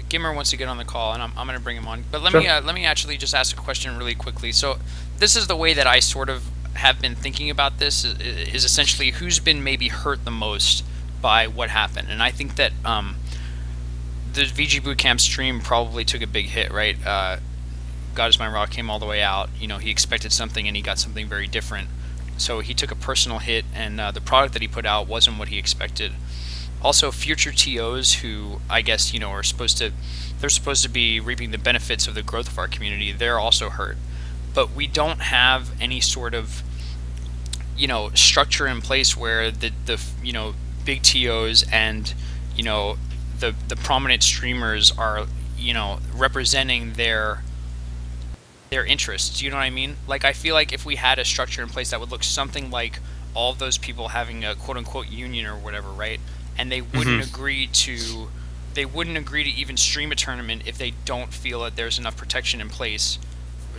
[SPEAKER 1] Gimmer wants to get on the call, and I'm going to bring him on. But let me actually just ask a question really quickly. So this is the way that I sort of have been thinking about this, is essentially who's been maybe hurt the most by what happened. And I think that the VG Bootcamp stream probably took a big hit, right? God Is My Rock came all the way out. He expected something and he got something very different. So he took a personal hit, and the product that he put out wasn't what he expected. Also, future TOs who I guess are supposed to be reaping the benefits of the growth of our community, they're also hurt. But we don't have any sort of structure in place where the big TOs and the prominent streamers are representing their interests. You know what I mean? Like, I feel like if we had a structure in place that would look something like all of those people having a quote unquote union or whatever, right? And they wouldn't agree to even stream a tournament if they don't feel that there's enough protection in place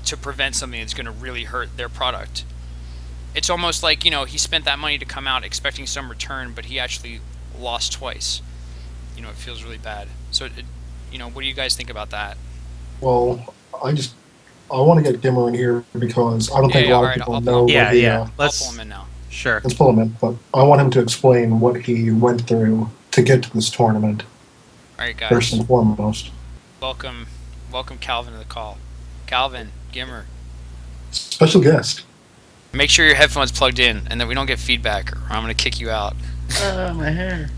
[SPEAKER 1] to prevent something that's going to really hurt their product. It's almost like he spent that money to come out expecting some return, but he actually lost twice. It feels really bad. So what do you guys think about that?
[SPEAKER 3] Well, I want to get Gimmer in here because I don't think a lot of people know.
[SPEAKER 1] Let's pull him in now.
[SPEAKER 2] Sure.
[SPEAKER 3] Let's pull him in, but I want him to explain what he went through to get to this tournament.
[SPEAKER 1] All right, guys.
[SPEAKER 3] First and foremost.
[SPEAKER 1] Welcome Calvin to the call. Calvin, Gimmer.
[SPEAKER 3] Special guest.
[SPEAKER 1] Make sure your headphones plugged in and that we don't get feedback, or I'm going to kick you out.
[SPEAKER 5] My hair.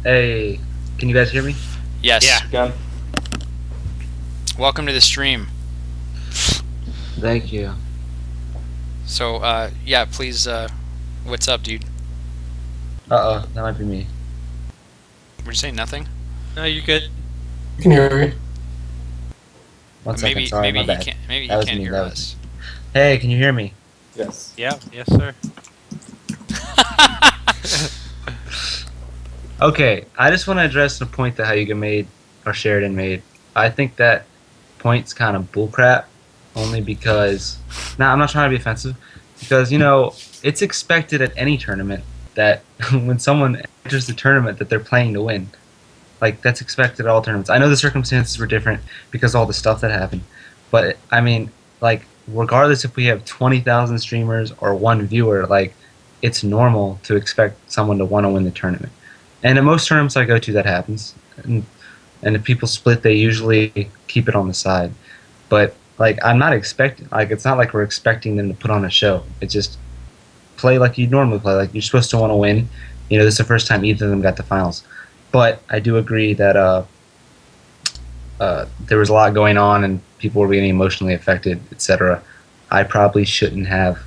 [SPEAKER 5] Hey, can you guys hear me?
[SPEAKER 1] Yes.
[SPEAKER 2] Yeah.
[SPEAKER 1] Welcome to the stream.
[SPEAKER 5] Thank you.
[SPEAKER 1] So, please, what's up, dude?
[SPEAKER 5] That might be me.
[SPEAKER 1] Were you saying nothing?
[SPEAKER 2] No, you're good.
[SPEAKER 3] You can hear you.
[SPEAKER 5] One second, sorry,
[SPEAKER 1] maybe
[SPEAKER 5] my
[SPEAKER 1] he
[SPEAKER 5] bad.
[SPEAKER 1] can't. Maybe
[SPEAKER 5] That
[SPEAKER 1] he
[SPEAKER 5] was
[SPEAKER 1] can't
[SPEAKER 5] me,
[SPEAKER 1] hear
[SPEAKER 5] that was
[SPEAKER 1] us.
[SPEAKER 5] Hey, can you hear me?
[SPEAKER 4] Yes.
[SPEAKER 2] Yeah. Yes, sir.
[SPEAKER 5] Okay, I just want to address the point that Hyuga made, or Sheridan made. I think that point's kind of bullcrap, only because... Now, I'm not trying to be offensive, because, it's expected at any tournament that when someone enters the tournament that they're playing to win. Like, that's expected at all tournaments. I know the circumstances were different because of all the stuff that happened, but, I mean, like, regardless if we have 20,000 streamers or one viewer, like, it's normal to expect someone to want to win the tournament. And in most tournaments I go to, that happens. And if people split, they usually keep it on the side. But, like, I'm not expecting... Like, it's not like we're expecting them to put on a show. It's just play like you normally play. Like, you're supposed to want to win. This is the first time either of them got to finals. But I do agree that there was a lot going on, and people were getting emotionally affected, etc. I probably shouldn't have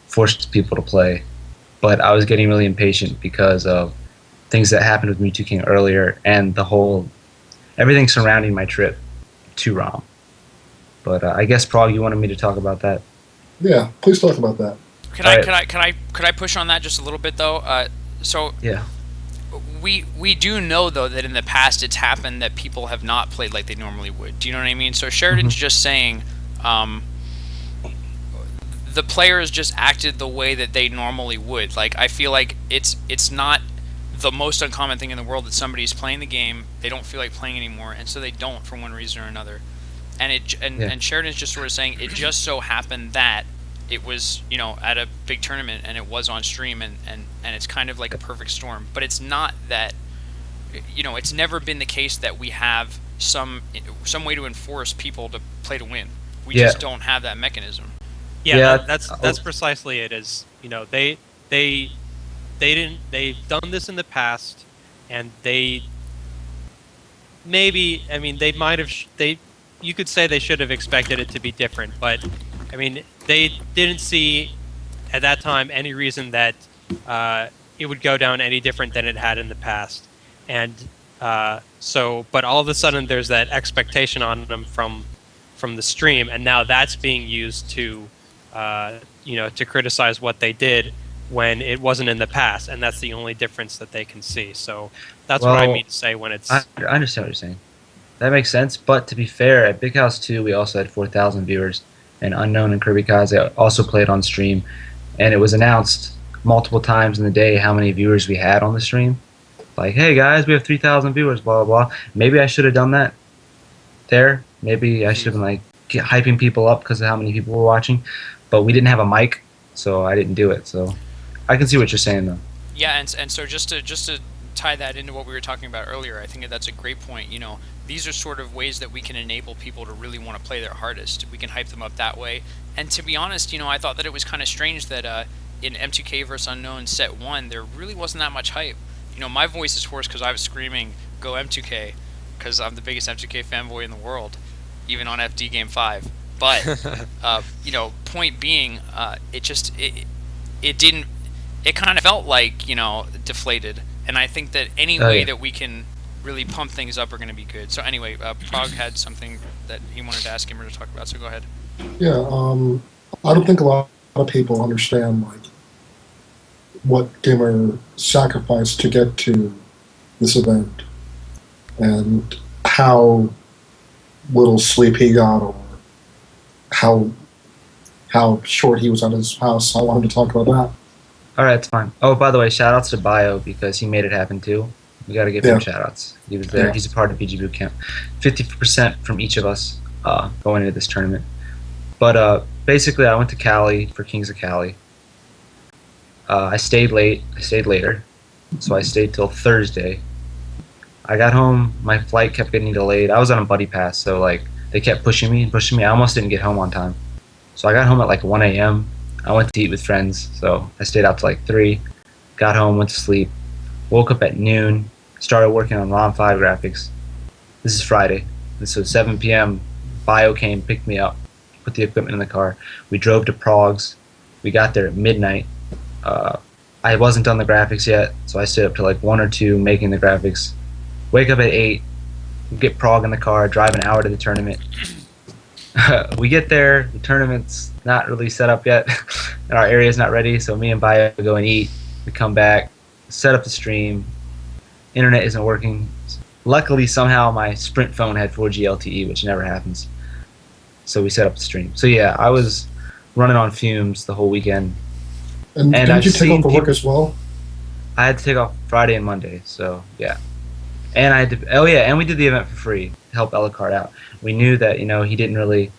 [SPEAKER 5] forced people to play, but I was getting really impatient because of things that happened with Mewtwo King earlier and the whole everything surrounding my trip to ROM. But I guess Prog, you wanted me to talk about that.
[SPEAKER 3] Yeah, please talk about that.
[SPEAKER 1] Could I push on that just a little bit though? So
[SPEAKER 5] Yeah.
[SPEAKER 1] we do know though that in the past it's happened that people have not played like they normally would. Do you know what I mean? So Sheridan's just saying the players just acted the way that they normally would. Like I feel like it's not the most uncommon thing in the world that somebody's playing the game, they don't feel like playing anymore, and so they don't for one reason or another. And Sheridan's just sort of saying it just so happened that it was, you know, at a big tournament and it was on stream and it's kind of like a perfect storm. But it's not that, you know, it's never been the case that we have some way to enforce people to play to win. We just don't have that mechanism.
[SPEAKER 2] Yeah, that's precisely it. Is, you know, they've done this in the past, and they maybe, I mean, they might have you could say they should have expected it to be different, but I mean, they didn't see at that time any reason that it would go down any different than it had in the past. And but all of a sudden there's that expectation on them from the stream, and now that's being used to you know, to criticize what they did when it wasn't in the past, and that's the only difference that they can see. So that's what I mean to say when it's...
[SPEAKER 5] I understand what you're saying. That makes sense, but to be fair, at Big House 2 we also had 4,000 viewers, and Unknown and Kirby Kaze also played on stream, and it was announced multiple times in the day how many viewers we had on the stream. Like, hey guys, we have 3,000 viewers, blah, blah, blah. Maybe I should have done that there. Maybe I should have been like hyping people up because of how many people were watching, but we didn't have a mic, so I didn't do it. So I can see what you're saying, though.
[SPEAKER 1] Yeah, and so just to tie that into what we were talking about earlier, I think that's a great point. You know, these are sort of ways that we can enable people to really want to play their hardest. We can hype them up that way. And to be honest, you know, I thought that it was kind of strange that in M2K vs Unknown Set 1, there really wasn't that much hype. You know, my voice is hoarse because I was screaming, "Go M2K," because I'm the biggest M2K fanboy in the world, even on FD Game 5. But, you know, point being, it kind of felt like, you know, deflated. And I think that any way that we can really pump things up are going to be good. So anyway, Prog had something that he wanted to ask Gamer to talk about, so go ahead.
[SPEAKER 3] Yeah, I don't think a lot of people understand like what Gamer sacrificed to get to this event, and how little sleep he got, or how short he was at his house. I wanted to talk about that.
[SPEAKER 5] All right, it's fine. Oh, by the way, shout-outs to Bio, because he made it happen, too. We got to give him shout-outs. He was there. Yeah. He's a part of VG Bootcamp. 50% from each of us going into this tournament. But basically, I went to Cali for Kings of Cali. I stayed late. I stayed later. So I stayed till Thursday. I got home. My flight kept getting delayed. I was on a buddy pass, so like they kept pushing me and pushing me. I almost didn't get home on time. So I got home at like 1 a.m. I went to eat with friends, so I stayed out till like 3. Got home, went to sleep. Woke up at noon. Started working on ROM 5 graphics. This is Friday. And so 7 p.m. Bio came, picked me up, put the equipment in the car. We drove to Prog's. We got there at midnight. I wasn't done the graphics yet, so I stayed up till like 1 or 2 making the graphics. Wake up at 8. Get Prog in the car, drive an hour to the tournament. We get there, the tournament's not really set up yet, and our area's not ready, so me and Bio go and eat. We come back, set up the stream. Internet isn't working. Luckily, somehow my Sprint phone had 4G LTE, which never happens. So we set up the stream. So yeah, I was running on fumes the whole weekend.
[SPEAKER 3] And didn't you take off for work as well?
[SPEAKER 5] I had to take off Friday and Monday, so yeah. And I had to, oh yeah, and we did the event for free to help Ellicard out. We knew that, you know, he didn't really,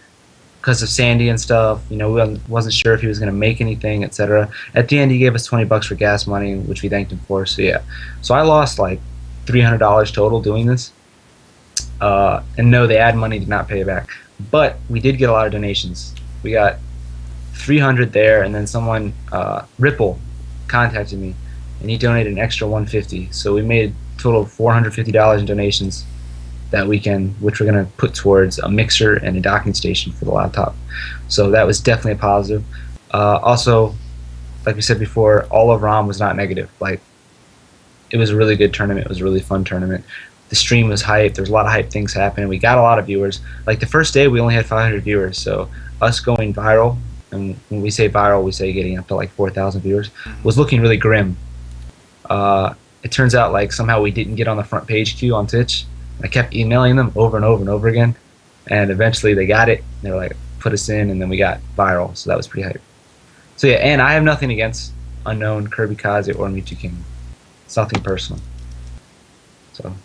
[SPEAKER 5] because of Sandy and stuff, you know, we wasn't sure if he was going to make anything, etc. At the end, he gave us $20 for gas money, which we thanked him for. So yeah, so I lost like $300 total doing this. And no, the ad money did not pay back, but we did get a lot of donations. We got 300 there, and then someone, Ripple, contacted me, and he donated an extra $150. So we made a total of $450 in donations. that weekend, which we're going to put towards a mixer and a docking station for the laptop. So that was definitely a positive. Also, like we said before, all of ROM was not negative. Like, it was a really good tournament. It was a really fun tournament. The stream was hype. There was a lot of hype things happening. We got a lot of viewers. Like, the first day, we only had 500 viewers. So us going viral, and when we say viral, we say getting up to like 4,000 viewers, was looking really grim. It turns out like somehow we didn't get on the front page queue on Twitch. I kept emailing them over and over and over again, and eventually they got it. They were like, put us in, and then we got viral. So that was pretty hype. So yeah, and I have nothing against Unknown, Kirby Kaze, or Mewtwo King. It's nothing personal.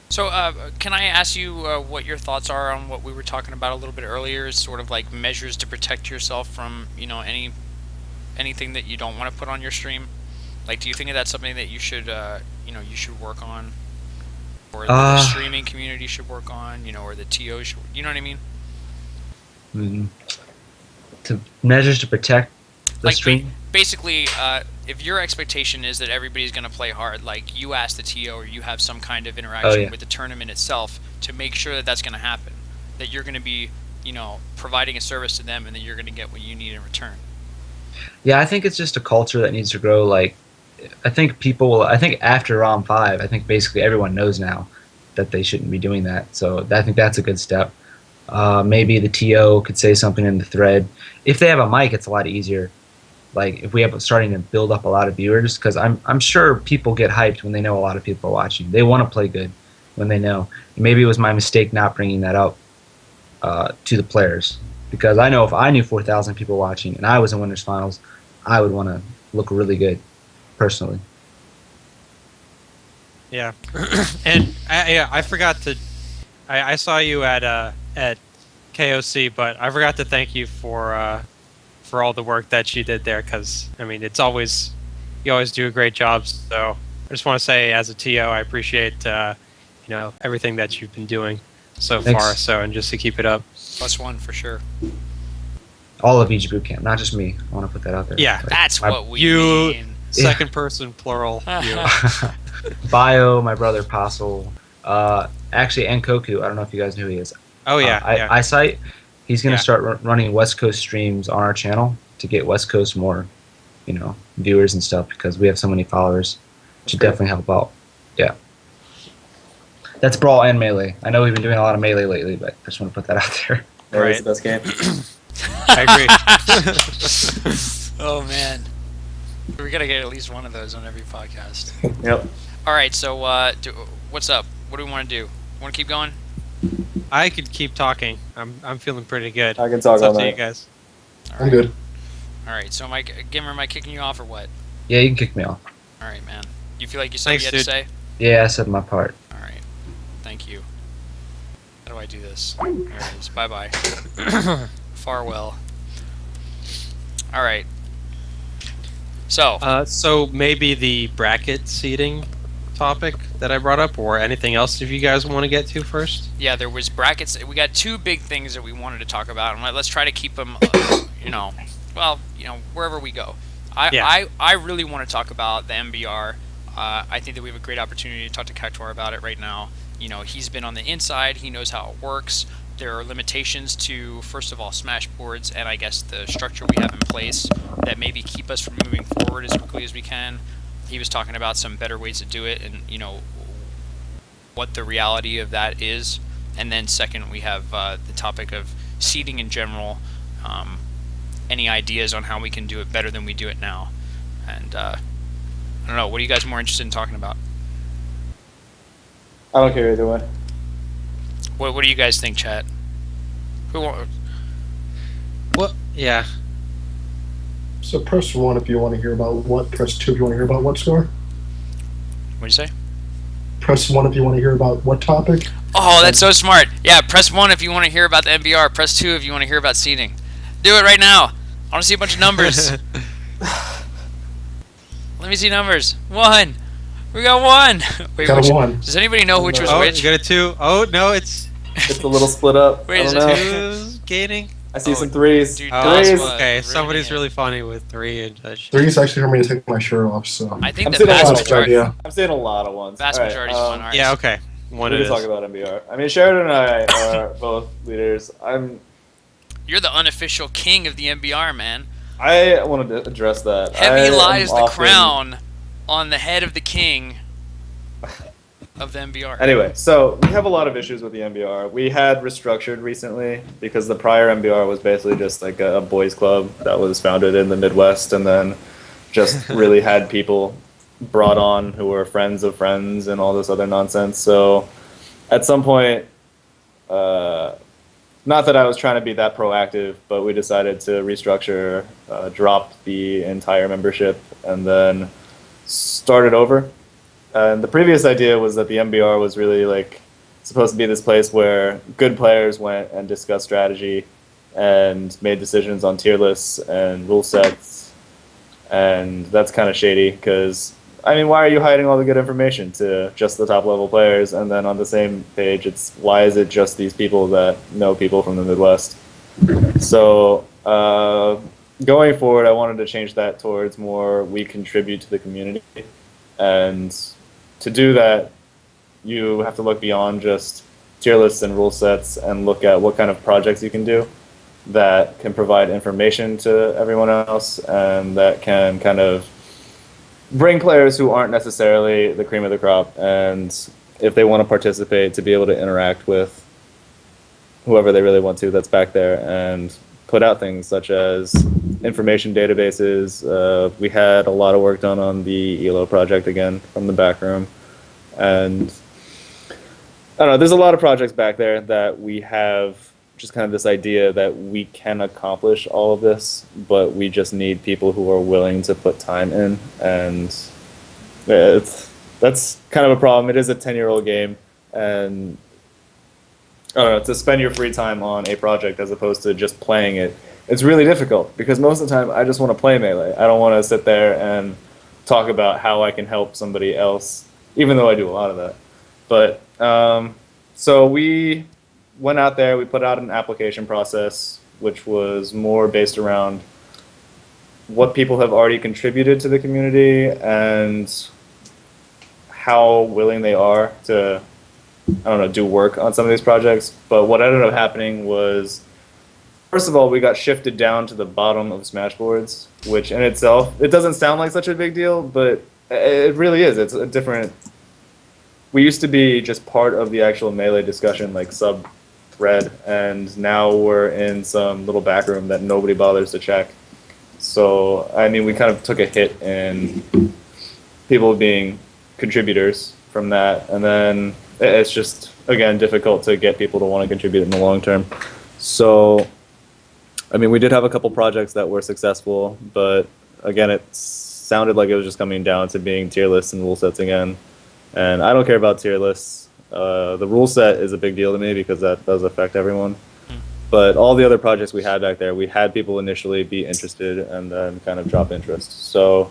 [SPEAKER 1] So, can I ask you what your thoughts are on what we were talking about a little bit earlier, is sort of like measures to protect yourself from, you know, anything that you don't want to put on your stream? Like, do you think that's something that you should, you know, you should work on, or the streaming community should work on, you know, or the TO should, you know what I mean?
[SPEAKER 5] To measures to protect the
[SPEAKER 1] like
[SPEAKER 5] stream.
[SPEAKER 1] Basically, if your expectation is that everybody's going to play hard, like you ask the TO or you have some kind of interaction with the tournament itself to make sure that that's going to happen, that you're going to be, you know, providing a service to them, and that you're going to get what you need in return.
[SPEAKER 5] Yeah, I think it's just a culture that needs to grow. Like, I think after ROM 5, I think basically everyone knows now that they shouldn't be doing that. So I think that's a good step. Maybe the TO could say something in the thread. If they have a mic, it's a lot easier. Like, if we have starting to build up a lot of viewers, because I'm sure people get hyped when they know a lot of people are watching. They want to play good when they know. Maybe it was my mistake not bringing that up to the players, because I know if I knew 4,000 people watching and I was in Winners Finals, I would want to look really good, personally.
[SPEAKER 2] Yeah, and I forgot to. I saw you at KOC, but I forgot to thank you for all the work that you did there, because I mean, you always do a great job. So I just want to say, as a TO, I appreciate you know, everything that you've been doing so far. So, and just to keep it up.
[SPEAKER 1] +1 for sure.
[SPEAKER 5] All of VG Bootcamp, not just me. I want to put that out there.
[SPEAKER 2] Yeah,
[SPEAKER 5] like,
[SPEAKER 1] that's what we mean.
[SPEAKER 2] Second person plural. You.
[SPEAKER 5] Bio, my brother Postle, actually, and Koku. I don't know if you guys know who he is.
[SPEAKER 2] Oh yeah,
[SPEAKER 5] Eyesight. He's going to start running West Coast streams on our channel to get West Coast more, you know, viewers and stuff, because we have so many followers. Should definitely help out. Yeah. That's Brawl and Melee. I know we've been doing a lot of Melee lately, but I just want to put that out there.
[SPEAKER 4] Melee's the best game.
[SPEAKER 2] I agree.
[SPEAKER 1] Oh man, we gotta get at least one of those on every podcast.
[SPEAKER 4] Yep.
[SPEAKER 1] All right, so what's up? What do we want to do? Want to keep going?
[SPEAKER 2] I could keep talking. I'm feeling pretty good.
[SPEAKER 4] I can talk
[SPEAKER 2] It's
[SPEAKER 4] all
[SPEAKER 2] up to
[SPEAKER 4] night.
[SPEAKER 2] you guys.
[SPEAKER 1] All
[SPEAKER 3] I'm
[SPEAKER 1] right.
[SPEAKER 3] good.
[SPEAKER 1] All right, so Gimmer, am I kicking you off or what?
[SPEAKER 5] Yeah, you can kick me off.
[SPEAKER 1] All right, man. You feel like you said what you had to say?
[SPEAKER 5] Yeah, I said my part.
[SPEAKER 1] All right. Thank you. How do I do this? There it is. Bye-bye. Farewell. All right. So.
[SPEAKER 2] So maybe the bracket seating topic that I brought up, or anything else if you guys want to get to first.
[SPEAKER 1] Yeah, there was brackets. We got two big things that we wanted to talk about, and let's try to keep them, you know, well, you know, wherever we go. I really want to talk about the MBR. I think that we have a great opportunity to talk to Cactuar about it right now. You know, he's been on the inside. He knows how it works. There are limitations to, first of all, Smash boards, and I guess the structure we have in place that maybe keep us from moving forward as quickly as we can. He was talking about some better ways to do it, and, you know, what the reality of that is. And then second, we have the topic of seeding in general. Any ideas on how we can do it better than we do it now? And I don't know, what are you guys more interested in talking about?
[SPEAKER 4] I don't care either way.
[SPEAKER 1] What do you guys think, chat?
[SPEAKER 2] Well, yeah.
[SPEAKER 3] So press 1 if you want to hear about what. Press 2 if you want to hear about what score.
[SPEAKER 1] What'd you say?
[SPEAKER 3] Press 1 if you want to hear about what topic.
[SPEAKER 1] Oh, that's so smart. Yeah, press 1 if you want to hear about the MBR. Press 2 if you want to hear about seeding. Do it right now. I want to see a bunch of numbers. Let me see numbers. 1. We got 1. Wait,
[SPEAKER 3] Got a 1.
[SPEAKER 1] does anybody know which was
[SPEAKER 2] Oh,
[SPEAKER 1] which?
[SPEAKER 2] you got a 2. Oh no, it's
[SPEAKER 4] It's a little split up.
[SPEAKER 1] Wait,
[SPEAKER 4] I
[SPEAKER 1] is
[SPEAKER 4] don't
[SPEAKER 1] it
[SPEAKER 4] know.
[SPEAKER 2] 2's gaining.
[SPEAKER 4] I see
[SPEAKER 1] Oh,
[SPEAKER 4] some threes.
[SPEAKER 1] dude,
[SPEAKER 2] Oh,
[SPEAKER 1] that's
[SPEAKER 4] Threes.
[SPEAKER 1] what-
[SPEAKER 2] okay.
[SPEAKER 1] ruining
[SPEAKER 2] Somebody's
[SPEAKER 1] it.
[SPEAKER 2] really funny with 3 and
[SPEAKER 3] 3 is actually for me to take my shirt off, so.
[SPEAKER 1] I think
[SPEAKER 4] I'm
[SPEAKER 1] the
[SPEAKER 4] seeing a
[SPEAKER 1] vast
[SPEAKER 4] lot of
[SPEAKER 1] majority.
[SPEAKER 3] idea.
[SPEAKER 4] I'm seeing a lot of ones.
[SPEAKER 1] Vast
[SPEAKER 4] All right,
[SPEAKER 1] majority is 1. All right.
[SPEAKER 2] yeah, okay. one
[SPEAKER 4] We
[SPEAKER 2] it
[SPEAKER 4] can talk
[SPEAKER 2] is.
[SPEAKER 4] about MBR. I mean, Sheridan and I are both leaders.
[SPEAKER 1] You're the unofficial king of the MBR, man.
[SPEAKER 4] I want to address that.
[SPEAKER 1] Heavy
[SPEAKER 4] I
[SPEAKER 1] lies
[SPEAKER 4] am
[SPEAKER 1] the
[SPEAKER 4] often-
[SPEAKER 1] crown on the head of the king of the MBR.
[SPEAKER 4] Anyway, so we have a lot of issues with the MBR. We had restructured recently because the prior MBR was basically just like a boys club that was founded in the Midwest, and then just really had people brought on who were friends of friends and all this other nonsense. So at some point, not that I was trying to be that proactive, but we decided to restructure, drop the entire membership, and then start it over. And the previous idea was that the MBR was really like supposed to be this place where good players went and discussed strategy and made decisions on tier lists and rule sets. And that's kind of shady because, I mean, why are you hiding all the good information to just the top level players? And then on the same page, it's why is it just these people that know people from the Midwest? So going forward, I wanted to change that towards more we contribute to the community. And to do that, you have to look beyond just tier lists and rule sets and look at what kind of projects you can do that can provide information to everyone else and that can kind of bring players who aren't necessarily the cream of the crop, and if they want to participate, to be able to interact with whoever they really want to that's back there and put out things such as information databases. We had a lot of work done on the ELO project again from the back room. And I don't know, there's a lot of projects back there that we have just kind of this idea that we can accomplish all of this, but we just need people who are willing to put time in. And that's kind of a problem. It is a 10-year-old game, and I don't know, to spend your free time on a project as opposed to just playing it, it's really difficult because most of the time I just want to play Melee. I don't want to sit there and talk about how I can help somebody else, even though I do a lot of that. But so we went out there, we put out an application process, which was more based around what people have already contributed to the community and how willing they are to, I don't know, do work on some of these projects. But what ended up happening was, first of all, we got shifted down to the bottom of Smashboards, which in itself, it doesn't sound like such a big deal, but it really is. It's a different... We used to be just part of the actual Melee discussion, like sub-thread, and now we're in some little back room that nobody bothers to check. So, I mean, we kind of took a hit in people being contributors from that, and then it's just, again, difficult to get people to want to contribute in the long term. So, I mean, we did have a couple projects that were successful, but again, it sounded like it was just coming down to being tier lists and rule sets again. And I don't care about tier lists. The rule set is a big deal to me because that does affect everyone. But all the other projects we had back there, we had people initially be interested and then kind of drop interest. So,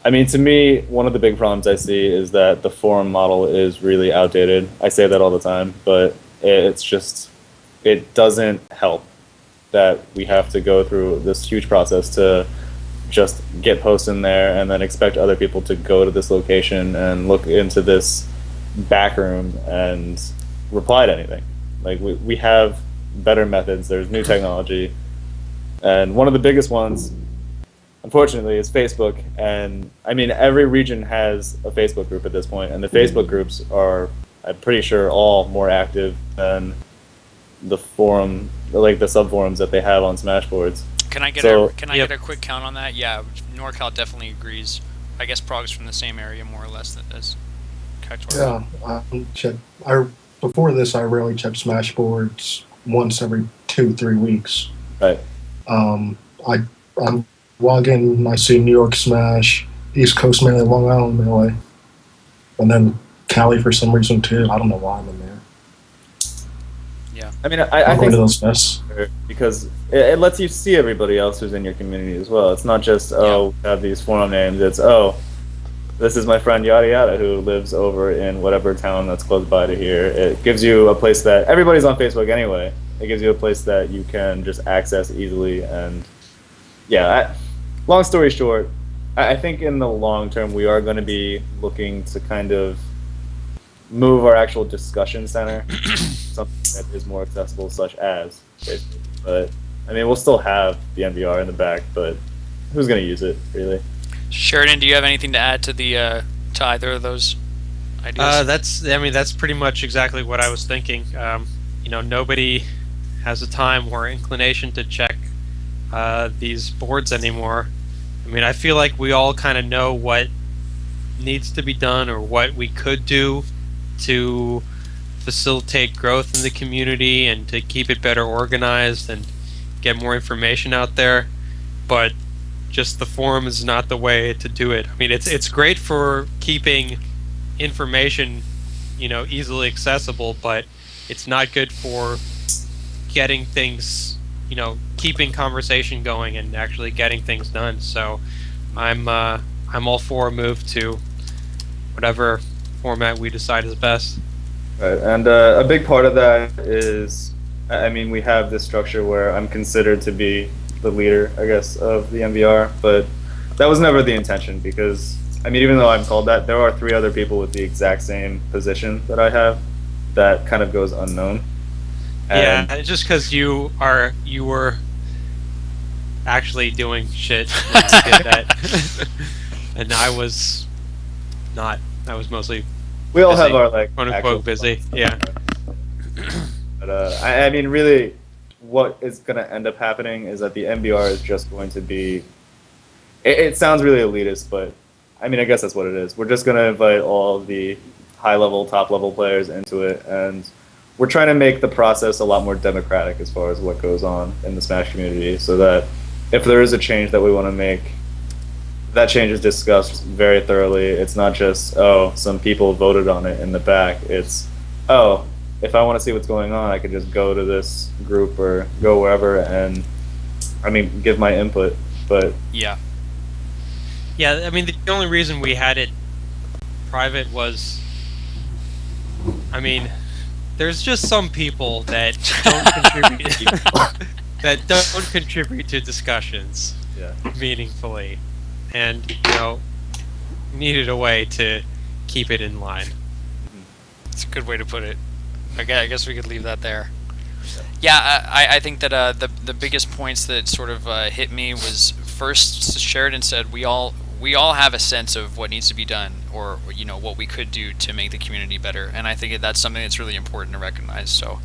[SPEAKER 4] I mean, to me, one of the big problems I see is that the forum model is really outdated. I say that all the time, but it's just, it doesn't help that we have to go through this huge process to just get posts in there and then expect other people to go to this location and look into this back room and reply to anything. Like, we have better methods, there's new technology, and one of the biggest ones, unfortunately, is Facebook. And I mean, every region has a Facebook group at this point, and the Facebook groups are, I'm pretty sure, all more active than the forum, like the sub-forums that they have on Smashboards.
[SPEAKER 1] Can I get
[SPEAKER 2] Yep.
[SPEAKER 1] a quick count on that? Yeah, NorCal definitely agrees. I guess Prog's from the same area more or less as Cactuar.
[SPEAKER 3] Yeah, before this, I rarely checked Smashboards once every 2-3 weeks.
[SPEAKER 4] Right.
[SPEAKER 3] I'm log in, I see New York Smash, East Coast Melee, Long Island Melee, and then Cali for some reason too. I don't know why I'm in there.
[SPEAKER 1] Yeah.
[SPEAKER 4] I mean, I
[SPEAKER 3] I'm
[SPEAKER 4] think
[SPEAKER 3] going to those nests.
[SPEAKER 4] because it lets you see everybody else who's in your community as well. It's not just, oh, we have these forum names. It's, oh, this is my friend yada yada who lives over in whatever town that's close by to here. It gives you a place that everybody's on Facebook anyway. It gives you a place that you can just access easily. And yeah, long story short, I think in the long term we are going to be looking to kind of move our actual discussion center to something that is more accessible, such as Facebook. But I mean, we'll still have the NVR in the back, but who's going to use it really?
[SPEAKER 1] Sheridan, do you have anything to add to the to either of those ideas?
[SPEAKER 2] That's pretty much exactly what I was thinking. Nobody has the time or inclination to check these boards anymore. I mean, I feel like we all kind of know what needs to be done or what we could do to facilitate growth in the community and to keep it better organized and get more information out there, but just the forum is not the way to do it. I mean, it's great for keeping information, easily accessible, but it's not good for getting things, keeping conversation going and actually getting things done. So I'm all for a move to whatever format we decide is best.
[SPEAKER 4] Right, and a big part of that is, I mean, we have this structure where I'm considered to be the leader, I guess, of the MVR, but that was never the intention because, I mean, even though I'm called that, there are 3 other people with the exact same position that I have. That kind of goes unknown. And
[SPEAKER 2] yeah, just because you were actually doing shit when you did that, and I was not. I was mostly.
[SPEAKER 4] We all
[SPEAKER 2] busy,
[SPEAKER 4] have our like
[SPEAKER 2] quote
[SPEAKER 4] actual
[SPEAKER 2] unquote busy. Yeah.
[SPEAKER 4] But I mean, really, what is going to end up happening is that the MBR is just going to be. It sounds really elitist, but I mean, I guess that's what it is. We're just going to invite all the high-level, top-level players into it, and we're trying to make the process a lot more democratic as far as what goes on in the Smash community, so that if there is a change that we want to make, that change is discussed very thoroughly. It's not just, oh, some people voted on it in the back. It's, oh, if I want to see what's going on, I can just go to this group or go wherever and, I mean, give my input. But
[SPEAKER 1] Yeah.
[SPEAKER 2] Yeah, I mean, the only reason we had it private was, I mean, there's just some people that don't contribute to discussions meaningfully, and needed a way to keep it in line.
[SPEAKER 1] It's a good way to put it. I guess we could leave that there. Yeah, I think that the biggest points that sort of hit me was first, Sheridan said we all have a sense of what needs to be done, or what we could do to make the community better, and I think that's something that's really important to recognize. So,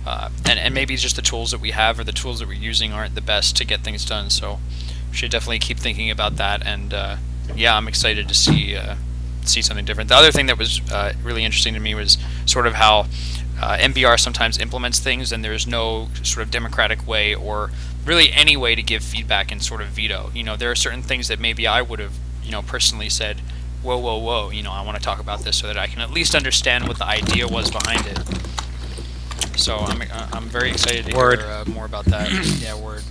[SPEAKER 1] and maybe just the tools that we have or the tools that we're using aren't the best to get things done. So, we should definitely keep thinking about that. And yeah, I'm excited to see something different. The other thing that was really interesting to me was sort of how MBR sometimes implements things, and there's no sort of democratic way or really any way to give feedback and sort of veto. There are certain things that maybe I would have, personally said, whoa, I want to talk about this so that I can at least understand what the idea was behind it. So I'm very excited to hear more about that. Yeah, word.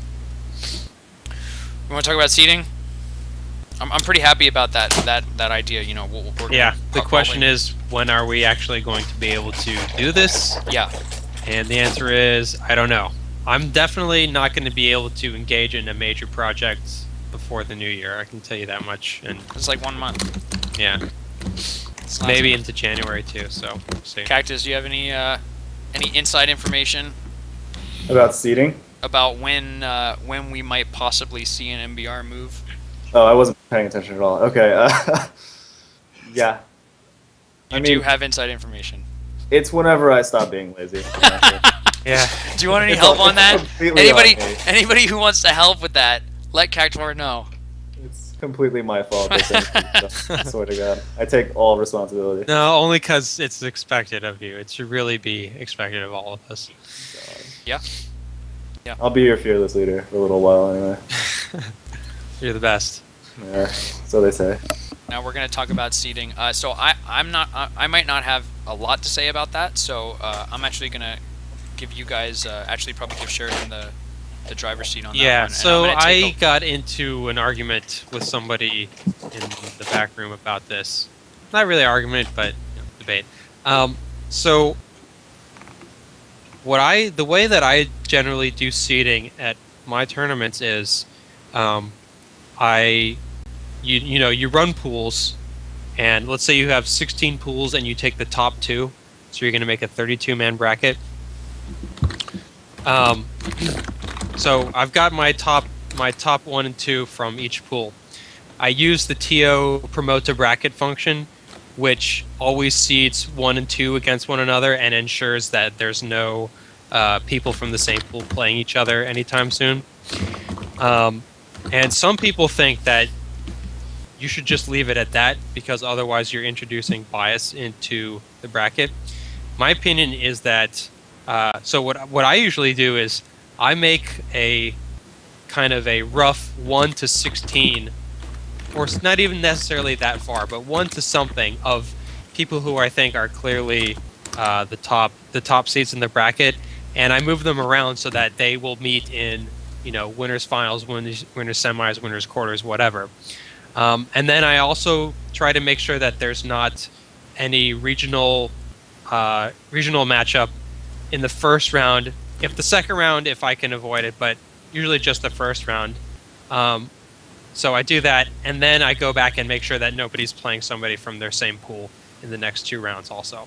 [SPEAKER 1] You want to talk about seating? I'm pretty happy about that idea.
[SPEAKER 2] Yeah. The question is, when are we actually going to be able to do this?
[SPEAKER 1] Yeah.
[SPEAKER 2] And the answer is, I don't know. I'm definitely not going to be able to engage in a major project before the new year. I can tell you that much. And
[SPEAKER 1] it's like 1 month.
[SPEAKER 2] Yeah. Maybe into January too. So we'll see.
[SPEAKER 1] Cactus, do you have any inside information
[SPEAKER 4] about seating?
[SPEAKER 1] About when we might possibly see an MBR move?
[SPEAKER 4] Oh, I wasn't paying attention at all. Okay. Yeah.
[SPEAKER 1] You do have inside information.
[SPEAKER 4] It's whenever I stop being lazy.
[SPEAKER 2] Yeah.
[SPEAKER 1] Do you want any help on that? Anybody who wants to help with that, let Cactuar know.
[SPEAKER 4] It's completely my fault. I swear to God. I take all responsibility.
[SPEAKER 2] No, only because it's expected of you. It should really be expected of all of us.
[SPEAKER 1] Yeah. Yeah.
[SPEAKER 4] I'll be your fearless leader for a little while anyway.
[SPEAKER 2] You're the best.
[SPEAKER 4] Yeah, so they say.
[SPEAKER 1] Now we're going to talk about seating. So I might not have a lot to say about that. So I'm actually going to give you guys actually probably give Sheridan the driver's seat on that one.
[SPEAKER 2] Yeah. So I got into an argument with somebody in the back room about this. Not really argument, but debate. So the way that I generally do seating at my tournaments is, you run pools, and let's say you have 16 pools and you take the top 2, so you're going to make a 32-man bracket. So I've got my top 1 and 2 from each pool. I use the TO promote to bracket function, which always seeds 1 and 2 against one another and ensures that there's no people from the same pool playing each other anytime soon. And some people think that you should just leave it at that because otherwise you're introducing bias into the bracket. My opinion is that so what I usually do is I make a kind of a rough 1 to 16, or not even necessarily that far, but 1 to something of people who I think are clearly the top seeds in the bracket, and I move them around so that they will meet in winners finals, winners semis, winners quarters, whatever. And then I also try to make sure that there's not any regional matchup in the first round. If the second round, if I can avoid it, but usually just the first round. So I do that, and then I go back and make sure that nobody's playing somebody from their same pool in the next 2 rounds also.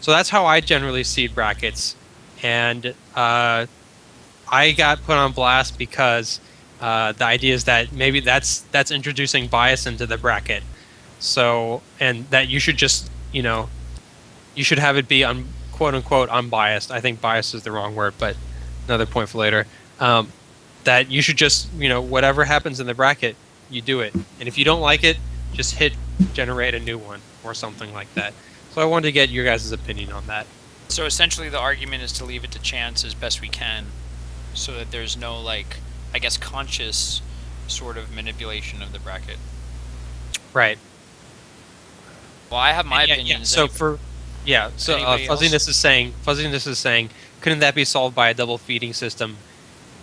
[SPEAKER 2] So that's how I generally seed brackets. And I got put on blast because the idea is that maybe that's introducing bias into the bracket. So, and that you should just, you should have it be quote-unquote unbiased. I think biased is the wrong word, but another point for later. That you should just, whatever happens in the bracket, you do it. And if you don't like it, just hit generate a new one or something like that. So I wanted to get your guys' opinion on that.
[SPEAKER 1] So essentially the argument is to leave it to chance as best we can so that there's no, conscious sort of manipulation of the bracket.
[SPEAKER 2] Right.
[SPEAKER 1] Well, I have my opinions.
[SPEAKER 2] Yeah. So Fuzziness is saying, couldn't that be solved by a double feeding system,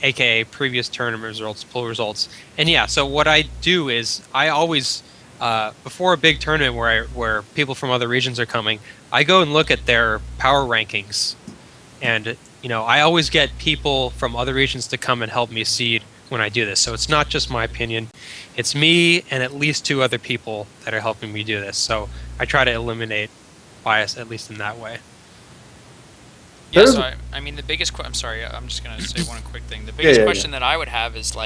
[SPEAKER 2] aka previous tournament results, pool results? And yeah, so what I do is I always, before a big tournament where people from other regions are coming, I go and look at their power rankings, and I always get people from other regions to come and help me seed when I do this. So it's not just my opinion; it's me and at least 2 other people that are helping me do this. So I try to eliminate bias at least in that way.
[SPEAKER 1] Yeah, so I mean the biggest I'm sorry, I'm just going to say one quick thing. The biggest question that I would have is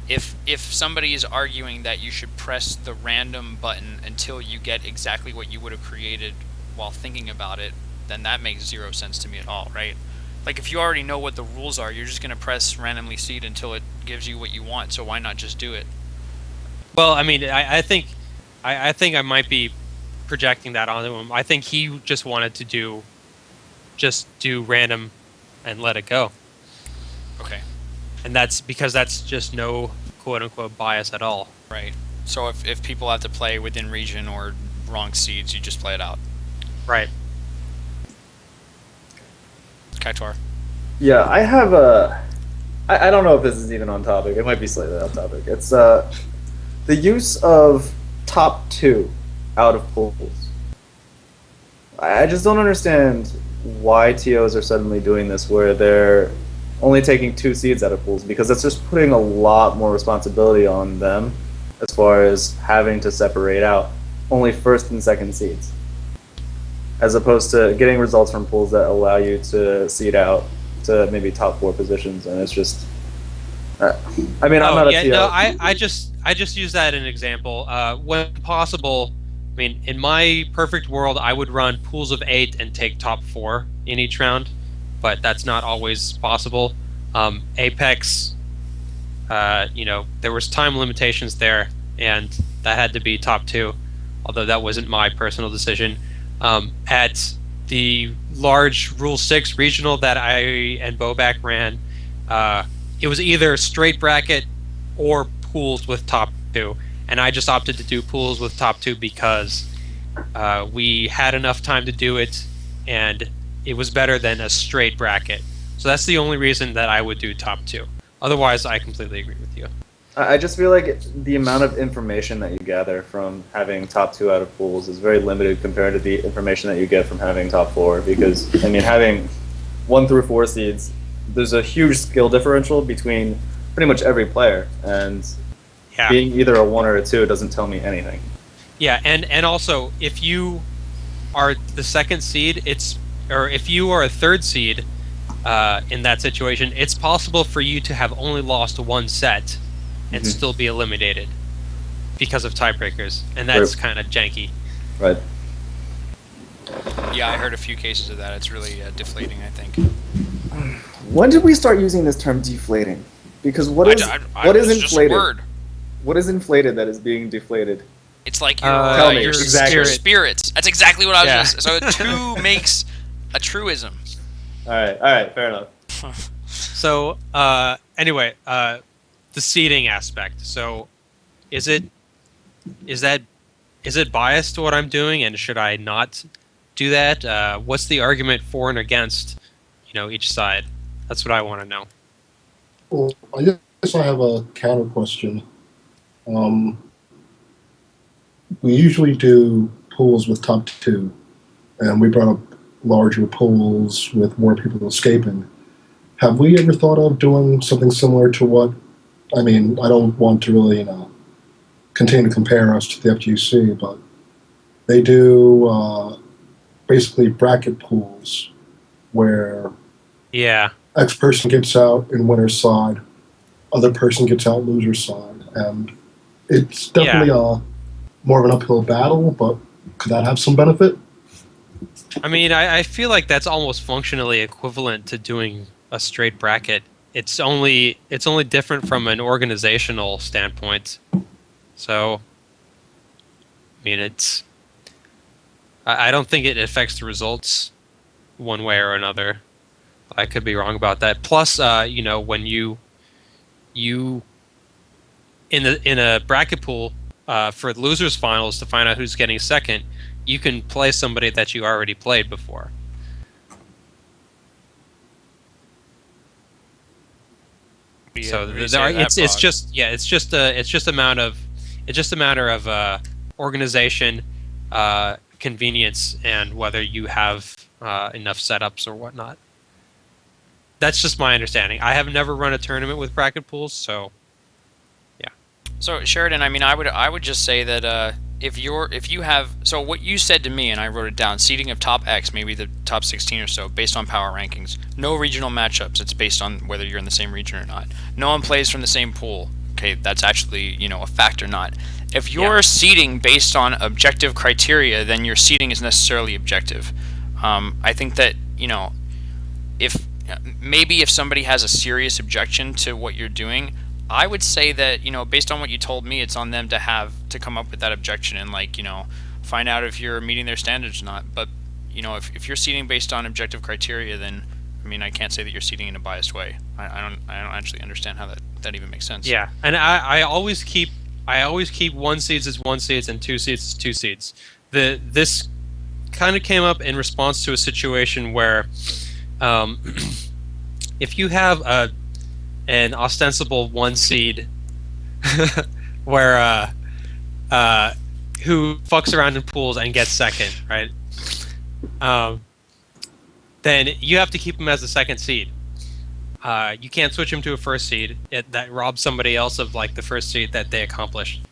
[SPEAKER 1] if somebody is arguing that you should press the random button until you get exactly what you would have created while thinking about it, then that makes 0 sense to me at all, right? Like if you already know what the rules are, you're just going to press randomly seed until it gives you what you want, so why not just do it?
[SPEAKER 2] Well, I mean, I think I might be projecting that onto him. I think he just wanted to do random and let it go.
[SPEAKER 1] Okay.
[SPEAKER 2] And that's because that's just no quote-unquote bias at all.
[SPEAKER 1] Right. So if people have to play within region or wrong seeds, you just play it out.
[SPEAKER 2] Right.
[SPEAKER 1] Cactuar.
[SPEAKER 4] Yeah, I have a... I don't know if this is even on topic. It might be slightly off topic. It's the use of top 2 out of pools. I just don't understand why TOs are suddenly doing this where they're only taking 2 seeds out of pools, because that's just putting a lot more responsibility on them as far as having to separate out only first and second seeds, as opposed to getting results from pools that allow you to seed out to maybe top 4 positions. And it's just I mean, I'm not a TO.
[SPEAKER 2] No, I just use that as an example. When possible, I mean, in my perfect world, I would run pools of 8 and take top 4 in each round, but that's not always possible. Apex, there was time limitations there, and that had to be top 2, although that wasn't my personal decision. At the large Rule 6 regional that I and Bobak ran, it was either straight bracket or pools with top 2, and I just opted to do pools with top 2 because we had enough time to do it, and it was better than a straight bracket. So that's the only reason that I would do top 2. Otherwise, I completely agree with you.
[SPEAKER 4] I just feel like the amount of information that you gather from having top 2 out of pools is very limited compared to the information that you get from having top 4, because, I mean, having 1 through 4 seeds, there's a huge skill differential between pretty much every player, and being either a 1 or a 2 doesn't tell me anything.
[SPEAKER 2] Yeah, and also if you are the second seed, or if you are a third seed in that situation, it's possible for you to have only lost one set and still be eliminated because of tiebreakers, and that's kind of janky.
[SPEAKER 4] Right.
[SPEAKER 1] Yeah, I heard a few cases of that. It's really deflating, I think.
[SPEAKER 4] When did we start using this term deflating? Because what is
[SPEAKER 1] it's just a
[SPEAKER 4] inflated?
[SPEAKER 1] word.
[SPEAKER 4] What is inflated that is being deflated?
[SPEAKER 1] It's like
[SPEAKER 4] Tell me,
[SPEAKER 1] your
[SPEAKER 4] exactly.
[SPEAKER 1] spirits. That's exactly what I was going to say. So 2 makes a truism.
[SPEAKER 4] All right, fair enough.
[SPEAKER 2] So anyway, the seeding aspect. So is it biased to what I'm doing, and should I not do that? What's the argument for and against, each side? That's what I want to know.
[SPEAKER 3] Well, I guess I have a counter question. We usually do pools with top 2, and we brought up larger pools with more people escaping. Have we ever thought of doing something similar to what? I mean, I don't want to really, continue to compare us to the FGC, but they do basically bracket pools where X person gets out in winner's side, other person gets out loser's side, and it's definitely more of an uphill battle, but could that have some benefit?
[SPEAKER 2] I mean, I feel like that's almost functionally equivalent to doing a straight bracket. It's only different from an organizational standpoint. So, I mean, I don't think it affects the results one way or another. I could be wrong about that. Plus, when you in a bracket pool for the losers finals to find out who's getting second, you can play somebody that you already played before. So it's just a matter of organization, convenience, and whether you have enough setups or whatnot. That's just my understanding. I have never run a tournament with bracket pools, so yeah.
[SPEAKER 1] So Sheridan, I mean, I would just say that if you have, so what you said to me, and I wrote it down, seeding of top X, maybe the top 16 or so, based on power rankings. No regional matchups. It's based on whether you're in the same region or not. No one plays from the same pool. Okay, that's actually a fact or not. If you're seeding based on objective criteria, then your seeding is necessarily objective. I think that if somebody has a serious objection to what you're doing, I would say that, based on what you told me, it's on them to come up with that objection and find out if you're meeting their standards or not. But, if you're seeding based on objective criteria, then, I mean, I can't say that you're seeding in a biased way. I don't actually understand how that even makes sense.
[SPEAKER 2] Yeah, and I always keep 1 seeds as 1 seeds and 2 seeds as 2 seeds. This kind of came up in response to a situation where if you have an ostensible 1 seed where who fucks around in pools and gets second, right? Then you have to keep him as a second seed. You can't switch him to a first seed. That robs somebody else of the first seed that they accomplished.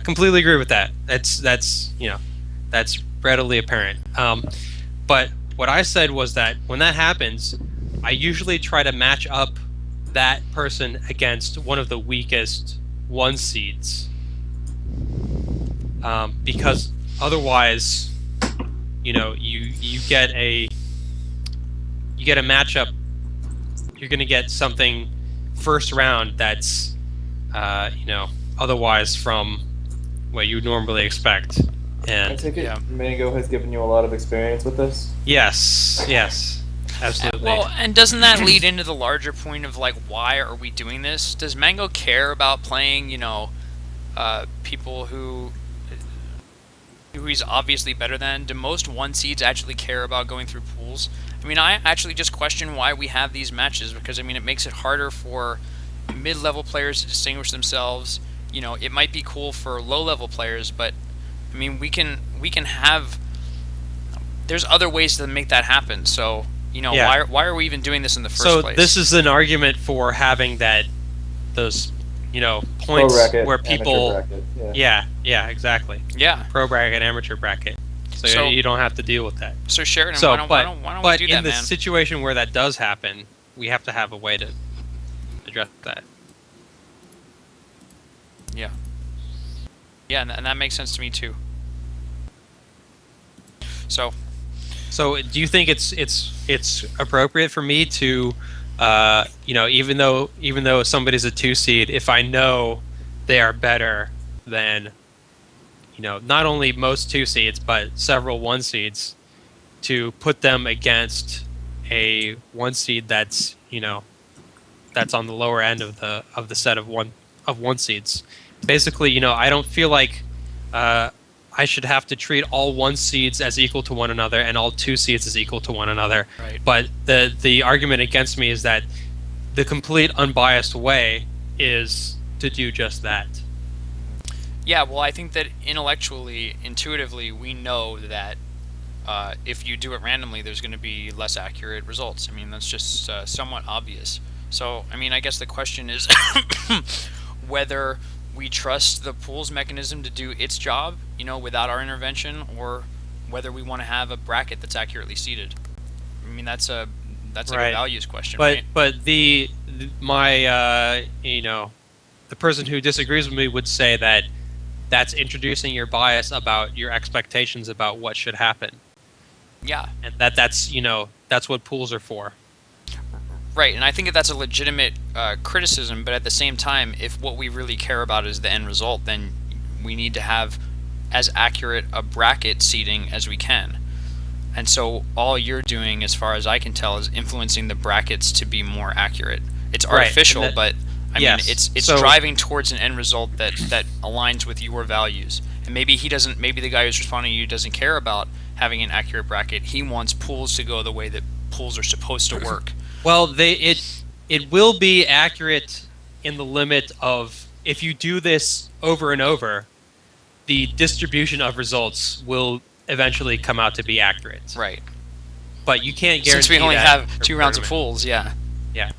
[SPEAKER 2] Completely agree with that. That's readily apparent. But what I said was that when that happens, I usually try to match up that person against one of the weakest 1 seeds, because otherwise, you get a matchup. You're going to get something first round that's otherwise from what you normally expect. And
[SPEAKER 4] I take it Mango has given you a lot of experience with this?
[SPEAKER 2] Yes, absolutely.
[SPEAKER 1] Well, and doesn't that lead into the larger point of why are we doing this? Does Mango care about playing people who he's obviously better than? Do most 1 seeds actually care about going through pools? I mean, I actually just question why we have these matches, because I mean it makes it harder for mid-level players to distinguish themselves. It might be cool for low-level players, but I mean we can have. There's other ways to make that happen. So why are we even doing this in the first place?
[SPEAKER 2] So this is an argument for having those points where people Yeah, exactly.
[SPEAKER 1] Yeah.
[SPEAKER 2] Pro bracket, amateur bracket. So,
[SPEAKER 1] So-
[SPEAKER 2] you don't have to deal with that.
[SPEAKER 1] So Sheridan,
[SPEAKER 2] So,
[SPEAKER 1] why don't we
[SPEAKER 2] but
[SPEAKER 1] do
[SPEAKER 2] in
[SPEAKER 1] that,
[SPEAKER 2] the
[SPEAKER 1] man?
[SPEAKER 2] situation where that does happen, we have to have a way to address that.
[SPEAKER 1] Yeah. Yeah, and that makes sense to me too. So,
[SPEAKER 2] Do you think it's appropriate for me to, even though somebody's a 2 seed, if I know they are better than, not only most 2 seeds but several 1 seeds, to put them against a 1 seed that's that's on the lower end of the set of 1 seeds. Basically, I don't feel like I should have to treat all 1 seeds as equal to one another and all 2 seeds as equal to one another.
[SPEAKER 1] Right.
[SPEAKER 2] But the argument against me is that the complete unbiased way is to do just that.
[SPEAKER 1] yeah, well, I think that intellectually, intuitively, we know that if you do it randomly, there's going to be less accurate results. I mean, that's just somewhat obvious. So, I mean, I guess the question is whether we trust the pool's mechanism to do its job, without our intervention, or whether we want to have a bracket that's accurately seeded. I mean, that's like
[SPEAKER 2] Right.
[SPEAKER 1] a values question,
[SPEAKER 2] But
[SPEAKER 1] right?
[SPEAKER 2] but the person who disagrees with me would say that that's introducing your bias about your expectations about what should happen,
[SPEAKER 1] Yeah.
[SPEAKER 2] and that's what pools are for.
[SPEAKER 1] Right, and I think that that's a legitimate criticism, but at the same time, if what we really care about is the end result, then we need to have as accurate a bracket seeding as we can. And so all you're doing, as far as I can tell, is influencing the brackets to be more accurate. It's
[SPEAKER 2] Right,
[SPEAKER 1] artificial,
[SPEAKER 2] and
[SPEAKER 1] but I
[SPEAKER 2] yes,
[SPEAKER 1] mean, it's
[SPEAKER 2] so-
[SPEAKER 1] driving towards an end result that aligns with your values. And maybe the guy who's responding to you doesn't care about having an accurate bracket. He wants pools to go the way that pools are supposed to work.
[SPEAKER 2] Well, it will be accurate in the limit of, if you do this over and over, the distribution of results will eventually come out to be accurate.
[SPEAKER 1] Right.
[SPEAKER 2] But you can't guarantee
[SPEAKER 1] Since we only
[SPEAKER 2] that
[SPEAKER 1] have
[SPEAKER 2] for
[SPEAKER 1] 2 rounds of
[SPEAKER 2] tournament.
[SPEAKER 1] pools, yeah.
[SPEAKER 2] Yeah.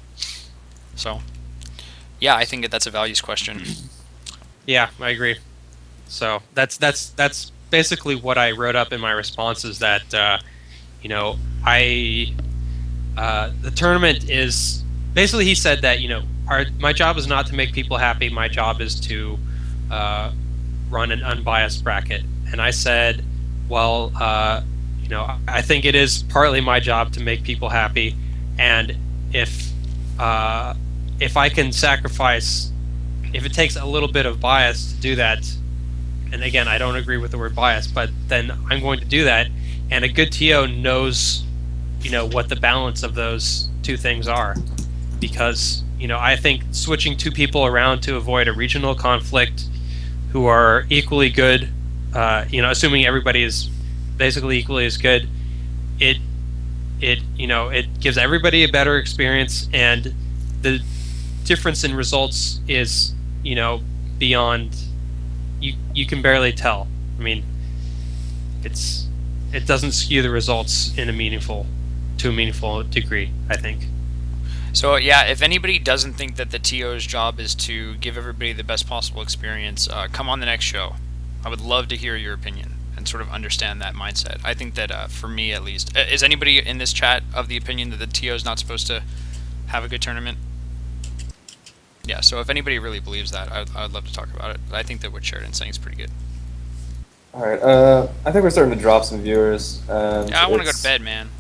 [SPEAKER 1] So, yeah, I think that's a values question.
[SPEAKER 2] Yeah, I agree. So that's basically what I wrote up in my response, is that the tournament is basically, he said that my job is not to make people happy. My job is to run an unbiased bracket. And I said, well, I think it is partly my job to make people happy, and if I can sacrifice, if it takes a little bit of bias to do that, and again, I don't agree with the word bias, but then I'm going to do that, and a good TO knows, what the balance of those 2 things are, because, I think switching 2 people around to avoid a regional conflict who are equally good, assuming everybody is basically equally as good, it gives everybody a better experience, and the difference in results is, beyond, you can barely tell. I mean, it doesn't skew the results to a meaningful degree, I think.
[SPEAKER 1] So, yeah, if anybody doesn't think that the TO's job is to give everybody the best possible experience, come on the next show. I would love to hear your opinion and sort of understand that mindset. I think that, for me at least, is anybody in this chat of the opinion that the TO is not supposed to have a good tournament? Yeah, so if anybody really believes that, I would love to talk about it. But I think that what Sheridan's saying is pretty good.
[SPEAKER 4] All right. I think we're starting to drop some viewers. And
[SPEAKER 1] Yeah, I want to go to
[SPEAKER 4] it's
[SPEAKER 1] bed, man.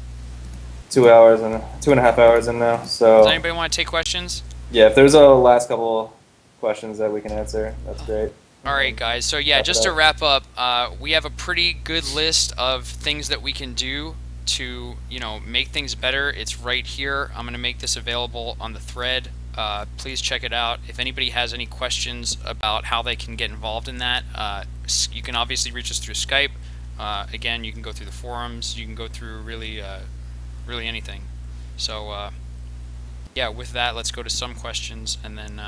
[SPEAKER 4] 2.5 hours in now. So
[SPEAKER 1] Does anybody want to take questions?
[SPEAKER 4] yeah, if there's a last couple questions that we can answer, that's great.
[SPEAKER 1] All right, guys. So yeah,
[SPEAKER 4] Wrap it
[SPEAKER 1] just to
[SPEAKER 4] up.
[SPEAKER 1] wrap up, we have a pretty good list of things that we can do to, make things better. It's right here. I'm going to make this available on the thread. Please check it out. If anybody has any questions about how they can get involved in that, you can obviously reach us through Skype. Again, you can go through the forums. You can go through really anything. So yeah, with that, let's go to some questions, and then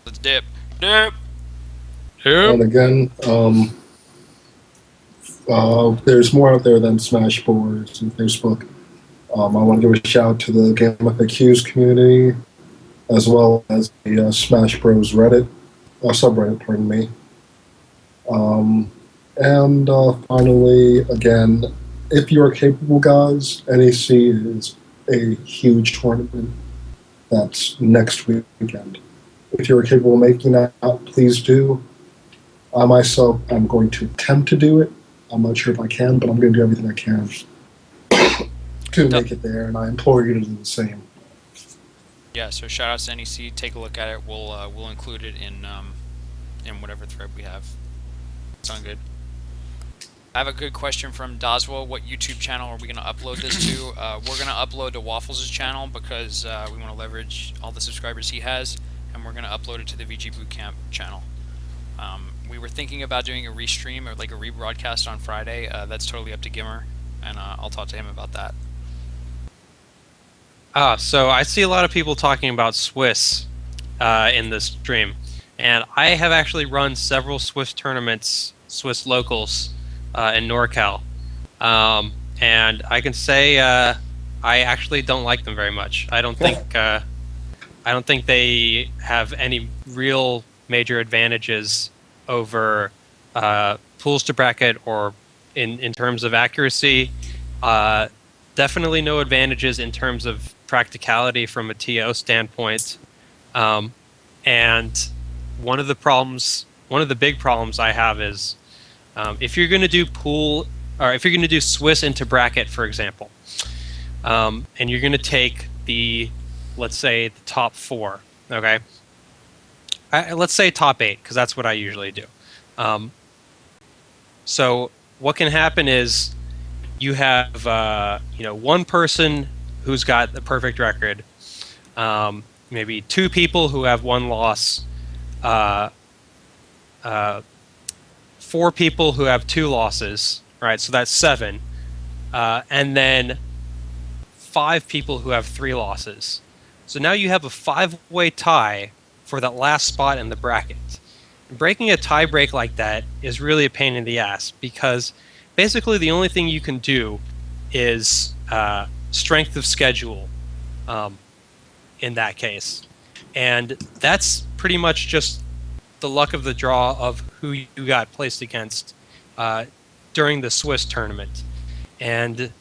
[SPEAKER 1] let's dip.
[SPEAKER 3] And again, there's more out there than Smash boards and Facebook. I want to give a shout out to the Game FAQs community, as well as the Smash Bros. Reddit, subreddit, pardon me. And finally, again, if you are capable, guys, NEC is a huge tournament that's next weekend. If you're capable of making that, please do. I myself am going to attempt to do it. I'm not sure if I can, but I'm going to do everything I can to make it there, and I implore you to do the same.
[SPEAKER 1] Yeah, so shout out to NEC. Take a look at it. We'll include it in whatever thread we have. Sound good? I have a good question from Doswell. What YouTube channel are we going to upload this to? We're going to upload to Waffles' channel because we want to leverage all the subscribers he has, and we're going to upload it to the VG Bootcamp channel. We were thinking about doing a restream or like a rebroadcast on Friday. That's totally up to Gimmer, and I'll talk to him about that.
[SPEAKER 2] So I see a lot of people talking about Swiss in this stream, and I have actually run several Swiss tournaments, Swiss locals in NorCal, and I can say I actually don't like them very much. I don't think they have any real major advantages over pools to bracket or in terms of accuracy. Definitely no advantages in terms of practicality from a TO standpoint. And one of the big problems I have is if you're going to do pool, or if you're going to do Swiss into bracket, for example, and you're going to take let's say the top 4, okay? Let's say top 8, because that's what I usually do. So what can happen is you have one person who's got the perfect record, maybe 2 people who have 1 loss, 4 people who have 2 losses, right? So that's 7, and then 5 people who have 3 losses. So now you have a 5-way tie for that last spot in the bracket. Breaking a tie break like that is really a pain in the ass, because basically the only thing you can do is strength of schedule in that case. And that's pretty much just the luck of the draw of who you got placed against during the Swiss tournament. And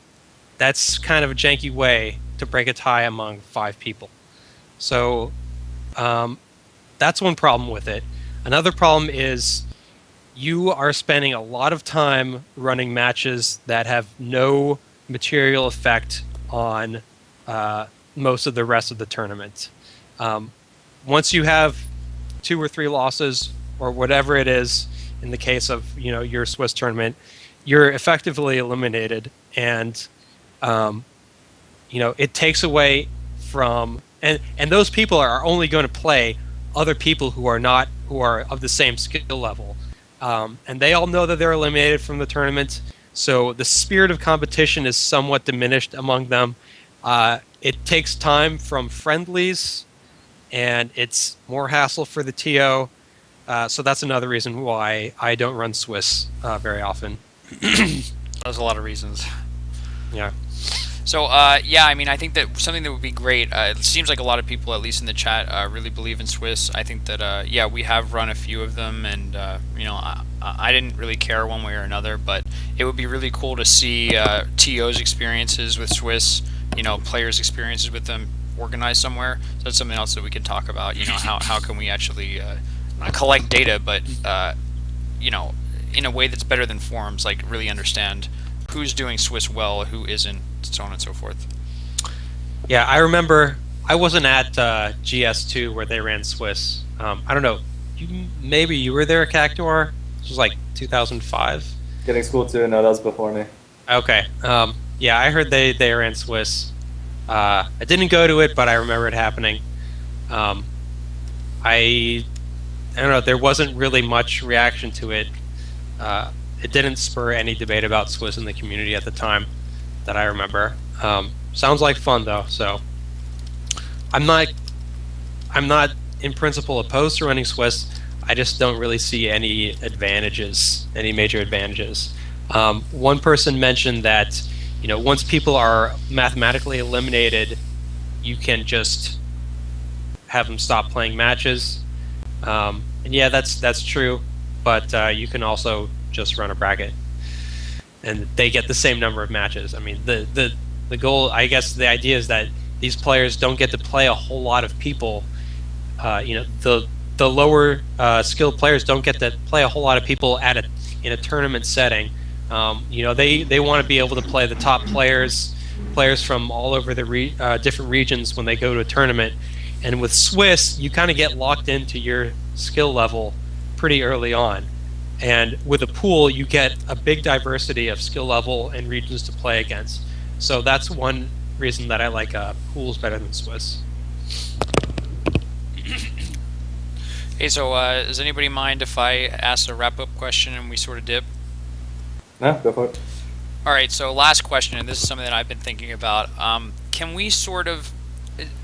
[SPEAKER 2] that's kind of a janky way to break a tie among 5 people. So that's one problem with it. Another problem is you are spending a lot of time running matches that have no material effect on most of the rest of the tournament. Once you have 2 or 3 losses, or whatever it is, in the case of your Swiss tournament, you're effectively eliminated, and it takes away from and those people are only going to play other people who are of the same skill level, and they all know that they're eliminated from the tournament. So the spirit of competition is somewhat diminished among them. It takes time from friendlies, and it's more hassle for the TO. So that's another reason why I don't run Swiss very often.
[SPEAKER 1] There's a lot of reasons.
[SPEAKER 2] Yeah.
[SPEAKER 1] So, yeah, I mean, I think that something that would be great, it seems like a lot of people, at least in the chat, really believe in Swiss. I think that, yeah, we have run a few of them, and, I didn't really care one way or another, but it would be really cool to see TO's experiences with Swiss, players' experiences with them organized somewhere. So that's something else that we could talk about, how can we actually not collect data, but, in a way that's better than forums, like really understand who's doing Swiss well, who isn't, so on and so forth.
[SPEAKER 2] Yeah, I remember I wasn't at GS2 where they ran Swiss. I don't know. Maybe you were there at Cactuar? This was like 2005.
[SPEAKER 4] Getting school too? No, that was before me.
[SPEAKER 2] Okay. Yeah, I heard they ran Swiss. I didn't go to it, but I remember it happening. I don't know. There wasn't really much reaction to it. It didn't spur any debate about Swiss in the community at the time that I remember. Sounds like fun though, so I'm not in principle opposed to running Swiss. I just don't really see any advantages, any major advantages. One person mentioned that once people are mathematically eliminated, you can just have them stop playing matches. And yeah, that's true. but you can also just run a bracket, and they get the same number of matches. I mean, the goal, I guess, the idea is that these players don't get to play a whole lot of people. The lower skilled players don't get to play a whole lot of people in a tournament setting. They want to be able to play the top players from all over the different regions when they go to a tournament. And with Swiss, you kind of get locked into your skill level pretty early on. And with a pool, you get a big diversity of skill level and regions to play against. So that's one reason that I like pools better than Swiss.
[SPEAKER 1] Hey, so does anybody mind if I ask a wrap-up question and we sort of dip?
[SPEAKER 4] No, go for it.
[SPEAKER 1] All right, so last question, and this is something that I've been thinking about. Can we sort of,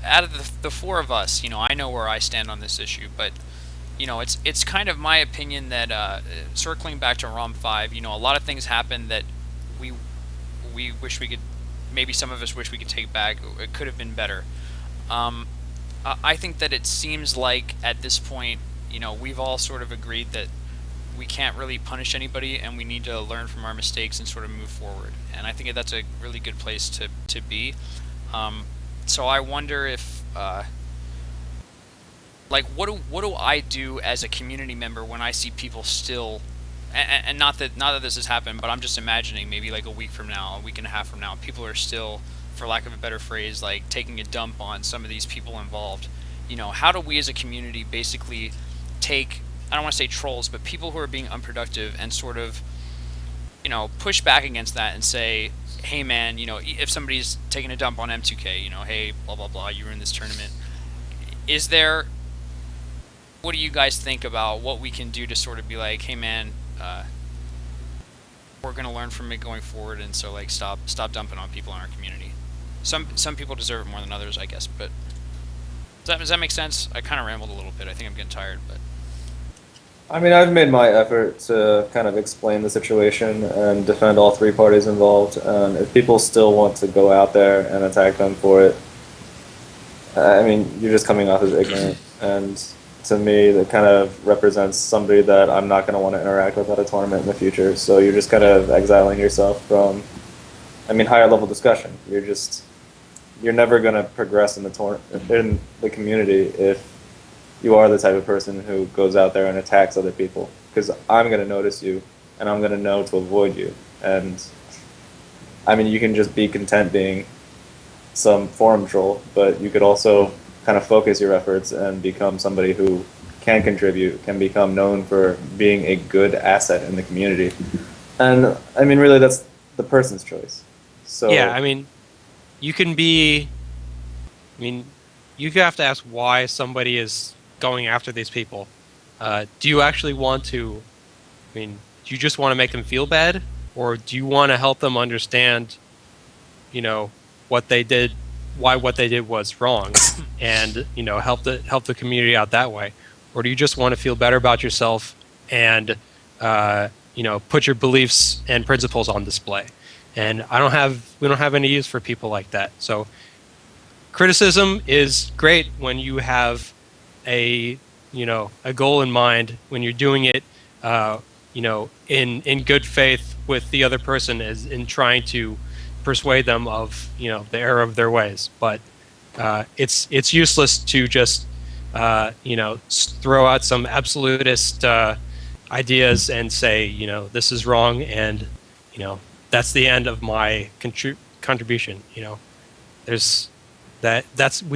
[SPEAKER 1] out of the four of us, I know where I stand on this issue, but it's kind of my opinion that circling back to ROM 5, a lot of things happen that we wish we could, maybe some of us wish we could take back. It could have been better. I think that it seems like at this point, we've all sort of agreed that we can't really punish anybody, and we need to learn from our mistakes and sort of move forward. And I think that's a really good place to be. So I wonder if, what do I do as a community member when I see people still, and not that this has happened, but I'm just imagining maybe like a week from now, a week and a half from now, people are still, for lack of a better phrase, like taking a dump on some of these people involved. How do we as a community basically take, I don't want to say trolls, but people who are being unproductive and sort of, push back against that and say, hey man, if somebody's taking a dump on M2K, hey, blah, blah, blah, you ruined this tournament. What do you guys think about what we can do to sort of be like, hey man, we're going to learn from it going forward, and so like stop dumping on people in our community. Some people deserve it more than others, I guess, but does that make sense? I kind of rambled a little bit. I think I'm getting tired, but
[SPEAKER 4] I mean, I've made my effort to kind of explain the situation and defend all three parties involved. And if people still want to go out there and attack them for it, I mean, you're just coming off as ignorant. And to me, that kind of represents somebody that I'm not going to want to interact with at a tournament in the future. So you're just kind of exiling yourself from, higher level discussion. You're never going to progress in the community if you are the type of person who goes out there and attacks other people, because I'm going to notice you, and I'm going to know to avoid you. And, you can just be content being some forum troll, but you could also kind of focus your efforts and become somebody who can contribute, can become known for being a good asset in the community. And, really, that's the person's choice. So
[SPEAKER 2] yeah, you can be, you have to ask why somebody is going after these people. Do you actually want to, do you just want to make them feel bad, or do you want to help them understand, what they did, why what they did was wrong, and help the community out that way, or do you just want to feel better about yourself and put your beliefs and principles on display? And we don't have any use for people like that. So criticism is great when you have a goal in mind, when you're doing it in good faith with the other person, as in trying to persuade them of the error of their ways. But it's useless to just throw out some absolutist ideas and say this is wrong, and that's the end of my contribution. We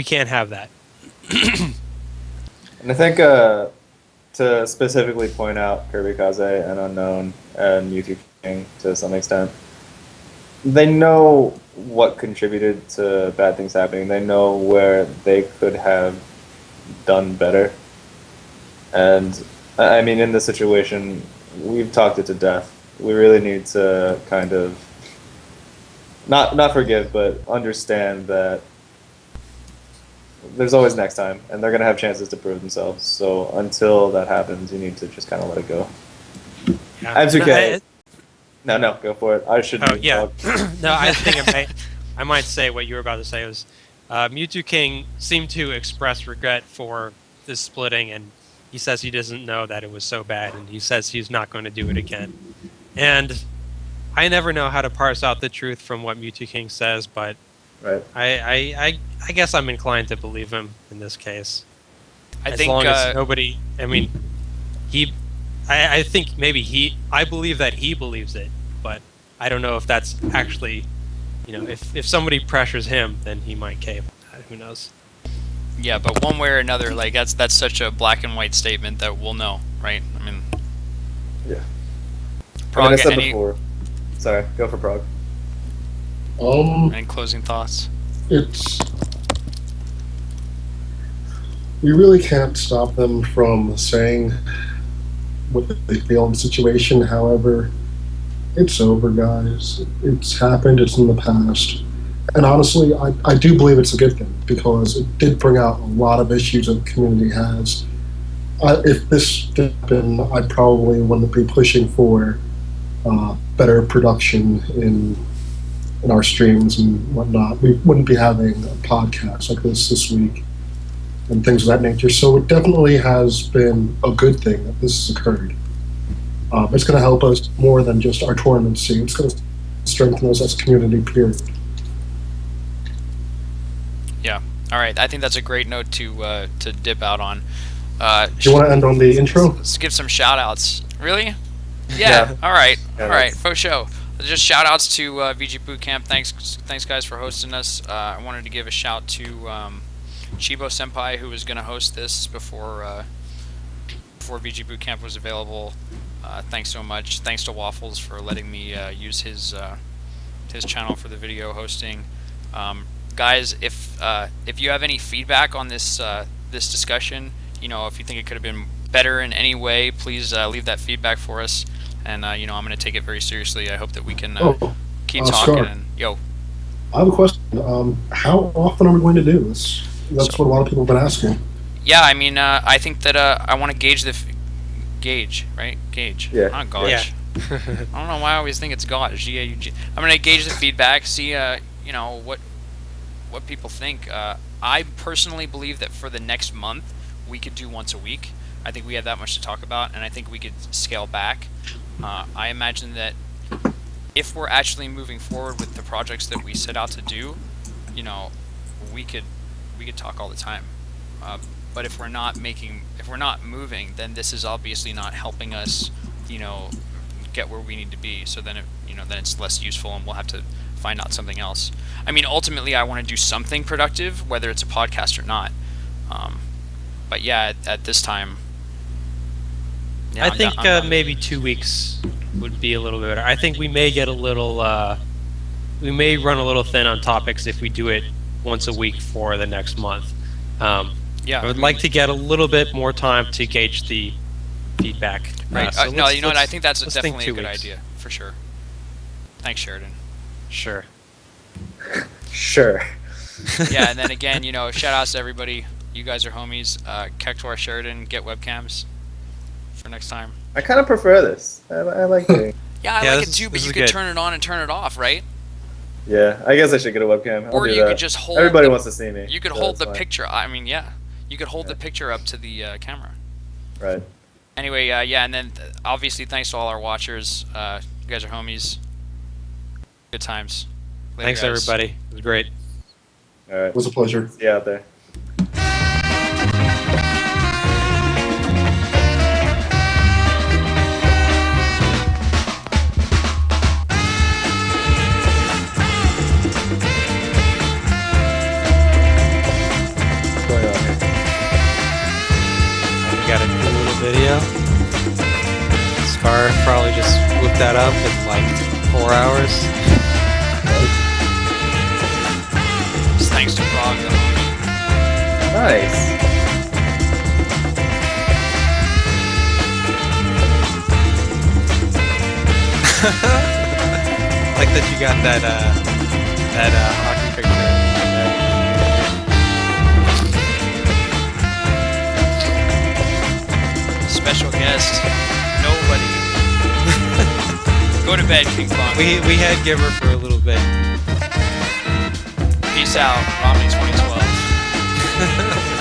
[SPEAKER 2] can't have that.
[SPEAKER 4] And I think to specifically point out Kirby Kaze and Unknown and Mewtwo King to some extent, they know what contributed to bad things happening. They know where they could have done better. And in this situation, we've talked it to death. We really need to kind of not forgive, but understand that there's always next time, and they're going to have chances to prove themselves. So until that happens, you need to just kind of let it go.
[SPEAKER 2] Yeah.
[SPEAKER 4] M2K. No, go for it. I shouldn't.
[SPEAKER 2] Oh, yeah. No, I think I might say what you were about to say was Mewtwo King seemed to express regret for this splitting, and he says he doesn't know that it was so bad, and he says he's not going to do it again. And I never know how to parse out the truth from what Mewtwo King says, but
[SPEAKER 4] Right.
[SPEAKER 2] I guess I'm inclined to believe him in this case.
[SPEAKER 1] I
[SPEAKER 2] As
[SPEAKER 1] think
[SPEAKER 2] long as nobody, I mean, I think maybe I believe that he believes it, but I don't know if that's actually, if somebody pressures him, then he might cave. Who knows?
[SPEAKER 1] yeah, but one way or another, like that's such a black and white statement that we'll know, right? I mean,
[SPEAKER 4] Yeah.
[SPEAKER 1] Prog,
[SPEAKER 4] I said
[SPEAKER 1] any
[SPEAKER 4] before. Sorry, go for Prog.
[SPEAKER 1] closing thoughts?
[SPEAKER 3] We really can't stop them from saying what they feel in the situation. However, it's over, guys. It's happened. It's in the past. And honestly, I do believe it's a good thing because it did bring out a lot of issues that the community has. If this did happen, I probably wouldn't be pushing for better production in our streams and whatnot. We wouldn't be having a podcast like this week and things of that nature. So it definitely has been a good thing that this has occurred. It's going to help us more than just our tournament scene. It's going to strengthen us as a community, period.
[SPEAKER 1] Yeah. All right. I think that's a great note to dip out on.
[SPEAKER 3] Do you want to end on the intro?
[SPEAKER 1] Let's give some shout outs. Really? Yeah. All right. All right. Faux show. Just shout outs to VG Bootcamp. Thanks guys for hosting us. I wanted to give a shout to Chibo Senpai, who was going to host this before VG Bootcamp was available. Thanks so much. Thanks to Waffles for letting me use his channel for the video hosting. Guys, if you have any feedback on this discussion, if you think it could have been better in any way, please leave that feedback for us. And I'm going to take it very seriously. I hope that we can keep talking.
[SPEAKER 3] Scott,
[SPEAKER 1] And
[SPEAKER 3] I have a question. How often are we going to do this? That's what a lot of people have been asking.
[SPEAKER 1] yeah, I mean, I think that I want to gauge gauge, right? Gauge.
[SPEAKER 4] Yeah.
[SPEAKER 1] Not gauge.
[SPEAKER 2] Yeah.
[SPEAKER 1] I don't know why I always think it's gauge. G-A-U-G. I'm going to gauge the feedback, see what people think. I personally believe that for the next month we could do once a week. I think we have that much to talk about, and I think we could scale back. I imagine that if we're actually moving forward with the projects that we set out to do, we could talk all the time. But if we're not moving, then this is obviously not helping us, get where we need to be. So then then it's less useful, and we'll have to find out something else. I mean, ultimately, I want to do something productive, whether it's a podcast or not. But yeah, at this time. Yeah,
[SPEAKER 2] I think maybe 2 weeks would be a little bit better. I think we may get a little, we may run a little thin on topics if we do it once a week for the next month.
[SPEAKER 1] Yeah,
[SPEAKER 2] I would like to get a little bit more time to gauge the feedback.
[SPEAKER 1] Right.
[SPEAKER 2] So
[SPEAKER 1] No, you know what? I think that's
[SPEAKER 2] let's
[SPEAKER 1] definitely a
[SPEAKER 2] think
[SPEAKER 1] good
[SPEAKER 2] 2 weeks.
[SPEAKER 1] idea for sure. Thanks, Sheridan.
[SPEAKER 2] Sure.
[SPEAKER 4] Sure.
[SPEAKER 1] Yeah, and then again, shout outs to everybody. You guys are homies. Cactuar, Sheridan, get webcams for next time.
[SPEAKER 4] I kind of prefer this. I like it.
[SPEAKER 1] Yeah, I
[SPEAKER 2] Yeah,
[SPEAKER 1] like it
[SPEAKER 2] this-
[SPEAKER 1] too, but
[SPEAKER 2] this
[SPEAKER 1] you
[SPEAKER 2] is
[SPEAKER 1] could
[SPEAKER 2] good.
[SPEAKER 1] turn it on and turn it off, right?
[SPEAKER 4] Yeah, I guess I should get a webcam. I'll
[SPEAKER 1] Or
[SPEAKER 4] do
[SPEAKER 1] you
[SPEAKER 4] that.
[SPEAKER 1] could just hold.
[SPEAKER 4] Everybody wants to see me.
[SPEAKER 1] You could
[SPEAKER 4] so
[SPEAKER 1] hold
[SPEAKER 4] it's
[SPEAKER 1] the
[SPEAKER 4] fine.
[SPEAKER 1] picture. I mean, yeah, you could hold
[SPEAKER 4] Yeah.
[SPEAKER 1] the picture up to the camera.
[SPEAKER 4] Right.
[SPEAKER 1] Anyway, yeah, and then obviously thanks to all our watchers. You guys are homies. Good times. Later,
[SPEAKER 2] Thanks,
[SPEAKER 1] guys.
[SPEAKER 2] everybody. It was great.
[SPEAKER 4] All right.
[SPEAKER 3] It was a pleasure.
[SPEAKER 4] See you out there. What's going on here?
[SPEAKER 2] We got a cool little video. Scar probably just whipped that up in like 4 hours.
[SPEAKER 1] Just thanks to Prog, the homie.
[SPEAKER 4] Nice.
[SPEAKER 2] Like that you got that hockey picture.
[SPEAKER 1] Special guest. Nobody. Go to bed, King Kong.
[SPEAKER 2] We had Giver for a little bit.
[SPEAKER 1] Peace out, RoMKnee2012.